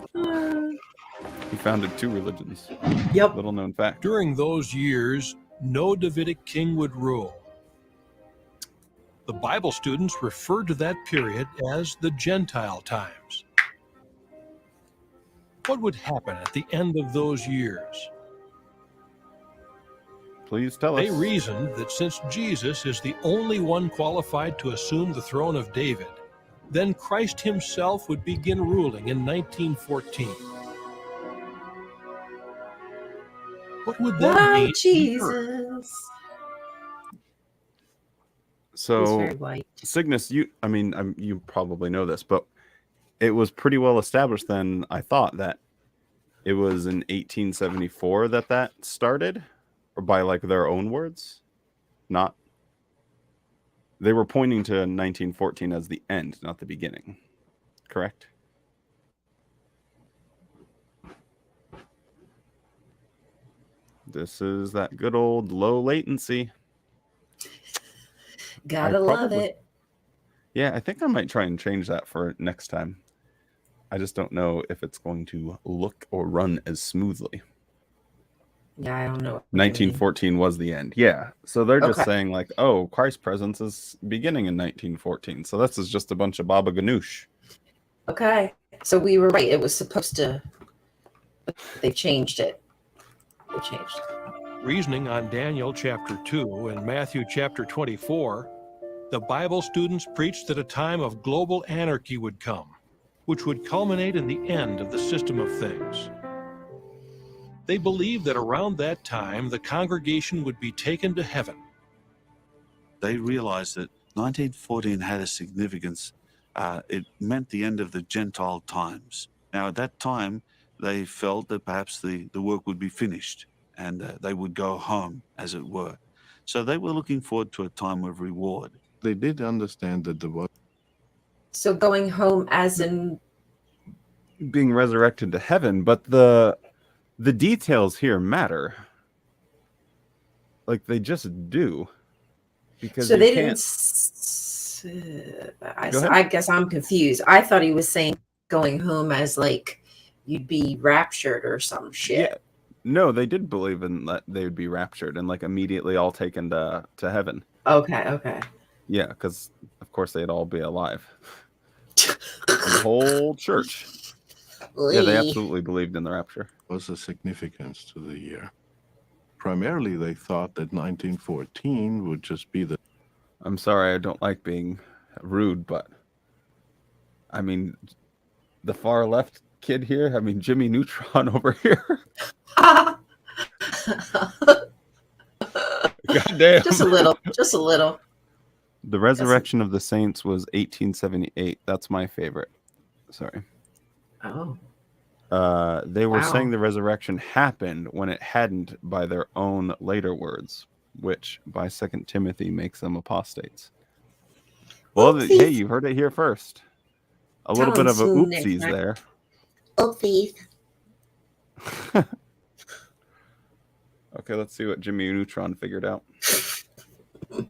He founded 2 religions. Yep. Little known fact. During those years, no Davidic king would rule. The Bible students referred to that period as the Gentile times. What would happen at the end of those years? Please tell us. They reasoned that since Jesus is the only one qualified to assume the throne of David, then Christ himself would begin ruling in 1914. What would that mean? Jesus. So, Cygnus, you probably know this, but it was pretty well established then, I thought, that it was in 1874 that started, or by like their own words. Not, they were pointing to 1914 as the end, not the beginning. Correct? This is that good old low latency. Gotta love it. Yeah, I think I might try and change that for next time. I just don't know if it's going to look or run as smoothly. Yeah, I don't know. 1914 was the end. Yeah. So they're just saying like, oh, Christ's presence is beginning in 1914. So this is just a bunch of baba ganoush. Okay. So we were right. It was supposed to. They changed it. They changed it. Reasoning on Daniel chapter 2 and Matthew chapter 24, the Bible students preached that a time of global anarchy would come, which would culminate in the end of the system of things. They believed that around that time, the congregation would be taken to heaven. They realized that 1914 had a significance. It meant the end of the Gentile times. Now, at that time, they felt that perhaps the work would be finished and they would go home, as it were. So they were looking forward to a time of reward. They did understand that there was. So going home as in being resurrected to heaven, but the details here matter. Like they just do. Because so they didn't. I guess I'm confused. I thought he was saying going home as like you'd be raptured or some shit. Yeah. No, they did believe in that they would be raptured and like immediately all taken to heaven. Okay. Yeah, because of course they'd all be alive. The whole church. Yeah, they absolutely believed in the rapture. Was a significance to the year. Primarily, they thought that 1914 would just be the. I'm sorry, I don't like being rude, but I mean, the far left kid here. I mean, Jimmy Neutron over here. Goddamn. Just a little. The resurrection of the saints was 1878. That's my favorite. Sorry. Oh. They were saying the resurrection happened when it hadn't by their own later words, which by 2 Timothy makes them apostates. Well, hey, you heard it here first. A little bit of a Tell 'em, oopsies Nick. there. Oopsies. Okay, let's see what Jimmy Neutron figured out. I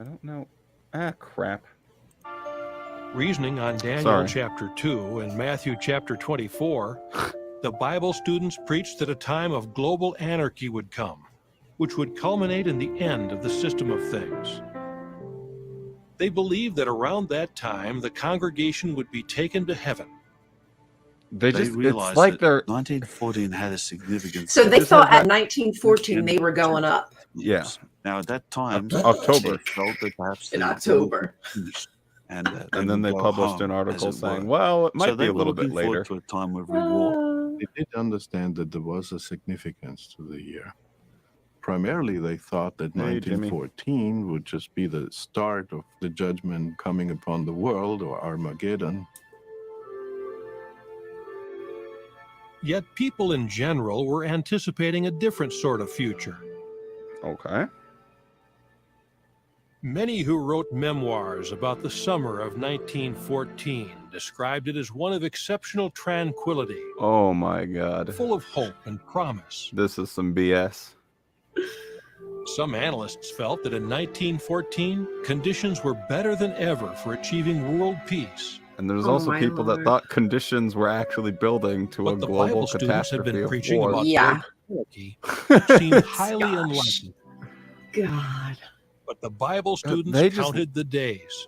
don't know. Ah, crap. Reasoning on Daniel chapter 2 and Matthew chapter 24, the Bible students preached that a time of global anarchy would come, which would culminate in the end of the system of things. They believed that around that time, the congregation would be taken to heaven. They realized it's like that they're 1914 had a significance. So they thought at 1914 they were going up. Yeah. Now at that time, October. they felt that perhaps In they October. and then they would go published an home, article as it saying, were. well, it might So be they a were little bit looking forward later. to a time of reward. They did understand that there was a significance to the year. Primarily, they thought that Hey, Jimmy. 1914 would just be the start of the judgment coming upon the world, or Armageddon. Yet people in general were anticipating a different sort of future. Okay. Many who wrote memoirs about the summer of 1914 described it as one of exceptional tranquility, Oh my God. full of hope and promise. This is some BS. Some analysts felt that in 1914, conditions were better than ever for achieving world peace. And there's Oh also my people that Lord. thought conditions were actually building to But a the global Bible students had catastrophe been of preaching war. about Yeah. global anarchy, seemed highly unlikely. God. But the Bible students they just- counted the days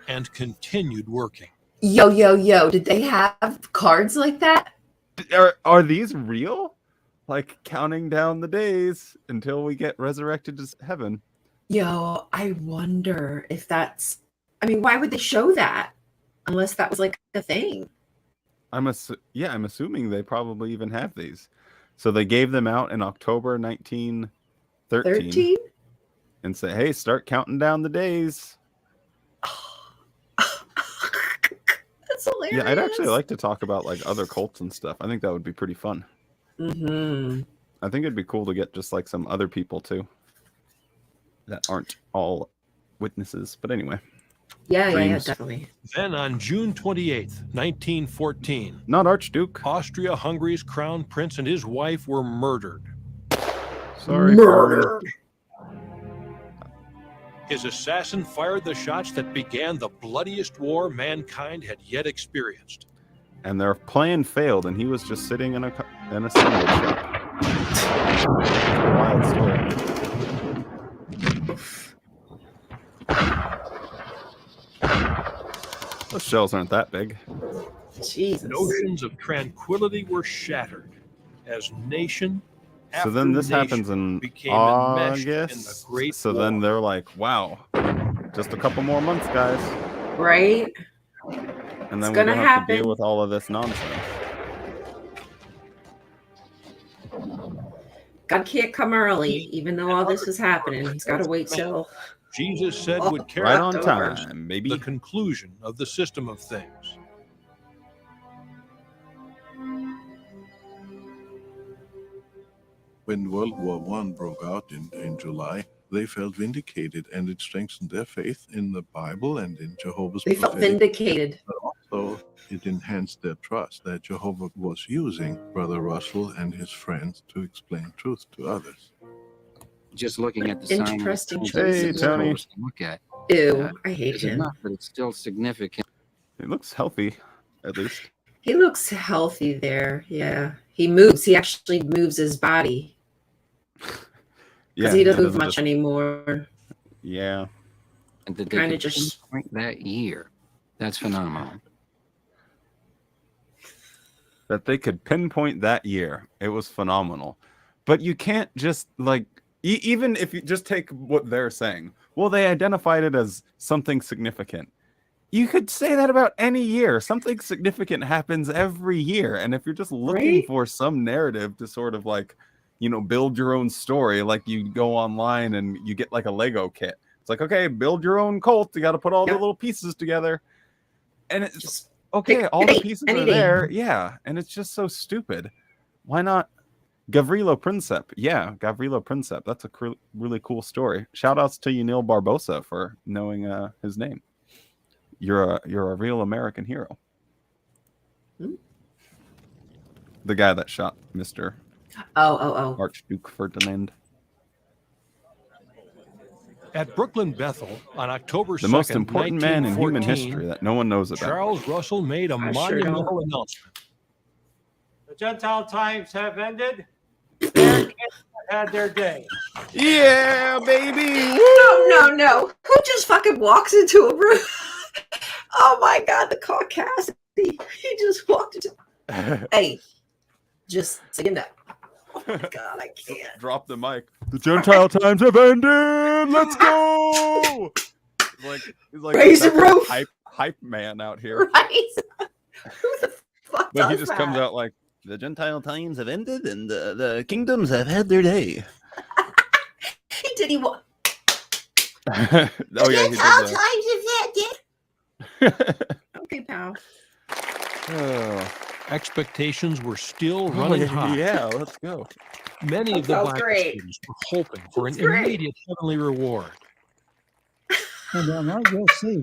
and continued working. Yo, yo, yo. Did they have cards like that? Are these real? Like counting down the days until we get resurrected to heaven. Yo, I wonder if that's. I mean, why would they show that unless that was like a thing? I'm assuming they probably even have these. So they gave them out in October 1913 13? and say, hey, start counting down the days. That's hilarious. Yeah, I'd actually like to talk about like other cults and stuff. I think that would be pretty fun. Mm-hmm. I think it'd be cool to get just like some other people too that aren't all witnesses. But anyway. Yeah, Dreams. definitely. Then on June 28th, 1914, Not Archduke. Austria-Hungary's crown prince and his wife were murdered. Sorry. Murder. His assassin fired the shots that began the bloodiest war mankind had yet experienced. And their plan failed, and he was just sitting in a sandwich shop. Wild story. Those shells aren't that big. Jesus. Notions of tranquility were shattered as nation So then this nation happens in became enmeshed in the August. Great So then they're like, wow, just a couple more months, guys. Right? And then It's we don't gonna have to happen. deal with all of this nonsense. God can't come early, even though all this is happening. He's got to wait till. Jesus said Oh, would carry Right on October. time, baby. the conclusion of the system of things. When World War I broke out in July, they felt vindicated, and it strengthened their faith in the Bible and in Jehovah's They felt prophetic. vindicated. But also, it enhanced their trust that Jehovah was using Brother Russell and his friends to explain truth to others. Just looking at the sign of the Interesting times, choice. it's Hey, Tony. gross to look at. Ew, I hate It's him. enough, but it's still significant. It looks healthy, at least. He looks healthy there. Yeah. He moves. He actually moves his body. Because he doesn't move much just- anymore. Yeah. And that they Kinda could just- pinpoint that year. That's phenomenal. That they could pinpoint that year. It was phenomenal. But you can't just like even if you just take what they're saying. Well, they identified it as something significant. You could say that about any year. Something significant happens every year. And if you're just looking Right? for some narrative to sort of like, build your own story, like you go online and you get like a Lego kit. It's like, okay, build your own cult. You got to put all the little pieces together. And it's Just okay, pick all a the date, pieces any are day. there. Yeah. And it's just so stupid. Why not Gavrilo Princip. Yeah, Gavrilo Princip. That's a really cool story. Shout outs to Neil Barbosa for knowing his name. You're a real American hero. The guy that shot Mr. Archduke Ferdinand. At Brooklyn Bethel on October 2nd, the most important man in human 1914, history that no one knows about. Charles Russell made a monumental announcement. The Gentile times have ended. Their kings have had their day. Yeah, baby. No. Who just fucking walks into a room? Oh my God, the Caucasian. He just walked into. Hey, just so you know. Oh my God, I can't. Drop the mic. The Gentile times have ended. Let's go. He's like raise the roof. Hype man out here. Right? Who the fuck But he does just that? comes out like, the Gentile times have ended and the kingdoms have had their day. He what? Oh yeah, he did that. Okay, pal. Oh. Expectations were still running high. Yeah, let's go. Many That of the sounds Bible great. students were hoping for an That's great. immediate heavenly reward. And I might well say,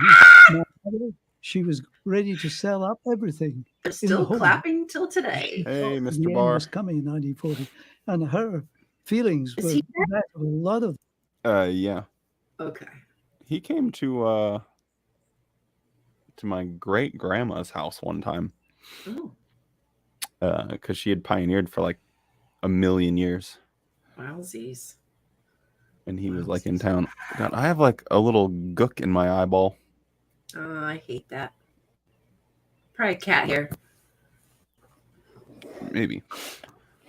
my mother, she was ready to sell up everything. They're in the still home. clapping till today. Hey, The Mr. end Barr. was coming in 1940, and her feelings Is were he that of a lot of. Yeah. Okay. He came to my great grandma's house one time. Oh. Because she had pioneered for like 1,000,000 years. Wowsies. And he was like in town. God, I have like a little gook in my eyeball. Oh, I hate that. Probably a cat hair. Maybe.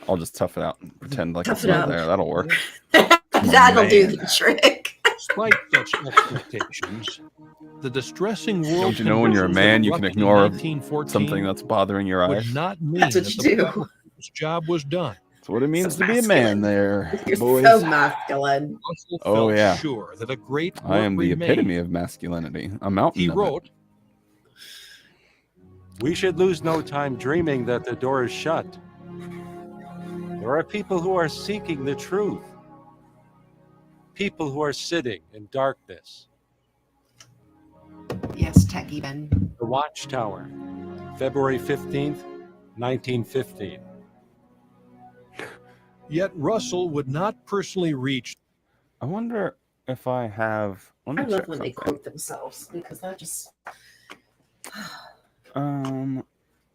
I'll just tough it out and pretend like Tough it's it not out. there. That'll work. That'll do the trick. Despite such expectations, the distressing world Don't you know when you're a conditions man, that you can erupted in ignore 1914 something that's bothering your eyes? would not mean That's what that you the do. Bible student's job was done. That's what it means So to be a man masculine. there, You're boys. so masculine. Russell Oh, felt yeah. sure that a great I am work the remained. epitome of masculinity. A mountain He of it. wrote, We should lose no time dreaming that the door is shut. There are people who are seeking the truth. People who are sitting in darkness. Yes, Techie Ben. The Watchtower, February 15th, 1915. yet Russell would not personally reach. I wonder if I have. Let me I love check when they something. quote themselves because that just they just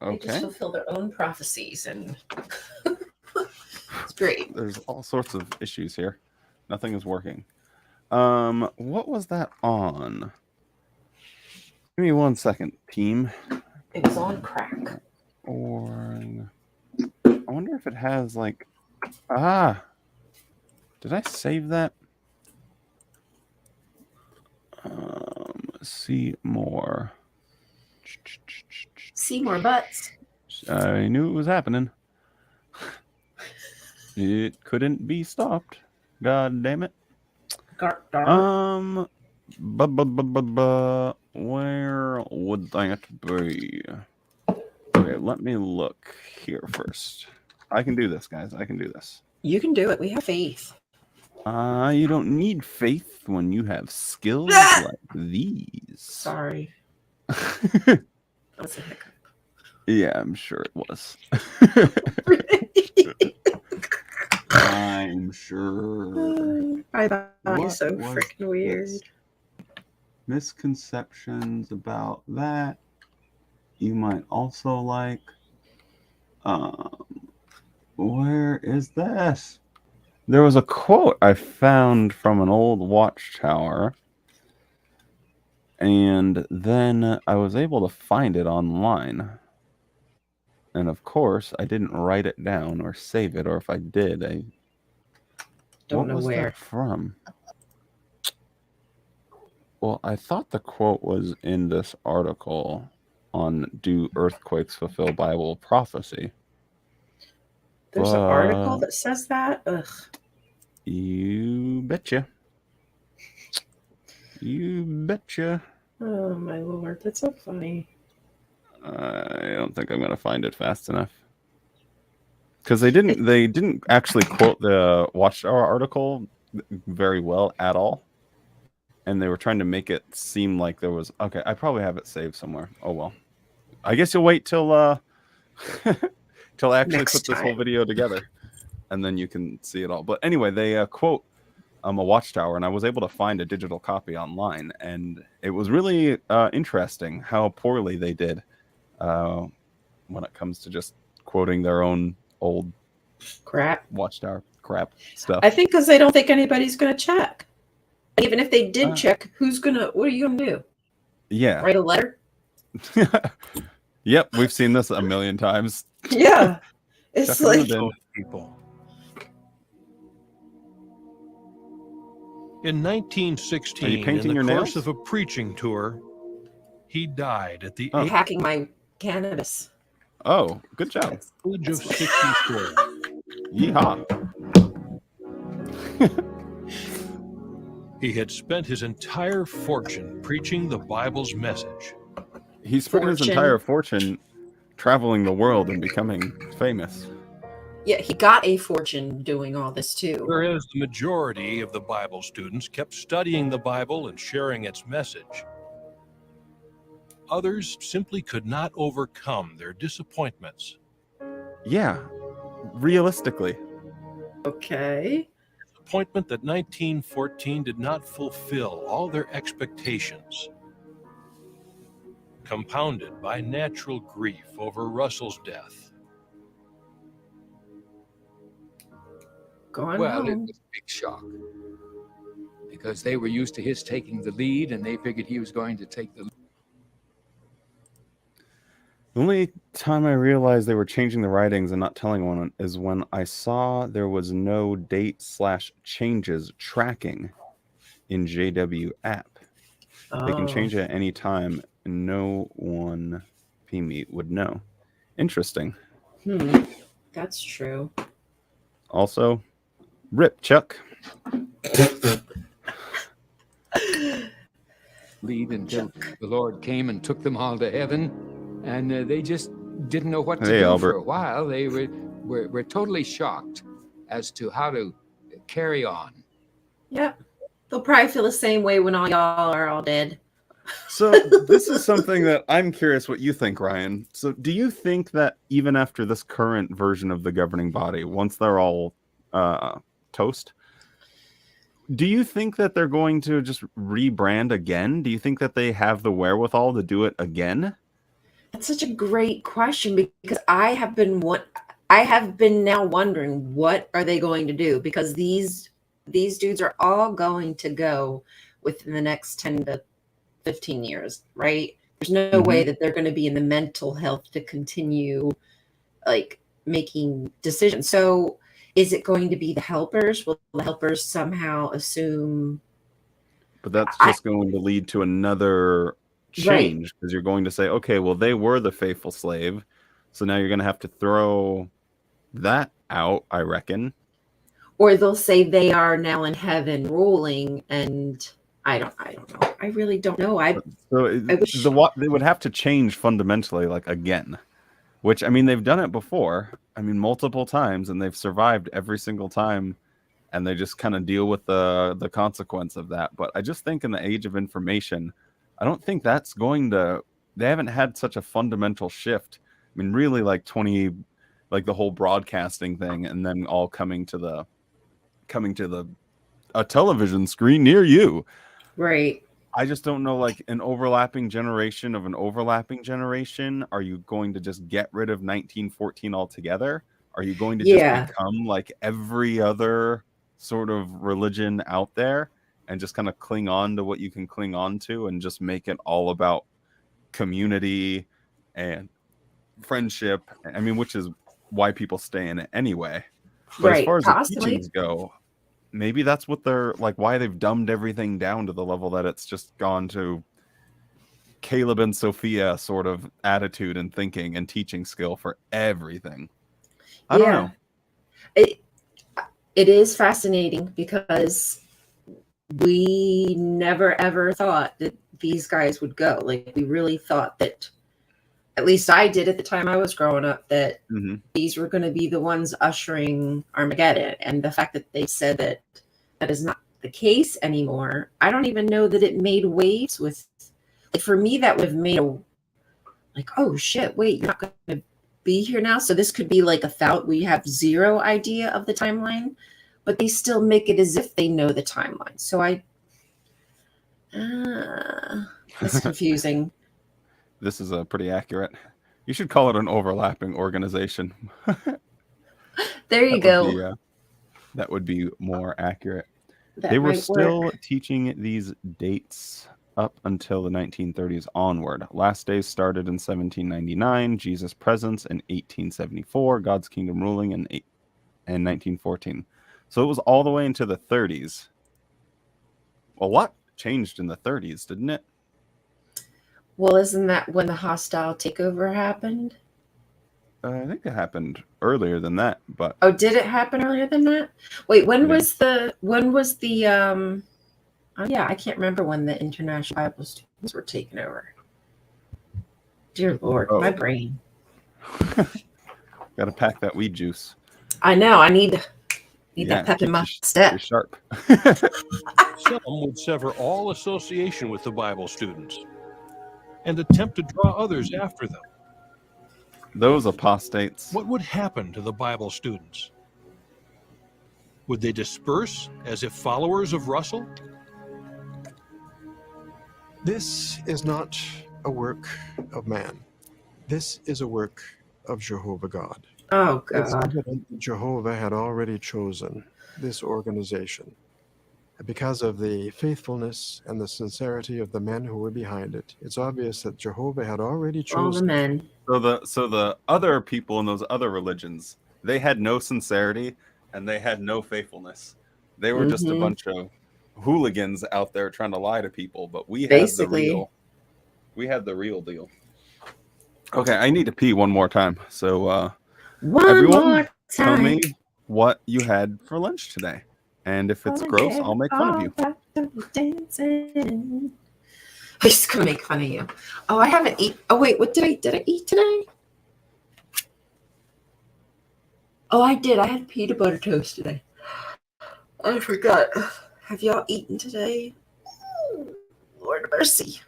Okay. fulfill their own prophecies and it's great. There's all sorts of issues here. Nothing is working. What was that on? Give me 1 second, team. It was on crack. Or I wonder if it has like did I save that? See more. See more butts. I knew it was happening. It couldn't be stopped. God damn it. Where would that be? Okay, let me look here first. I can do this, guys. I can do this. You can do it. We have faith. You don't need faith when you have skills like these. Sorry. That's a hiccup. Yeah, I'm sure it was. I'm sure. Bye. What So was freaking weird. this? Misconceptions about that you might also like. Where is this? There was a quote I found from an old Watchtower, and then I was able to find it online. And of course, I didn't write it down or save it, or if I did, I Don't what know was where. that from? Well, I thought the quote was in this article on "Do Earthquakes Fulfill Bible Prophecy?" There's an article But that says that. Ugh. you betcha. You betcha. Oh my lord, that's so funny. I don't think I'm gonna find it fast enough. because they didn't actually quote the Watchtower article very well at all, and they were trying to make it seem like there was I probably have it saved somewhere. Oh well, I guess you'll wait till till I actually put this whole video together, and then you can see it all. But anyway, they quote a Watchtower, and I was able to find a digital copy online, and it was really interesting how poorly they did when it comes to just quoting their own old crap Watchtower crap stuff. I think because they don't think anybody's going to check. Even if they did check, what are you going to do? Yeah. Write a letter? Yep, we've seen this a million times. Yeah. It's like people. In 1916, in the course of a preaching tour, he died at the hacking my cannabis. Oh, good job. Age of 64. Yeehaw. He had spent his entire fortune preaching the Bible's message. He spent his entire fortune traveling the world and becoming famous. Yeah, he got a fortune doing all this too. Whereas the majority of the Bible students kept studying the Bible and sharing its message, others simply could not overcome their disappointments. Yeah, realistically. Okay. Disappointment that 1914 did not fulfill all their expectations. Compounded by natural grief over Russell's death. Well, it was a big shock because they were used to his taking the lead, and they figured he was going to take the lead. The only time I realized they were changing the writings and not telling one is when I saw there was no date/changes tracking in JW app. They can change it at any time, and no one PME would know. Interesting. That's true. Also, rip Chuck. Lead until the Lord came and took them all to heaven, and they just didn't know what to do Albert. for a while. They were totally shocked as to how to carry on. Yep. They'll probably feel the same way when all y'all are all dead. So this is something that I'm curious what you think, Ryan. So do you think that even after this current version of the governing body, once they're all toast, do you think that they're going to just rebrand again? Do you think that they have the wherewithal to do it again? That's such a great question, because I have been now wondering, what are they going to do? Because these dudes are all going to go within the next 10 to 15 years, right? There's no way that they're going to be in the mental health to continue like making decisions. So is it going to be the helpers? Will the helpers somehow assume? But that's just going to lead to another change, because you're going to say, okay, well, they were the faithful slave, so now you're going to have to throw that out, I reckon. Or they'll say they are now in heaven ruling, and I don't know. I really don't know. They would have to change fundamentally, like again, which, I mean, they've done it before. I mean, multiple times, and they've survived every single time, and they just kind of deal with the consequence of that. But I just think in the age of information, I don't think that's going to. They haven't had such a fundamental shift. I mean, really, like the whole broadcasting thing, and then all coming to a television screen near you. Right. I just don't know, like an overlapping generation of an overlapping generation. Are you going to just get rid of 1914 altogether? Are you going to just become like every other sort of religion out there and just kind of cling on to what you can cling on to and just make it all about community and friendship? I mean, which is why people stay in it anyway. But as far as the teachings go, maybe that's what they're like, why they've dumbed everything down to the level that it's just gone to Caleb and Sophia sort of attitude and thinking and teaching skill for everything. I don't know. It is fascinating, because we never ever thought that these guys would go. Like, we really thought that at least I did at the time I was growing up, that these were going to be the ones ushering Armageddon. And the fact that they said that that is not the case anymore, I don't even know that it made waves with, like, for me, that would have made a, like, oh shit, wait, you're not going to be here now? So this could be like we have zero idea of the timeline, but they still make it as if they know the timeline. So it's confusing. This is pretty accurate. You should call it an overlapping organization. There you go. That would be more accurate. They were still teaching these dates up until the 1930s onward. Last days started in 1799, Jesus' presence in 1874, God's kingdom ruling in 1914. So it was all the way into the 30s. Well, what changed in the 30s, didn't it? Well, isn't that when the hostile takeover happened? I think it happened earlier than that, but oh, did it happen earlier than that? Wait, when was the oh yeah, I can't remember when the international Bible students were taken over. Dear Lord, my brain. Got to pack that weed juice. I know. I need that pep in my step. Sharp. Some would sever all association with the Bible students and attempt to draw others after them. Those apostates. What would happen to the Bible students? Would they disperse as if followers of Russell? This is not a work of man. This is a work of Jehovah God. Oh, It's God. evident that Jehovah had already chosen this organization. Because of the faithfulness and the sincerity of the men who were behind it, it's obvious that Jehovah had already chosen all the men. So the other people in those other religions, they had no sincerity and they had no faithfulness. They were just a bunch of hooligans out there trying to lie to people, but we had the real deal. Okay, I need to pee one more time. So everyone, tell me what you had for lunch today. And if it's gross, I'll make fun of you. I'm just gonna make fun of you. Oh, I haven't eaten. Oh wait, what did I eat today? Oh, I did. I had peanut butter toast today. I forgot. Have y'all eaten today? Lord mercy.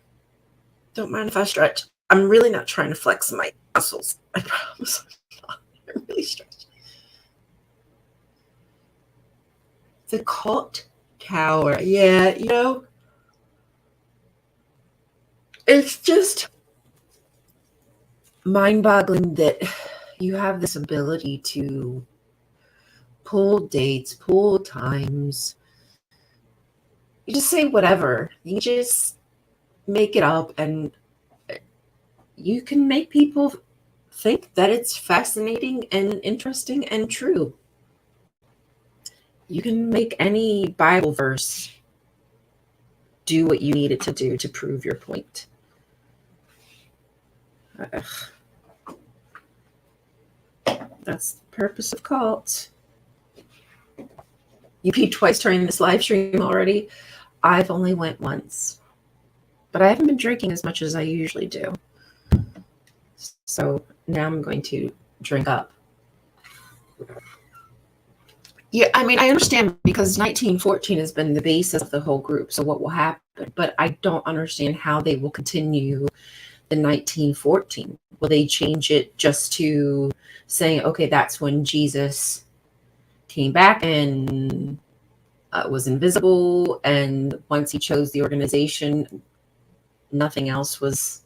Don't mind if I stretch. I'm really not trying to flex my muscles. I promise. I'm really stretching. The cult tower. Yeah, you know, it's just mind-boggling that you have this ability to pull dates, pull times. You just say whatever. You just make it up, and you can make people think that it's fascinating and interesting and true. You can make any Bible verse do what you need it to do to prove your point. That's the purpose of cults. You peed twice during this live stream already. I've only went once, but I haven't been drinking as much as I usually do. So now I'm going to drink up. Yeah, I mean, I understand because 1914 has been the basis of the whole group. So what will happen? But I don't understand how they will continue the 1914. Will they change it just to saying, okay, that's when Jesus came back and was invisible, and once he chose the organization, nothing else was,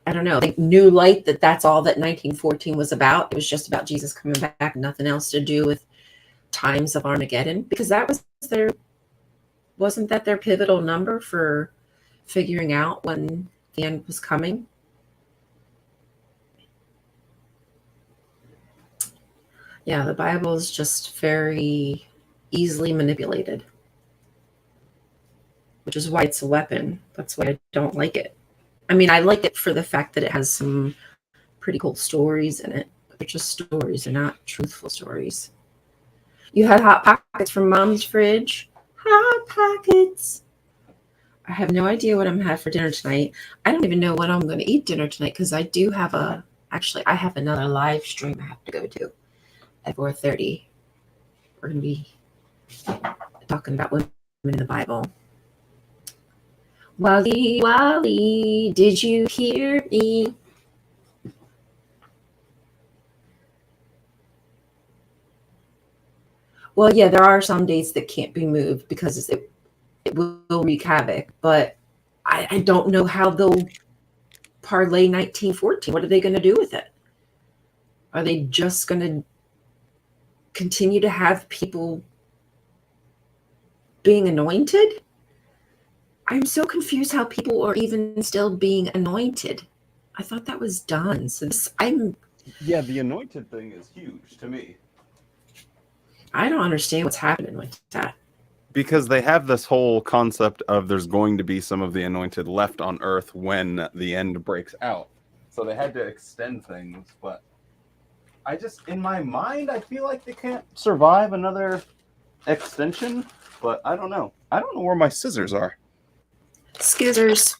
I don't know, like new light, that's all that 1914 was about. It was just about Jesus coming back, nothing else to do with times of Armageddon, because that was wasn't that their pivotal number for figuring out when the end was coming? Yeah, the Bible is just very easily manipulated, which is why it's a weapon. That's why I don't like it. I mean, I like it for the fact that it has some pretty cool stories in it, but they're just stories. They're not truthful stories. You had Hot Pockets from Mom's fridge. Hot Pockets. I have no idea what I'm having for dinner tonight. I don't even know when I'm going to eat dinner tonight because I do have I have another live stream I have to go to at 4:30. We're going to be talking about women in the Bible. Wally, Wally, did you hear me? Well, yeah, there are some dates that can't be moved because it will wreak havoc, but I don't know how they'll parlay 1914. What are they going to do with it? Are they just going to continue to have people being anointed? I'm so confused how people are even still being anointed. I thought that was done. So yeah, the anointed thing is huge to me. I don't understand what's happening with that. Because they have this whole concept of there's going to be some of the anointed left on earth when the end breaks out. So they had to extend things, but in my mind, I feel like they can't survive another extension, but I don't know. I don't know where my scissors are. Scissors.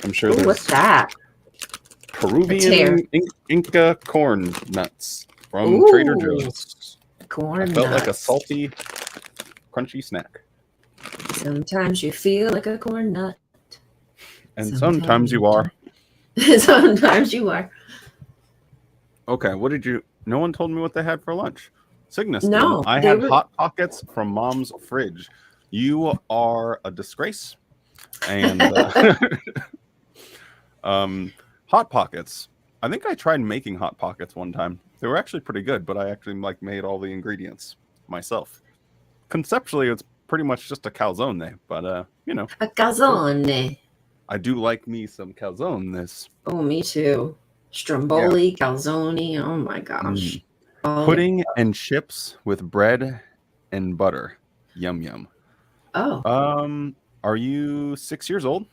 I'm sure Ooh, what's that? Peruvian Inca corn nuts from Trader Joe's. Corn I felt nuts. like a salty, crunchy snack. Sometimes you feel like a corn nut. And sometimes you are. Sometimes you are. Okay, what did you... No one told me what they had for lunch. Cygnus No. did. I had Hot Pockets from Mom's fridge. You are a disgrace. And Hot Pockets. I think I tried making Hot Pockets one time. They were actually pretty good, but I actually made all the ingredients myself. Conceptually, it's pretty much just a calzone, but you know. A calzone. I do like me some calzones. Oh, me too. Stromboli, calzone. Oh my gosh. Pudding and chips with bread and butter. Yum yum. Oh. Are you 6 years old?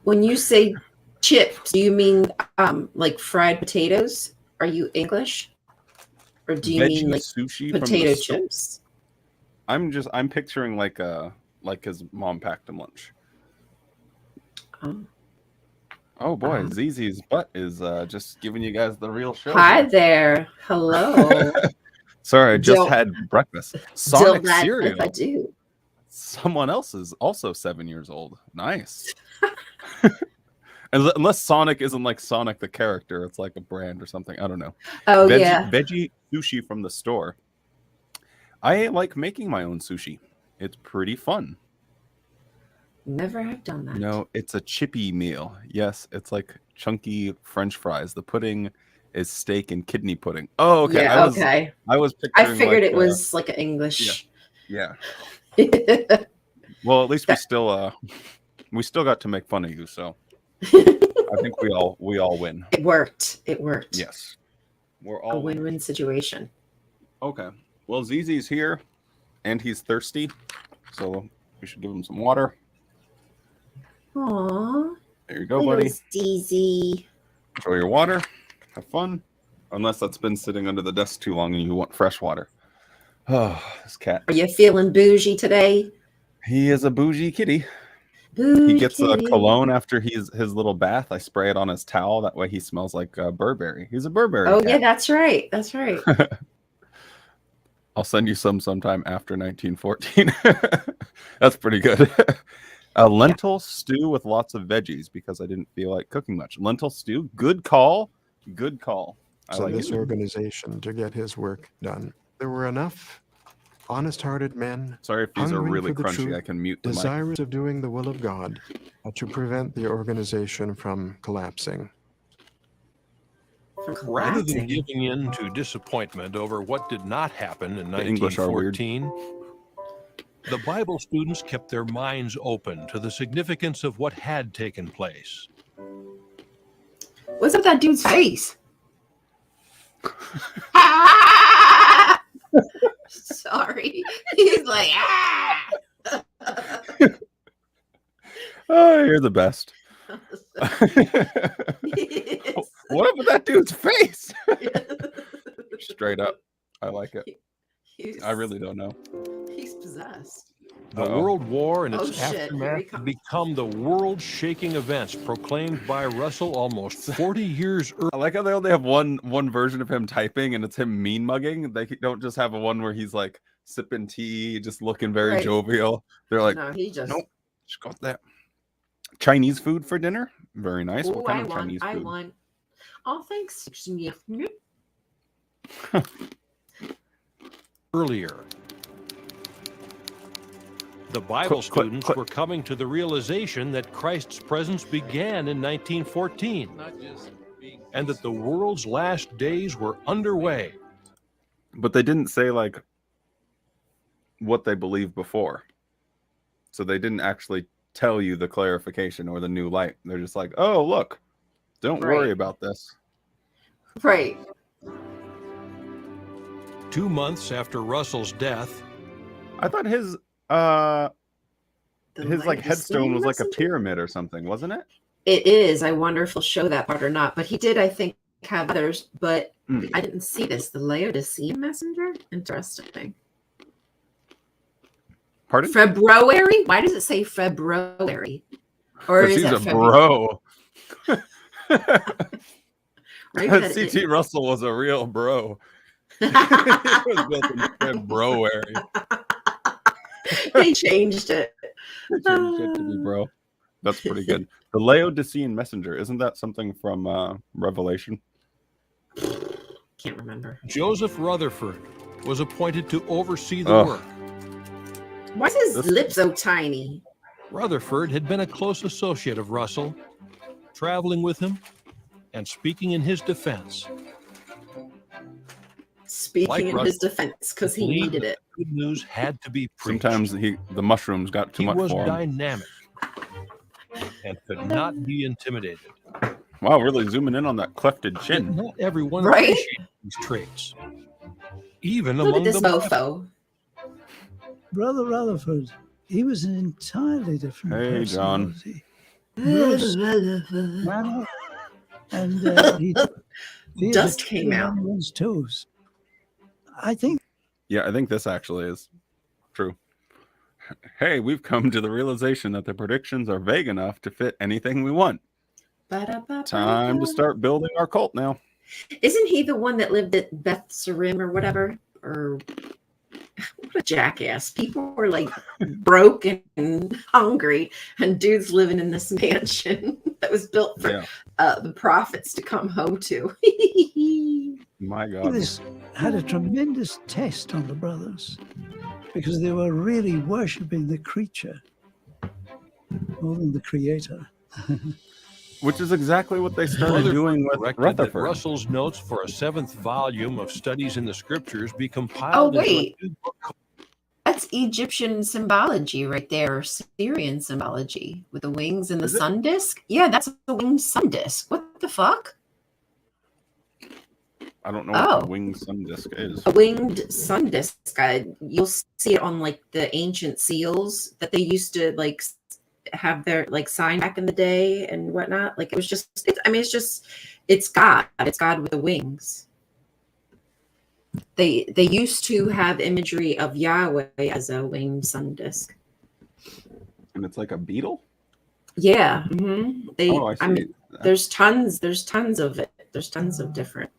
When you say chips, do you mean like fried potatoes? Are you English? Or do you mean like sushi potato chips? I'm picturing like his mom packed him lunch. Oh boy, ZZ's butt is just giving you guys the real show. Hi there. Hello. Sorry, I just had breakfast. Sonic cereal. If I do. Someone else is also 7 years old. Nice. Unless Sonic isn't like Sonic the character, it's like a brand or something. I don't know. Oh, yeah. Veggie sushi from the store. I like making my own sushi. It's pretty fun. Never have done that. No, it's a chippy meal. Yes, it's like chunky French fries. The pudding is steak and kidney pudding. Oh, okay. Yeah, I was picturing. I figured it was like an English. Yeah. Well, at least we still got to make fun of you, so I think we all win. It worked. Yes. We're all a win-win situation. Okay. Well, ZZ's here and he's thirsty, so we should give him some water. Aww. There you go, buddy. ZZ. Enjoy your water. Have fun. Unless that's been sitting under the desk too long and you want fresh water. Oh, this cat. Are you feeling bougie today? He is a bougie kitty. Bougie he gets kitty. a cologne after his little bath. I spray it on his towel. That way he smells like Burberry. He's a Burberry Oh, cat. yeah, that's right. That's right. I'll send you some sometime after 1914. That's pretty good. A lentil stew with lots of veggies because I didn't feel like cooking much. Lentil stew, good call. Good call. So this organization to get his work done. There were enough honest-hearted men. Sorry if these are really crunchy. I can mute the mic. Desirous of doing the will of God to prevent the organization from collapsing. Rather than giving in to disappointment over what did not happen in 1914, the Bible students kept their minds open to the significance of what had taken place. What's up with that dude's face? Sorry. He's like, Oh, you're the best. What up with that dude's face? Straight up. I like it. I really don't know. He's possessed. The World War and its Oh, shit. aftermath have become the world-shaking events proclaimed by Russell almost 40 years earlier. I like how they only have one version of him typing, and it's him mean mugging. They don't just have a one where he's like sipping tea, just looking very Right. jovial. They're like, No, he just. nope, just got that. Chinese food for dinner? Very nice. Ooh, What kind I of want. Chinese I food? want. Oh, thanks. Earlier. The Bible students were coming to the realization that Christ's presence began in 1914 and that the world's last days were underway. But they didn't say like what they believed before. So they didn't actually tell you the clarification or the new light. They're just like, oh, look, don't worry about this. Right. 2 months after Russell's death, I thought his like headstone was like a pyramid or something, wasn't it? It is. I wonder if he'll show that part or not. But he did, I think, have others. But I didn't see this. The Laodicean messenger? Interesting. Pardon? February? Why does it say February? Or is he's that a February? Bro. CT Russell was a real bro. He was built in February. They changed it. They changed it to be bro. That's pretty good. The Laodicean messenger, isn't that something from Revelation? Can't remember. Joseph Rutherford was appointed to oversee the work. Why is his lips so tiny? Rutherford had been a close associate of Russell, traveling with him and speaking in his defense. Speaking in his defense, because he needed it. Good news had to be preached. Sometimes the mushrooms got too much for him. He was dynamic and could not be intimidated. Wow, really zooming in on that clefted chin. Not everyone Right? appreciates these traits. Even Look among at this the mofo. Brother Rutherford, he was an entirely different Hey, John. personality. Man, and he Dust came out. on his toes. I think. Yeah, I think this actually is true. Hey, we've come to the realization that the predictions are vague enough to fit anything we want. Time to start building our cult now. Isn't he the one that lived at Beth Sarim or whatever? Or what a jackass. People were like broke and hungry, and dude's living in this mansion that was built for the prophets to come home to. My God. This had a tremendous test on the brothers because they were really worshipping the creature more than the creator. Which is exactly what they started doing with Rutherford. Rutherford. Russell's notes for a 7th volume of Studies in the Scriptures be compiled Oh, into a wait. new book. That's Egyptian symbology right there, or Syrian symbology with the wings and the sun disk. Yeah, that's a winged sun disk. What the fuck? I don't know what the winged sun disk is. A winged sun disk. You'll see it on like the ancient seals that they used to like have their like sign back in the day and whatnot. Like it was just, it's God. It's God with the wings. They used to have imagery of Yahweh as a winged sun disk. And it's like a beetle? Yeah. Mm-hmm. I see. There's tons of it. There's tons of different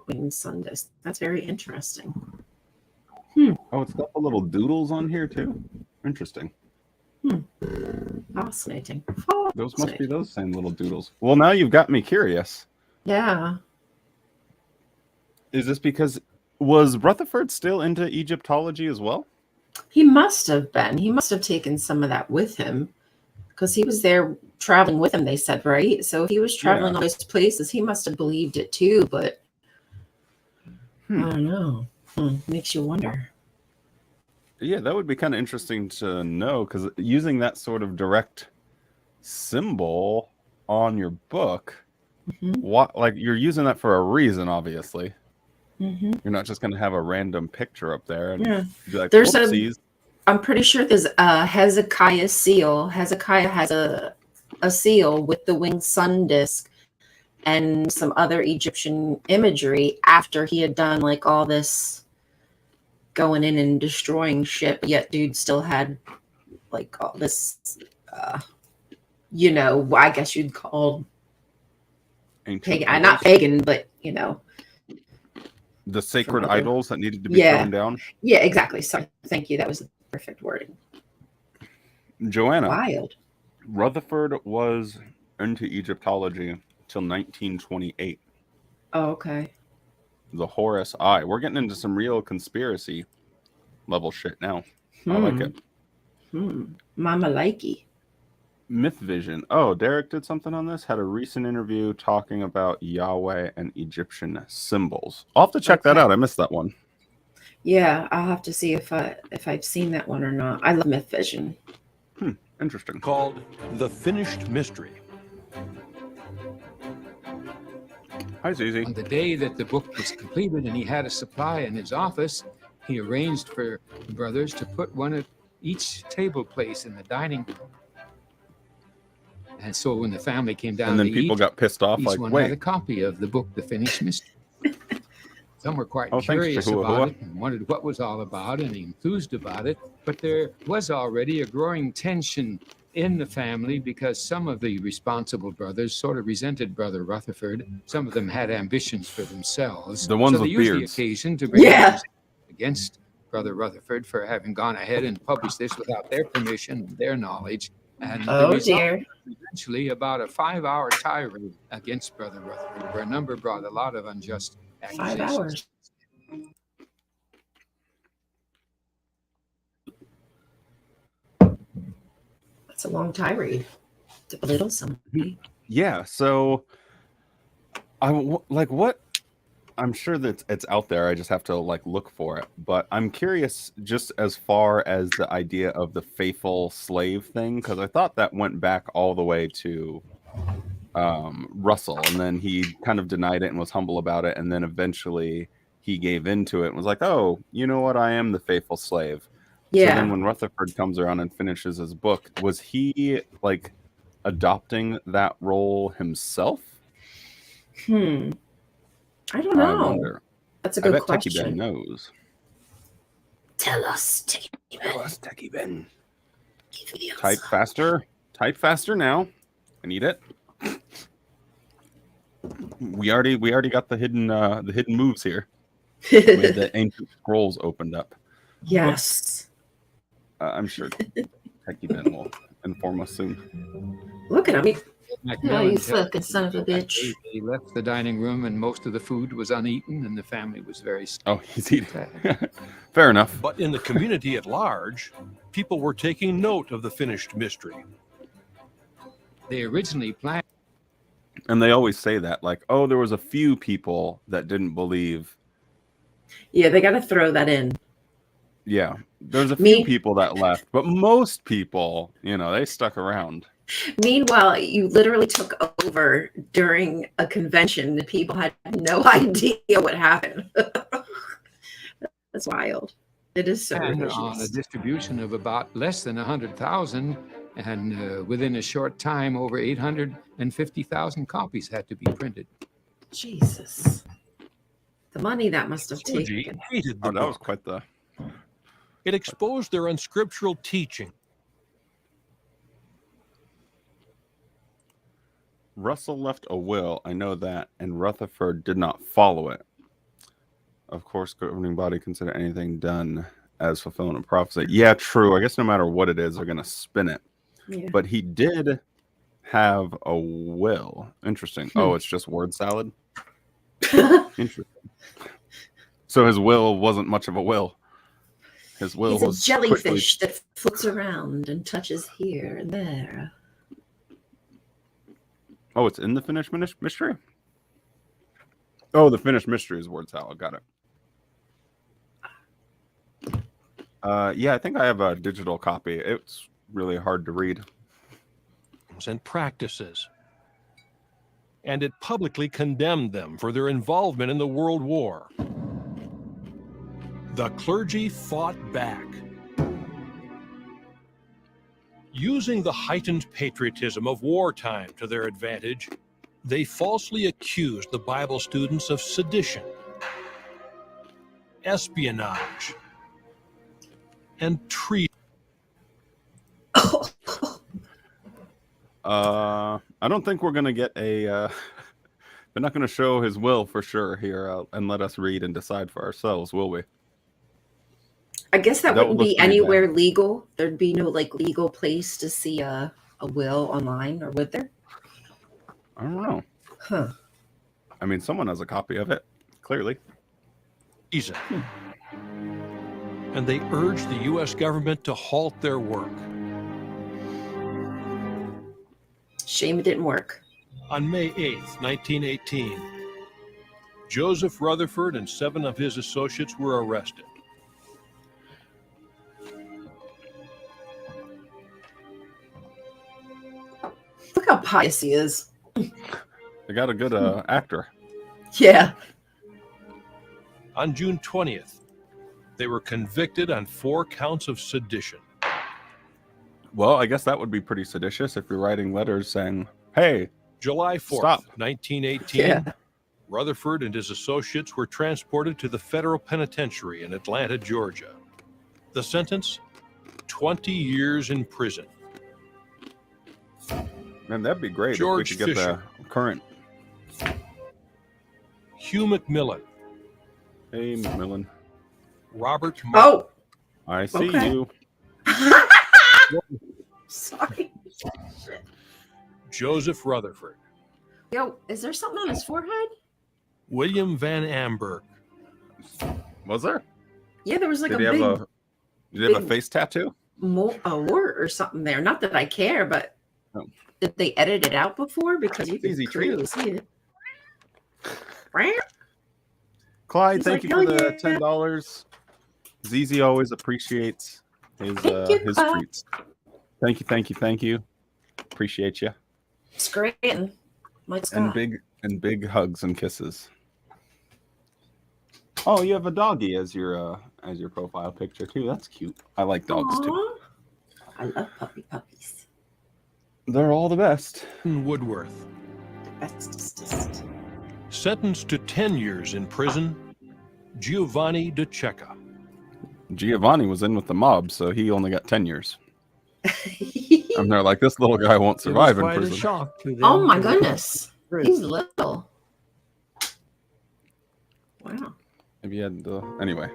winged sun disks. That's very interesting. Oh, it's got the little doodles on here too. Interesting. Fascinating. Those must be those same little doodles. Well, now you've got me curious. Yeah. Is this because was Rutherford still into Egyptology as well? He must have been. He must have taken some of that with him because he was there traveling with him, they said, right? So if he was traveling all those places, he must have believed it too, but I don't know. Makes you wonder. Yeah, that would be kind of interesting to know because using that sort of direct symbol on your book, what like you're using that for a reason, obviously. You're not just going to have a random picture up there and be like, There's whoopsies. I'm pretty sure there's a Hezekiah seal. Hezekiah has a seal with the winged sun disk and some other Egyptian imagery after he had done like all this going in and destroying shit, yet dude still had like all this, you know, I guess you'd call pagan, not pagan, but you know, the sacred idols that needed to be thrown down. Yeah, exactly. Sorry, thank you. That was the perfect wording. Joanna, wild. Rutherford was into Egyptology till 1928. Oh, okay. The Horus Eye. We're getting into some real conspiracy level shit now. I like it. Mama likey. Myth Vision. Oh, Derek did something on this. Had a recent interview talking about Yahweh and Egyptian symbols. I'll have to check that out. I missed that one. Yeah, I'll have to see if I've seen that one or not. I love Myth Vision. Interesting. Called The Finished Mystery. Hi, Zizi. On the day that the book was completed and he had a supply in his office, he arranged for the brothers to put one at each table place in the dining room. And so when the family came down and then to people eat, got pissed off, each like, one wait. had a copy of the book, The Finished Mystery. Some were quite thanks, curious Jehovah. about it and wondered what was all about and enthused about it. But there was already a growing tension in the family because some of the responsible brothers sort of resented Brother Rutherford. Some of them had ambitions for themselves. The ones so they with used beards. the occasion to bring up against Brother Rutherford for having gone ahead and published this without their permission and their knowledge. And the result was eventually about a 5-hour tirade against Brother Rutherford, where a number brought a lot of unjust accusations. 5 hours. That's a long tirade to belittle somebody. Yeah, so what? I'm sure that it's out there. I just have to like look for it. But I'm curious, just as far as the idea of the faithful slave thing, because I thought that went back all the way to Russell, and then he kind of denied it and was humble about it, and then eventually he gave into it and was like, "Oh, you know what? I am the faithful slave." Yeah. So then when Rutherford comes around and finishes his book, was he like adopting that role himself? I don't know. I wonder. That's a good I bet question. Techie Ben knows. Tell us, Techie Ben. Tell us, Techie Ben. Type faster. Type faster now. I need it. We already got the hidden moves here. We had the ancient scrolls opened up. Yes. I'm sure Techie Ben will inform us soon. Look at him. Macmillan you tells fucking son of a bitch. He left the dining room and most of the food was uneaten and the family was very Oh, he's eating. Fair enough. But in the community at large, people were taking note of the finished mystery. They originally planned. And they always say that, like, oh, there was a few people that didn't believe. Yeah, they got to throw that in. Yeah, there's a few people that left, but most people, they stuck around. Meanwhile, you literally took over during a convention. The people had no idea what happened. That's wild. It is so And ridiculous. on a distribution of about less than 100,000, and within a short time, over 850,000 copies had to be printed. Jesus. The money that must have Clergy taken. hated the Oh, that was book. quite the... It exposed their unscriptural teaching. Russell left a will, I know that, and Rutherford did not follow it. Of course, governing body consider anything done as fulfillment of prophecy. Yeah, true. I guess no matter what it is, they're going to spin it. Yeah. But he did have a will. Interesting. Oh, it's just word salad? Interesting. So his will wasn't much of a will. His will He's a was jellyfish that floats around and touches here and there. Oh, it's in the finished mystery? Oh, the finished mystery is word salad. Got it. Yeah, I think I have a digital copy. It's really hard to read. And practices. And it publicly condemned them for their involvement in the World War. The clergy fought back. Using the heightened patriotism of wartime to their advantage, they falsely accused the Bible students of sedition, espionage, and treason. I don't think we're gonna get a. They're not gonna show his will for sure here, and let us read and decide for ourselves, will we? I guess that That wouldn't would be look pretty anywhere bad. legal. There'd be no like legal place to see a will online, or would there? I don't know. Huh. I mean, someone has a copy of it, clearly. Treason. And they urged the U.S. government to halt their work. Shame it didn't work. On May 8th, 1918, Joseph Rutherford and 7 of his associates were arrested. Look how pious he is. They got a good actor. Yeah. On June 20th, they were convicted on 4 counts of sedition. Well, I guess that would be pretty seditious if you're writing letters saying, "Hey, July 4th, stop." 1918, Yeah. Rutherford and his associates were transported to the federal penitentiary in Atlanta, Georgia. The sentence? 20 years in prison. Man, that'd be great George if we could get Fisher. the current. Hugh McMillan. Hey, McMillan. Robert. Oh, I see Okay. you. sorry. Joseph Rutherford. Yo, is there something on his forehead? William Van Amberg. Was there? Yeah, there was like Did a he big have a? Did he have a big- face tattoo? a wart or something there. Not that I care, but Oh. did they edit it out before? Because you can Easy clearly treat. see it. Right? Clyde, He's thank like, you for "Hell the yeah." $10. ZZ always appreciates his his Clyde. treats. Thank you, thank you, thank you. Appreciate you. Scranton. Mike Scott. And big hugs and kisses. Oh, you have a doggy as your profile picture too. That's cute. I like dogs too. Aw. I love puppies. They're all the best. Woodworth. The bestest. Sentenced to 10 years in prison, Giovanni De Cecca. Giovanni was in with the mob, so he only got 10 years. And they're like, this little guy won't survive in quite a prison. shock to them. Oh my to- goodness. He's little. Wow. If you had the anyway.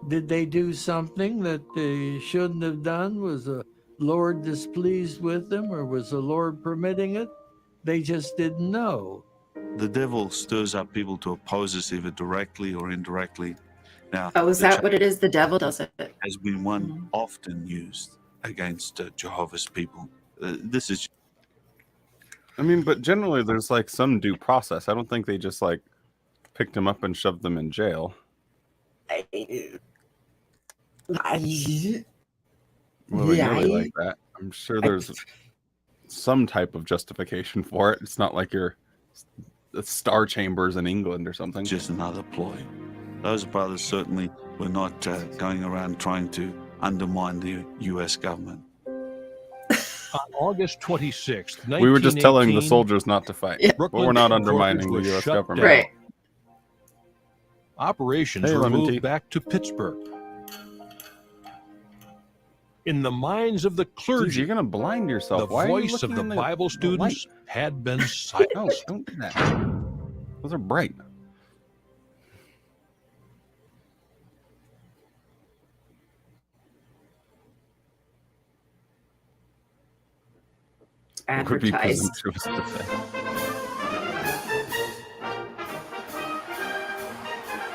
Did they do something that they shouldn't have done? Was the Lord displeased with them, or was the Lord permitting it? They just didn't know. The devil stirs up people to oppose us either directly or indirectly. Now, Oh, is the that what it is? The devil does it. has been one often used against Jehovah's people. This is I mean, but generally there's like some due process. I don't think they just like picked him up and shoved them in jail. Willy-nilly like that. I'm sure there's some type of justification for it. It's not like you're Star Chambers in England or something. just another ploy. Those brothers certainly were not going around trying to undermine the U.S. government. On August 26th, We were just telling the 1918, soldiers not to fight, but Brooklyn we're not headquarters undermining was the U.S. shut government. down. Right. Operations Hey, were Lemon moved Tea. back to Pittsburgh. In the minds of the Dude, clergy, you're gonna blind yourself. the Why are you voice of looking the in Bible the light? students had been silent. No, don't do that. Those are bright. It would be Advertised. presumptuous to say.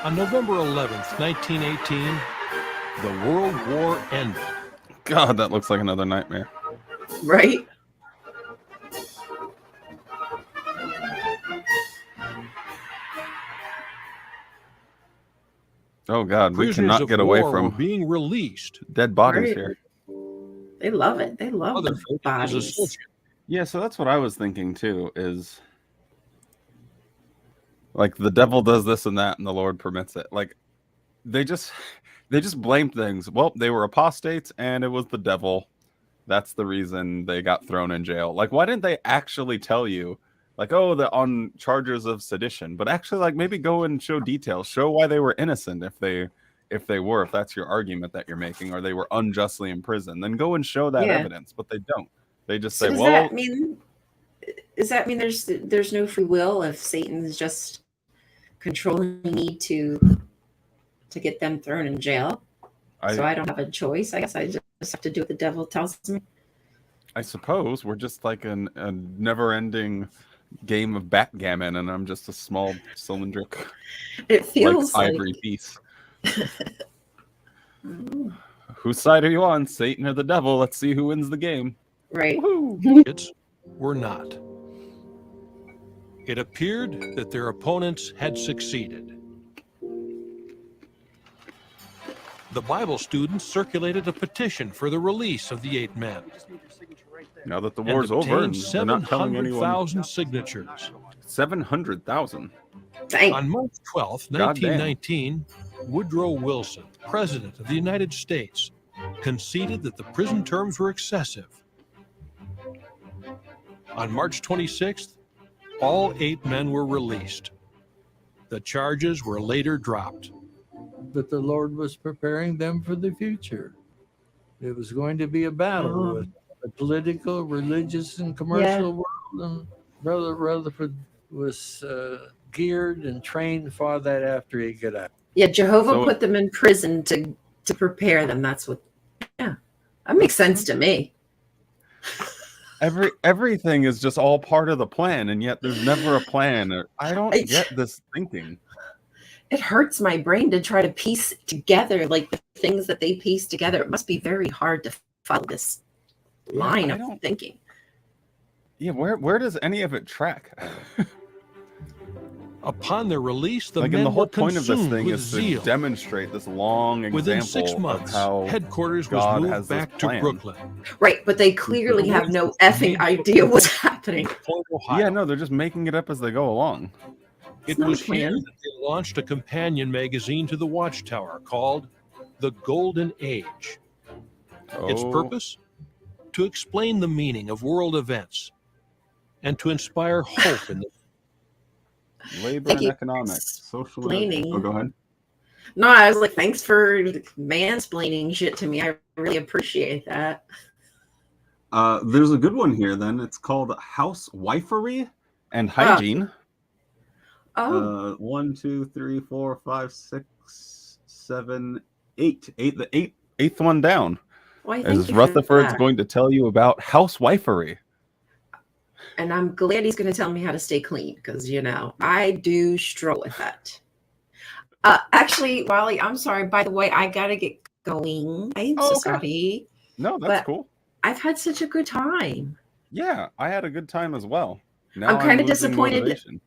On November 11th, 1918, the World War ended. God, that looks like another nightmare. Right? Oh God, we Prisoners cannot of get away war were from being released. dead bodies Right. here. They love it. They love the Rutherford and his bodies. associates. Yeah, so that's what I was thinking too, is like the devil does this and that and the Lord permits it. Like they just blame things. Well, they were apostates and it was the devil. That's the reason they got thrown in jail. Like, why didn't they actually tell you, like, oh, they're on charges of sedition, but actually like maybe go and show details, show why they were innocent if they if that's your argument that you're making, or they were unjustly imprisoned, then go and show that evidence. But they don't. They just say, does well, that mean there's no free will if Satan is just controlling me to get them thrown in jail? So I don't have a choice. I guess I just have to do what the devil tells me. I suppose we're just like a never-ending game of backgammon, and I'm just a small cylindric. It feels like ivory piece. Whose side are you on, Satan or the devil? Let's see who wins the game. Right. It's were not. It appeared that their opponents had succeeded. The Bible students circulated a petition for the release of the 8 men. Now that the war's over, and they're not telling anyone. 700,000 signatures. 700,000. On March 12th, 1919, Woodrow Wilson, President of the United States, conceded that the prison terms were excessive. On March 26th, all 8 men were released. The charges were later dropped. But the Lord was preparing them for the future. It was going to be a battle with the political, religious, and commercial world. And Brother Rutherford was geared and trained for that after he got out. Yeah, Jehovah put them in prison to prepare them. That's what. Yeah, that makes sense to me. Everything is just all part of the plan, and yet there's never a plan. I don't get this thinking. It hurts my brain to try to piece together like the things that they piece together. It must be very hard to follow this line of thinking. Yeah, where does any of it track? Upon their release, the like, men the whole were point of this consumed thing with is zeal. to demonstrate this long example Within 6 months, of how headquarters God was has moved this back to plan. Brooklyn. Right, but they clearly have no effing idea what's happening. Yeah, no, they're just making it up as they go along. It was here that they launched a companion magazine to the Watchtower called The Golden Age. Its purpose? To explain the meaning of world events and to inspire hope in the labor and economics, socialism. Oh, go ahead. No, I was like, thanks for mansplaining shit to me. I really appreciate that. There's a good one here then. It's called Housewifery and Hygiene. 1, 2, 3, 4, 5, 6, 7, 8. The eighth one down. Why, as Rutherford's going to tell you about housewifery. And I'm glad he's going to tell me how to stay clean, because, you know, I do struggle with that. Actually, Wally, I'm sorry. By the way, I got to get going. I'm so sorry. No, that's cool. I've had such a good time. Yeah, I had a good time as well. Now I'm kind of losing disappointed. motivation.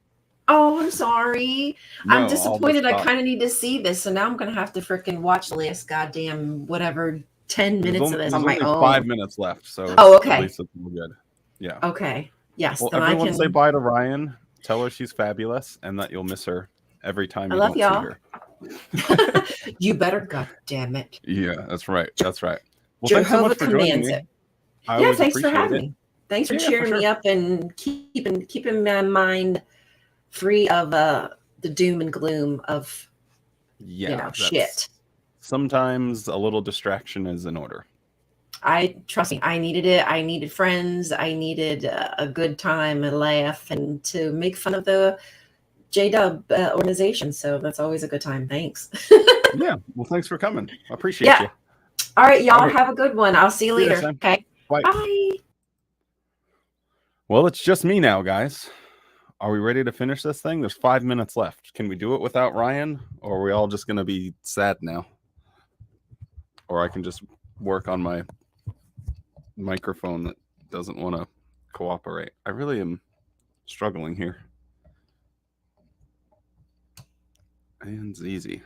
Oh, I'm sorry. No, I'm disappointed. I'll I just kind of need to see this. So now I'm going to have to freaking watch the last goddamn whatever 10 minutes of this on my own. 5 minutes left. So okay. At least it's good. Yeah. Okay. Yes. Well, then everyone I can say bye to Ryan. Tell her she's fabulous and that you'll miss her every time you love don't see her. You better, God damn it. Yeah, that's right. That's right. Well, Jehovah thanks so much for joining commands me. it. I Yeah, always thanks for appreciate having it. me. Thanks for Yeah, cheering for me sure. up and keeping my mind free of the doom and gloom of Yeah, shit. Sometimes a little distraction is in order. Trust me, I needed it. I needed friends. I needed a good time, a laugh, and to make fun of the J-Dub organization. So that's always a good time. Thanks. Yeah. Well, thanks for coming. I appreciate you. All right, y'all All right. have a good one. I'll see you See you later. next time. Okay. Bye. Bye. Well, it's just me now, guys. Are we ready to finish this thing? There's 5 minutes left. Can we do it without Ryan? Or are we all just going to be sad now? Or I can just work on my microphone that doesn't want to cooperate. I really am struggling here. And it's easy.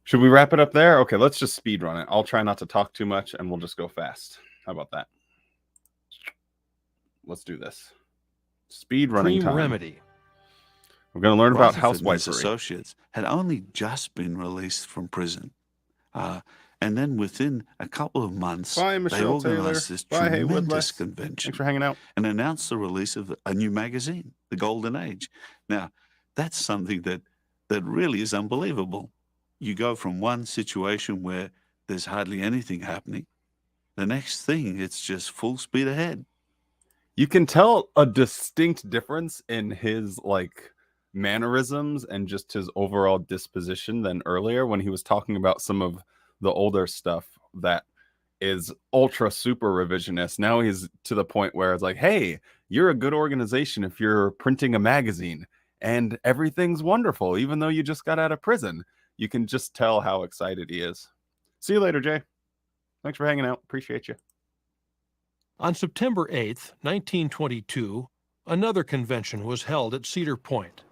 Should we wrap it up there? Okay, let's just speed run it. I'll try not to talk too much and we'll just go fast. How about that? Let's do this. Speed running time. Remedy. We're going to learn about Rutherford and his housewifery. associates had only just been released from prison. And then within a couple of months, Bye, they Michelle organized Taylor. this Bye, Haywood tremendous West. convention. Thanks for hanging out. And announced the release of a new magazine, The Golden Age. Now, that's something that really is unbelievable. you go from one situation where there's hardly anything happening, the next thing, it's just full speed ahead. You can tell a distinct difference in his like mannerisms and just his overall disposition than earlier when he was talking about some of the older stuff that is ultra super revisionist. Now he's to the point where it's like, hey, you're a good organization if you're printing a magazine and everything's wonderful, even though you just got out of prison. You can just tell how excited he is. See you later, Jay. Thanks for hanging out. Appreciate you. On September 8th, 1922, another convention was held at Cedar Point.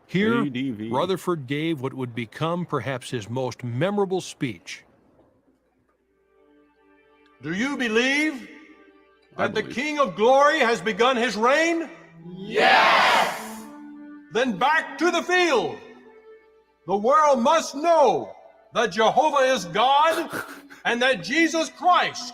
Here, ADV. Rutherford gave what would become perhaps his most memorable speech. Do you believe that the King of Glory has begun his reign? Yes! Then back to the field. The world must know that Jehovah is God and that Jesus Christ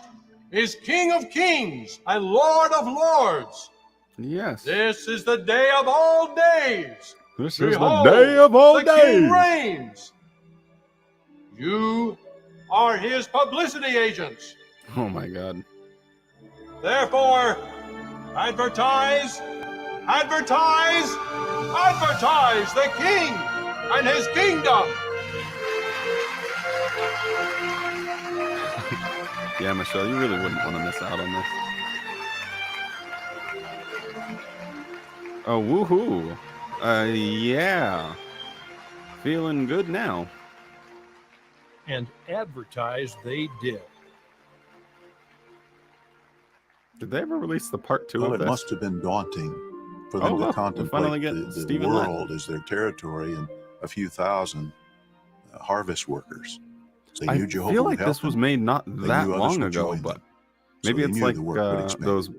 is King of Kings and Lord of Lords. Yes. This is the day of all days. This is the day of all the days. King reigns. You are his publicity agents. Oh my God. Therefore, advertise, advertise, advertise the King and his kingdom. Yeah, Michelle, you really wouldn't want to miss out on this. Oh, woohoo. Yeah. Feeling good now. And advertise they did. Did they ever release the part 2 Well, of it this? must have been daunting for them to contemplate the world as their territory and a few thousand harvest workers. They knew Jehovah feel would like help this was them. made not They that knew others long would ago, join but them. maybe they it's knew like the work would expand. those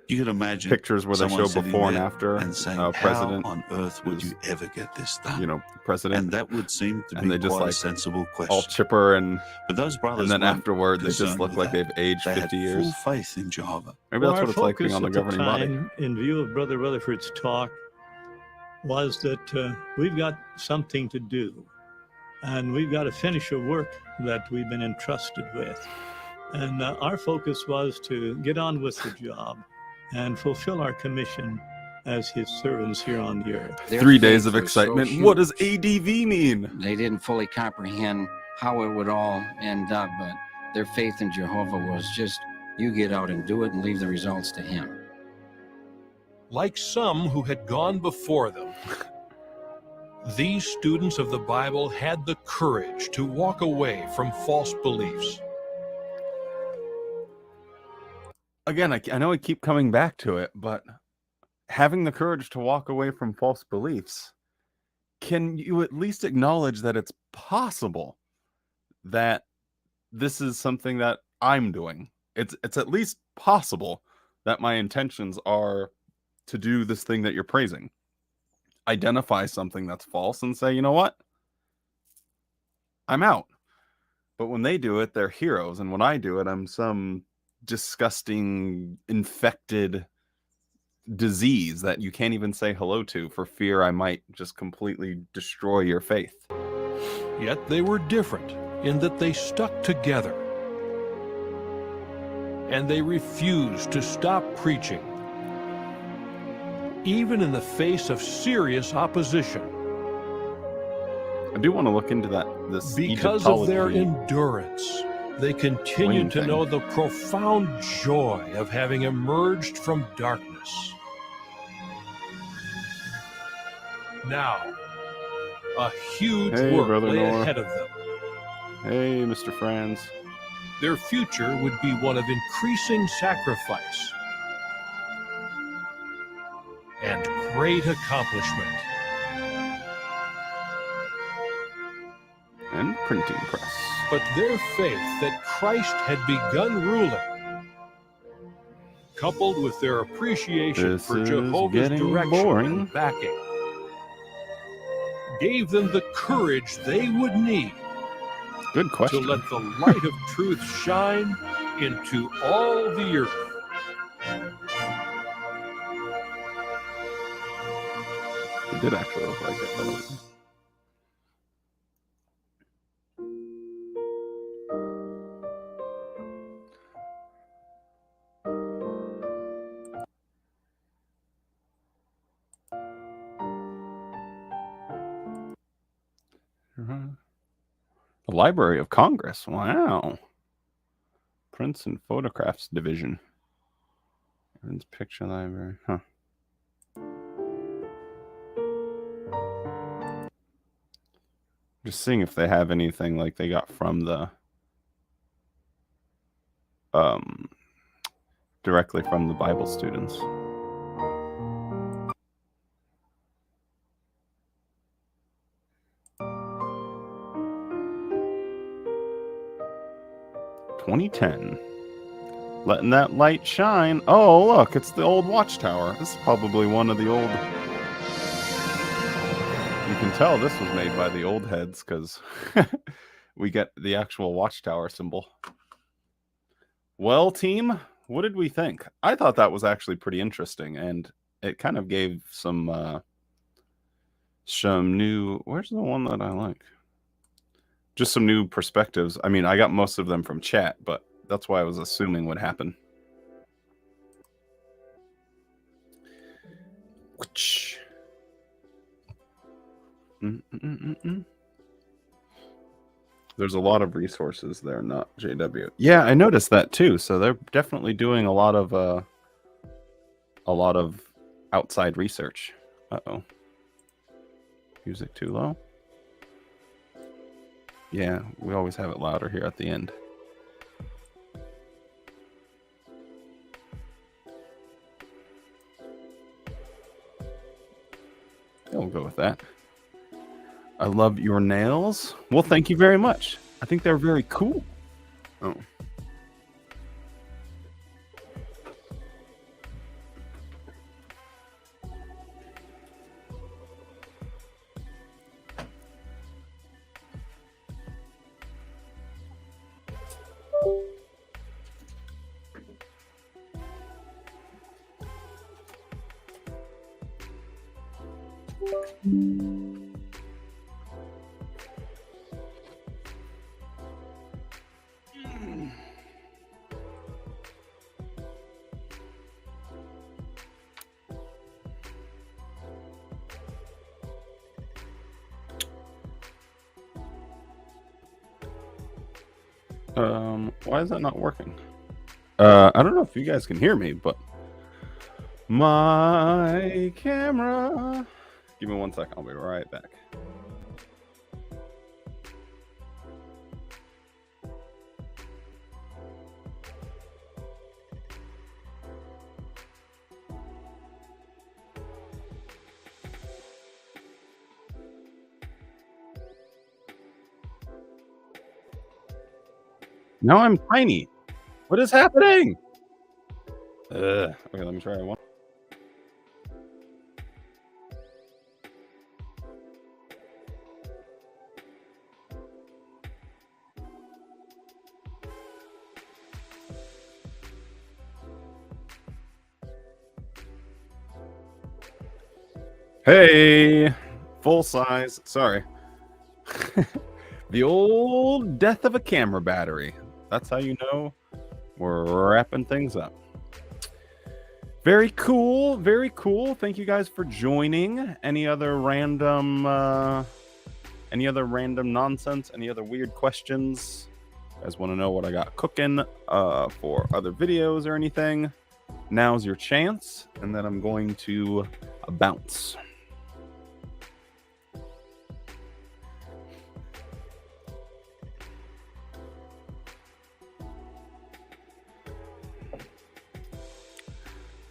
You could imagine pictures where they show someone sitting before and there after and saying, president. how on earth would you ever get this done? You know, president. And that would seem to and be they just quite a like sensible question. all chipper and But those brothers, and then weren't afterward they just concerned look with like that. they've aged They 50 had years. full faith in Jehovah. Maybe that's what it's like being on the governing body. In view of Brother Rutherford's talk, was that we've got something to do, and we've got to finish a work that we've been entrusted with. And our focus was to get on with the job and fulfill our commission as his servants here on the earth. 3 days of excitement. What does ADV mean? They didn't fully comprehend how it would all end up, but their faith in Jehovah was just, you get out and do it and leave the results to him. Like some who had gone before them, these students of the Bible had the courage to walk away from false beliefs. Again, I know I keep coming back to it, but having the courage to walk away from false beliefs, can you at least acknowledge that it's possible that this is something that I'm doing? It's at least possible that my intentions are to do this thing that you're praising. Identify something that's false and say, you know what? I'm out. But when they do it, they're heroes. And when I do it, I'm some disgusting, infected disease that you can't even say hello to for fear I might just completely destroy your faith. Yet they were different in that they stuck together. And they refused to stop preaching, even in the face of serious opposition. I do want to look into that. This because of their endurance, they continue to know the profound joy of having emerged from darkness. Now, a huge work lay ahead of them. Hey, Mr. Franz. Their future would be one of increasing sacrifice and great accomplishment. And printing press. But their faith that Christ had begun ruling, coupled with their appreciation for Jehovah's direction and backing, gave them the courage they would need Good question. to let the light of truth shine into all the earth. It did actually look like it. Library of Congress. Wow. Prints and Photographs Division. Evan's Picture Library. Huh. Just seeing if they have anything like they got from the directly from the Bible students. (2010). Letting that light shine. Oh, look, it's the old Watchtower. This is probably one of the old... You can tell this was made by the old heads because we get the actual Watchtower symbol. Well, team, what did we think? I thought that was actually pretty interesting, and it kind of gave some new... Where's the one that I like? Just some new perspectives. I mean, I got most of them from chat, but that's why I was assuming would happen. There's a lot of resources there, not JW. Yeah, I noticed that too. So they're definitely doing a lot of outside research. Uh-oh. Music too low? Yeah, we always have it louder here at the end. Yeah, we'll go with that. I love your nails. Well, thank you very much. I think they're very cool. Oh. Why is that not working? I don't know if you guys can hear me, but my camera. Give me 1 second. I'll be right back. Now I'm tiny. What is happening? Okay, let me try one. Hey, full size. Sorry. The old death of a camera battery. That's how you know we're wrapping things up. Very cool. Very cool. Thank you guys for joining. Any other random nonsense? Any other weird questions? You guys want to know what I got cooking for other videos or anything? Now's your chance. And then I'm going to bounce.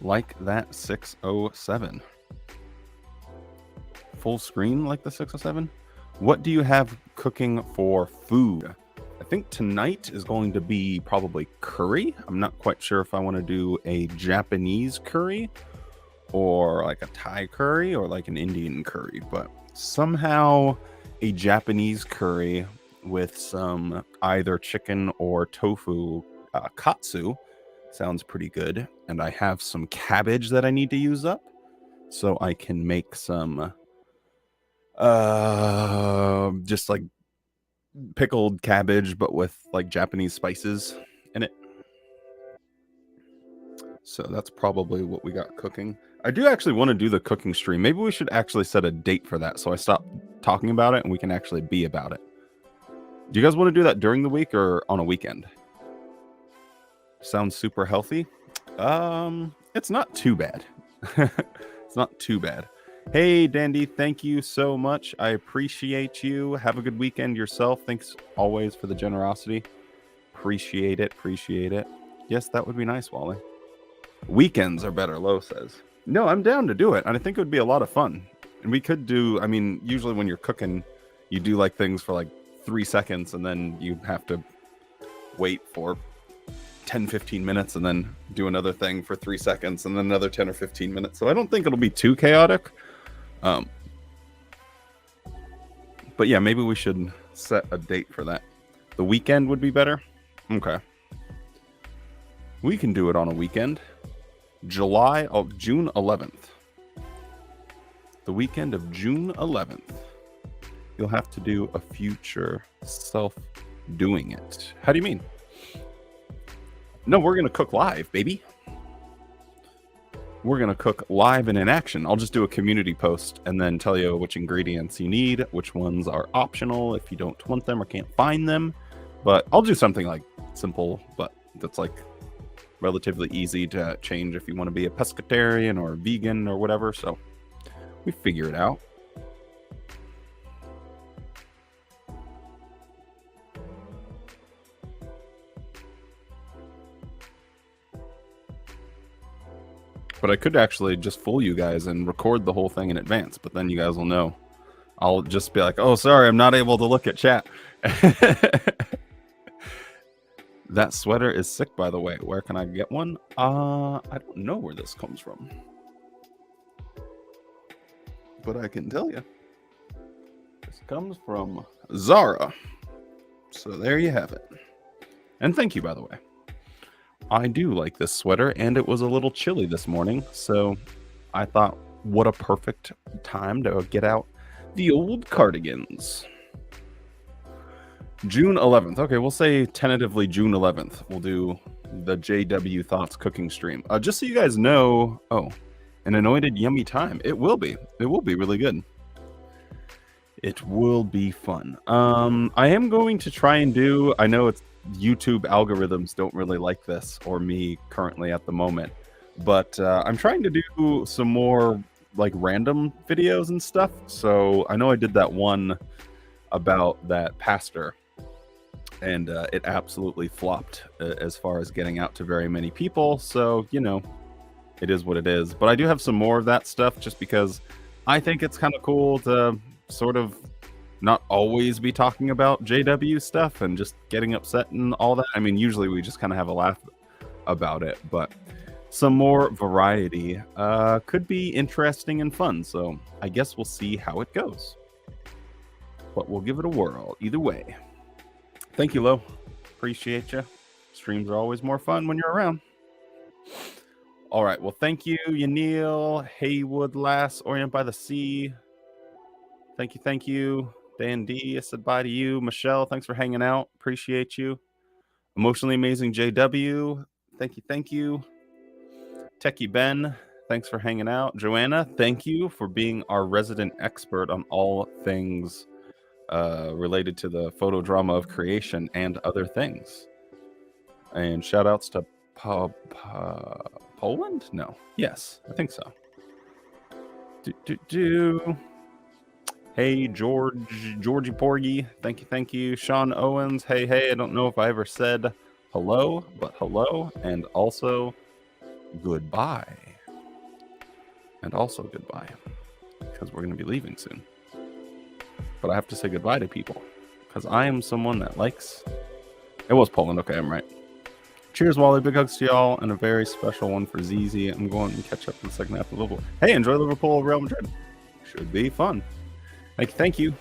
Like that 607. Full screen like the 607. What do you have cooking for food? I think tonight is going to be probably curry. I'm not quite sure if I want to do a Japanese curry or like a Thai curry or like an Indian curry, but somehow a Japanese curry with some either chicken or tofu katsu sounds pretty good. And I have some cabbage that I need to use up, so I can make some just like pickled cabbage, but with like Japanese spices in it. So that's probably what we got cooking. I do actually want to do the cooking stream. Maybe we should actually set a date for that, so I stop talking about it and we can actually be about it. Do you guys want to do that during the week or on a weekend? Sounds super healthy. It's not too bad. It's not too bad. Hey, Dandy, thank you so much. I appreciate you. Have a good weekend yourself. Thanks always for the generosity. Appreciate it. Appreciate it. Yes, that would be nice, Wally. Weekends are better, Lo says. No, I'm down to do it. And I think it would be a lot of fun. And we could do, I mean, usually when you're cooking, you do like things for like 3 seconds and then you have to wait for 10-15 minutes and then do another thing for 3 seconds and then another 10 or 15 minutes. So I don't think it'll be too chaotic. But yeah, maybe we should set a date for that. The weekend would be better. Okay. We can do it on a weekend. June 11th. The weekend of June 11th. You'll have to do a future self doing it. How do you mean? No, we're going to cook live, baby. We're going to cook live and in action. I'll just do a community post and then tell you which ingredients you need, which ones are optional if you don't want them or can't find them. But I'll do something like simple, but that's like relatively easy to change if you want to be a pescatarian or a vegan or whatever. So we figure it out. But I could actually just fool you guys and record the whole thing in advance, but then you guys will know. I'll just be like, oh, sorry, I'm not able to look at chat. That sweater is sick, by the way. Where can I get one? I don't know where this comes from. But I can tell you. This comes from Zara. So there you have it. And thank you, by the way. I do like this sweater, and it was a little chilly this morning, so I thought, what a perfect time to get out the old cardigans. June 11th. Okay, we'll say tentatively June 11th. We'll do the JW Thoughts cooking stream. Just so you guys know, an anointed yummy time. It will be. It will be really good. It will be fun. I am going to try and do, I know it's YouTube algorithms don't really like this, or me currently at the moment, but I'm trying to do some more like random videos and stuff. So I know I did that one about that pastor, and it absolutely flopped as far as getting out to very many people. So, you know, it is what it is. But I do have some more of that stuff just because I think it's kind of cool to sort of not always be talking about JW stuff and just getting upset and all that. I mean, usually we just kind of have a laugh about it, but some more variety could be interesting and fun. So I guess we'll see how it goes. But we'll give it a whirl either way. Thank you, Lo. Appreciate you. Streams are always more fun when you're around. All right. Well, thank you, Yanil, Haywood Lass, Orient by the Sea. Thank you. Thank you. Dan D, I said bye to you. Michelle, thanks for hanging out. Appreciate you. Emotionally Amazing JW, thank you. Thank you. Techie Ben, thanks for hanging out. Joanna, thank you for being our resident expert on all things related to the photo drama of creation and other things. And shout outs to Poland? No. Yes, I think so. Hey, Georgie Porgy, thank you. Sean Owens, hey, I don't know if I ever said hello, but hello, and also goodbye. And also goodbye, because we're going to be leaving soon. But I have to say goodbye to people, because I am someone that likes... It was Poland, okay, I'm right. Cheers, Wally, big hugs to y'all, and a very special one for ZZ. I'm going to catch up in the second half of Liverpool. Hey, enjoy Liverpool, Real Madrid. Should be fun. Thank you.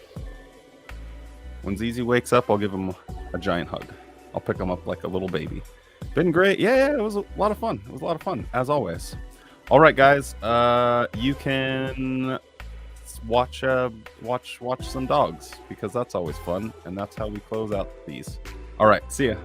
When ZZ wakes up, I'll give him a giant hug. I'll pick him up like a little baby. Been great. Yeah, it was a lot of fun. It was a lot of fun, as always. All right, guys. You can watch some dogs, because that's always fun, and that's how we close out these. All right, see ya.